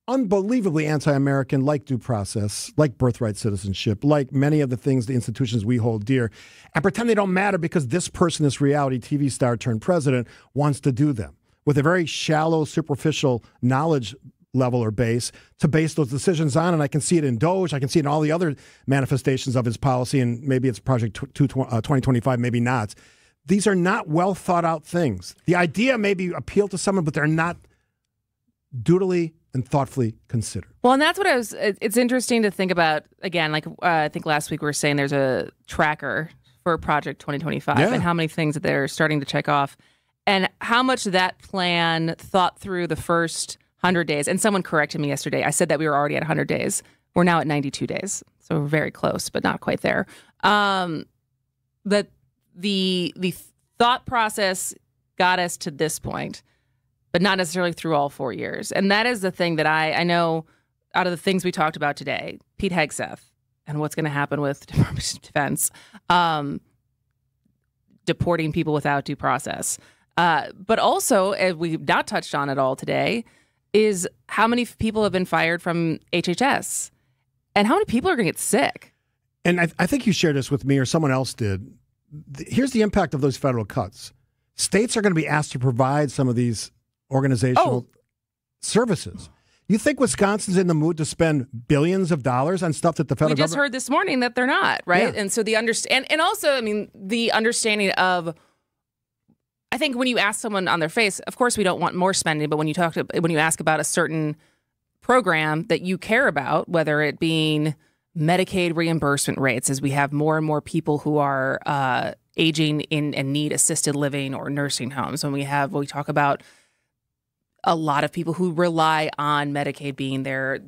unbelievably anti-American, like due process, like birthright citizenship, like many of the things, the institutions we hold dear, and pretend they don't matter because this person, this reality TV star turned president, wants to do them with a very shallow, superficial knowledge level or base to base those decisions on. And I can see it in DOGE. I can see it in all the other manifestations of his policy, and maybe it's Project 2025, maybe not. These are not well thought out things. The idea maybe appeal to someone, but they're not dutifully and thoughtfully considered. Well, and that's what it's interesting to think about, again, like I think last week we were saying there's a tracker for Project 2025 and how many things that they're starting to check off and how much that plan thought through the first 100 days. And someone corrected me yesterday. I said that we were already at 100 days. We're now at 92 days. So we're very close, but not quite there. That the thought process got us to this point, but not necessarily through all 4 years. And that is the thing that I know out of the things we talked about today, Pete Hegseth and what's going to happen with the Department of Defense, deporting people without due process. But also, as we've not touched on at all today, is how many people have been fired from HHS and how many people are going to get sick. And I think you shared this with me or someone else did. Here's the impact of those federal cuts. States are going to be asked to provide some of these organizational services. You think Wisconsin's in the mood to spend billions of dollars on stuff that the federal government... We just heard this morning that they're not, right? Yeah. And so and also, I mean, the understanding of, I think when you ask someone on their face, of course we don't want more spending, but when you ask about a certain program that you care about, whether it being Medicaid reimbursement rates, as we have more and more people who are aging in and need assisted living or nursing homes, when we talk about a lot of people who rely on Medicaid being their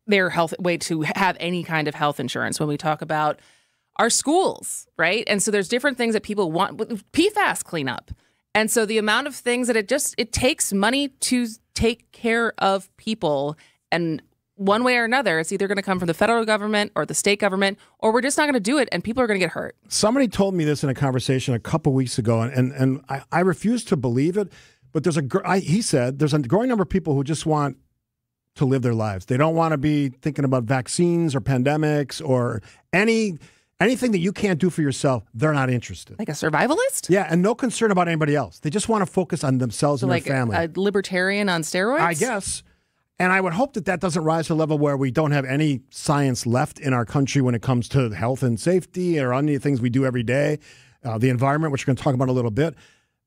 their way to have any kind of health insurance. When we talk about our schools, right? And so there's different things that people want. PFAS cleanup. And so the amount of things that it takes money to take care of people, and one way or another, it's either going to come from the federal government or the state government, or we're just not going to do it, and people are going to get hurt. Somebody told me this in a conversation a couple weeks ago, and I refuse to believe it, but he said there's a growing number of people who just want to live their lives. They don't want to be thinking about vaccines or pandemics or anything that you can't do for yourself. They're not interested. Like a survivalist? Yeah, and no concern about anybody else. They just want to focus on themselves and their family. A libertarian on steroids? I guess. And I would hope that doesn't rise to the level where we don't have any science left in our country when it comes to health and safety or any things we do every day, the environment, which we're going to talk about in a little bit.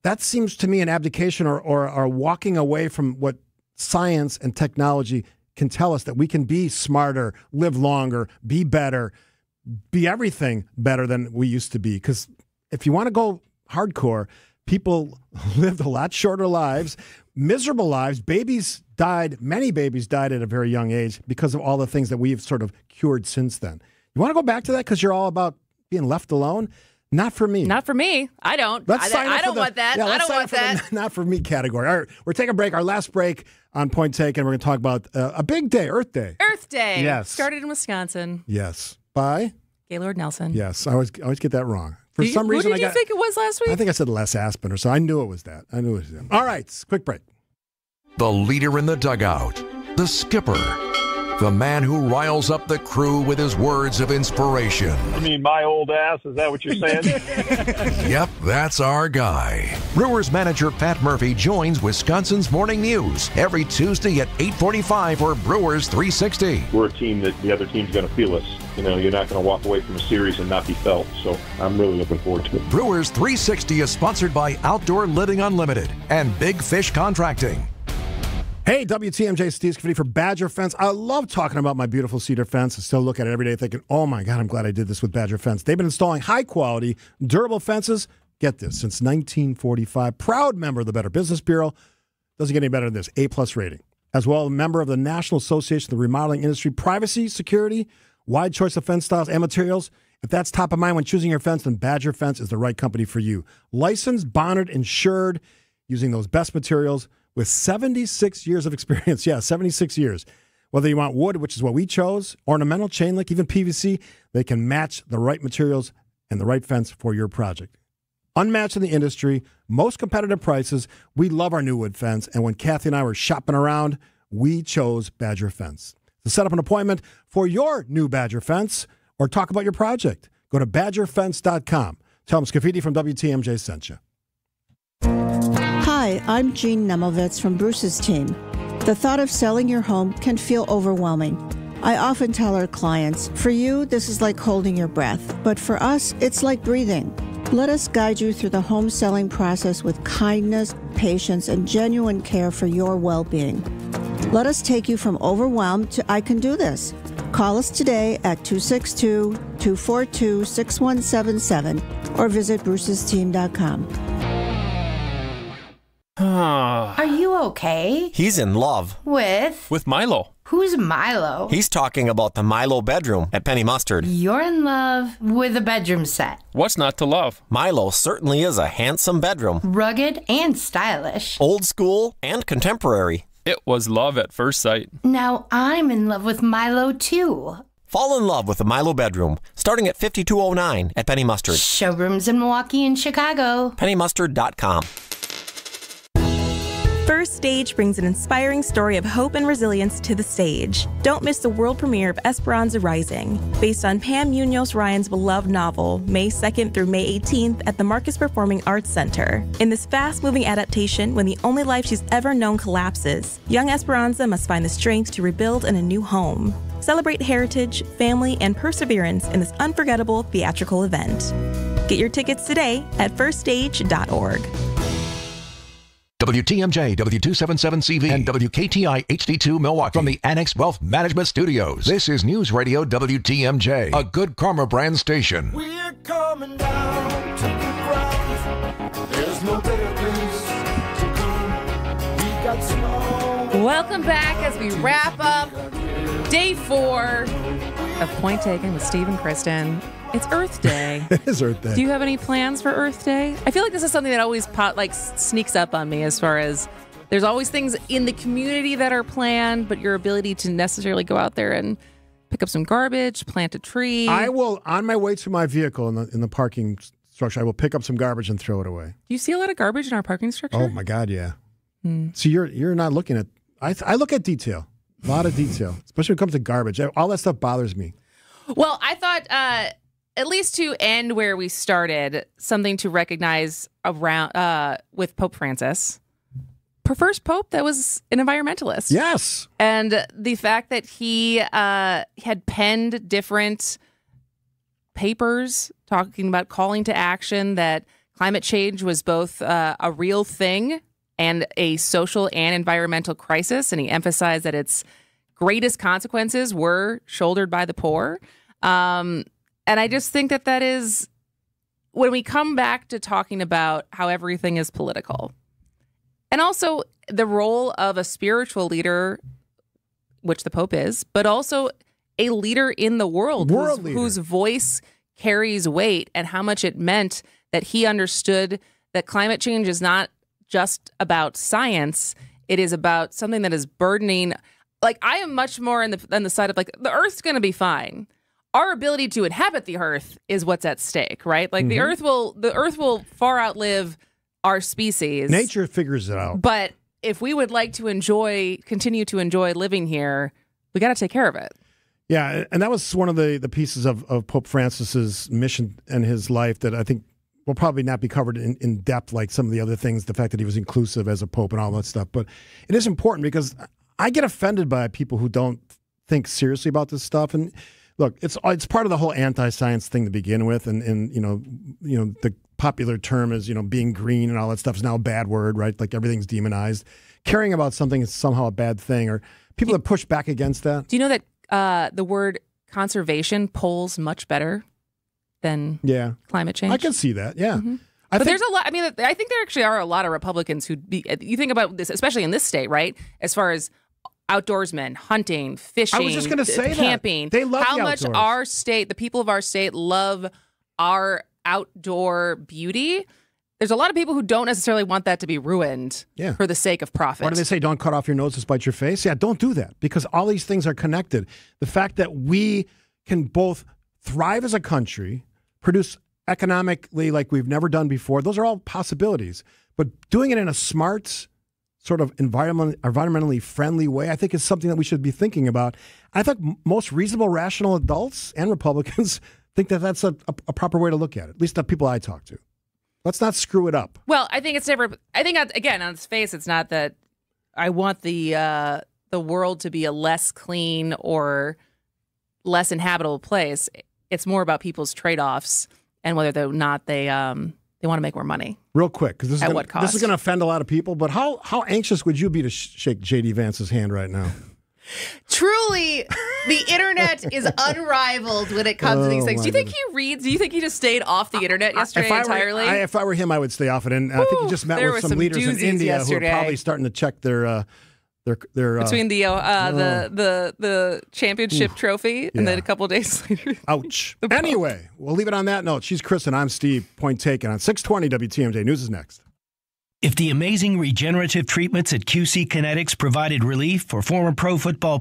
That seems to me an abdication or walking away from what science and technology can tell us, that we can be smarter, live longer, be better, be everything better than we used to be. Because if you want to go hardcore, people lived a lot shorter lives, miserable lives. Many babies died at a very young age because of all the things that we've sort of cured since then. You want to go back to that because you're all about being left alone? Not for me. Not for me. I don't. I don't want that. Yeah, I don't want that. Not for me category. All right, we're taking a break. Our last break on Point Taken. We're going to talk about a big day, Earth Day. Earth Day. Yes. Started in Wisconsin. Yes. By? Gaylord Nelson. Yes. I always get that wrong. For some reason, Who did you think it was last week? I think I said Les Aspin or so. I knew it was that. I knew it was him. All right. Quick break. The leader in the dugout, the skipper, the man who riles up the crew with his words of inspiration. You mean my old ass? Is that what you're saying? Yep, that's our guy. Brewers manager Pat Murphy joins Wisconsin's Morning News every Tuesday at 8:45 for Brewers 360. We're a team that the other team's going to feel us. You know, you're not going to walk away from a series and not be felt. So I'm really looking forward to it. Brewers 360 is sponsored by Outdoor Living Unlimited and Big Fish Contracting. Hey, WTMJ, Steve Scafidi for Badger Fence. I love talking about my beautiful cedar fence. I still look at it every day thinking, oh my God, I'm glad I did this with Badger Fence. They've been installing high-quality, durable fences, get this, since 1945. Proud member of the Better Business Bureau. Doesn't get any better than this, A-plus rating. As well, a member of the National Association of the Remodeling Industry. Privacy, security, wide choice of fence styles and materials. If that's top of mind when choosing your fence, then Badger Fence is the right company for you. Licensed, bonded, insured, using those best materials, with 76 years of experience. Yeah, 76 years. Whether you want wood, which is what we chose, ornamental, chain link, even PVC, they can match the right materials and the right fence for your project. Unmatched in the industry, most competitive prices. We love our new wood fence, and when Kathy and I were shopping around, we chose Badger Fence. To set up an appointment for your new Badger Fence or talk about your project, go to badgerfence.com. Tell them Scafidi from WTMJ sent you. Hi, I'm Jean Nemovitz from Bruce's team. The thought of selling your home can feel overwhelming. I often tell our clients, for you, this is like holding your breath, but for us, it's like breathing. Let us guide you through the home selling process with kindness, patience, and genuine care for your well-being. Let us take you from overwhelmed to I can do this. Call us today at 262-242-6177 or visit brucesteam.com. Are you okay? He's in love. With Milo. Who's Milo? He's talking about the Milo bedroom at Penny Mustard. You're in love with a bedroom set. What's not to love? Milo certainly is a handsome bedroom. Rugged and stylish. Old school and contemporary. It was love at first sight. Now I'm in love with Milo too. Fall in love with the Milo bedroom, starting at $52.09 at Penny Mustard. Showrooms in Milwaukee and Chicago. PennyMustard.com. First Stage brings an inspiring story of hope and resilience to the stage. Don't miss the world premiere of Esperanza Rising, based on Pam Munoz Ryan's beloved novel, May 2nd through May 18th at the Marcus Performing Arts Center. In this fast-moving adaptation, when the only life she's ever known collapses, young Esperanza must find the strength to rebuild in a new home. Celebrate heritage, family, and perseverance in this unforgettable theatrical event. Get your tickets today at firststage.org. WTMJ, W277CV, and WKTI HD2 Milwaukee from the Annex Wealth Management Studios. This is News Radio WTMJ, a Good Karma brand station. We're coming down to the ground. There's no better place to go. We got snow. Welcome back as we wrap up Day 4 of Point Taken with Steve and Kristen. It's Earth Day. It is Earth Day. Do you have any plans for Earth Day? I feel like this is something that always sneaks up on me, as far as there's always things in the community that are planned, but your ability to necessarily go out there and pick up some garbage, plant a tree. I will, on my way to my vehicle in the parking structure, I will pick up some garbage and throw it away. Do you see a lot of garbage in our parking structure? Oh my God, yeah. So you're not looking at. I look at detail, a lot of detail, especially when it comes to garbage. All that stuff bothers me. Well, I thought at least to end where we started, something to recognize around with Pope Francis. First pope that was an environmentalist. Yes. And the fact that he had penned different papers talking about calling to action, that climate change was both a real thing and a social and environmental crisis. And he emphasized that its greatest consequences were shouldered by the poor. And I just think that is, when we come back to talking about how everything is political, and also the role of a spiritual leader, which the Pope is, but also a leader in the world whose voice carries weight, and how much it meant that he understood that climate change is not just about science. It is about something that is burdening. Like, I am much more on the side of, like, the Earth's going to be fine. Our ability to inhabit the Earth is what's at stake, right? Like, the Earth will far outlive our species. Nature figures it out. But if we would like to continue to enjoy living here, we got to take care of it. Yeah, and that was one of the pieces of Pope Francis's mission and his life that I think will probably not be covered in depth like some of the other things, the fact that he was inclusive as a pope and all that stuff. But it is important, because I get offended by people who don't think seriously about this stuff. And look, it's part of the whole anti-science thing to begin with, and you know the popular term is, being green and all that stuff is now a bad word, right? Like, everything's demonized. Caring about something is somehow a bad thing, or people that push back against that. Do you know that the word conservation polls much better than climate change? I can see that, yeah. Mm-hmm. But there's a lot, I think there actually are a lot of Republicans you think about this, especially in this state, right? As far as outdoorsmen, hunting, fishing, I was just going to say camping. They love how the much outdoors. the people of our state love our outdoor beauty. There's a lot of people who don't necessarily want that to be ruined for the sake of profit. What do they say? Don't cut off your nose to spite your face? Yeah, don't do that, because all these things are connected. The fact that we can both thrive as a country, produce economically like we've never done before, those are all possibilities. But doing it in a smart, sort of environmentally friendly way, I think is something that we should be thinking about. I think most reasonable, rational adults and Republicans think that that's a proper way to look at it, at least the people I talk to. Let's not screw it up. Well, I think again, on its face, it's not that I want the world to be a less clean or less inhabitable place. It's more about people's trade-offs and whether or not they want to make more money. Real quick, because this is going to offend a lot of people, but how anxious would you be to shake J.D. Vance's hand right now? Truly, the internet is unrivaled when it comes to these things. Do you think he reads? Do you think he just stayed off the internet yesterday entirely? If I were him, I would stay off it. And I think he just met with some leaders in India yesterday who are probably starting to check their between the championship trophy and then a couple of days later. Ouch. Anyway, we'll leave it on that note. She's Kristen. I'm Steve. Point taken. On 620 WTMJ. News is next. If the amazing regenerative treatments at QC Kinetics provided relief for former pro football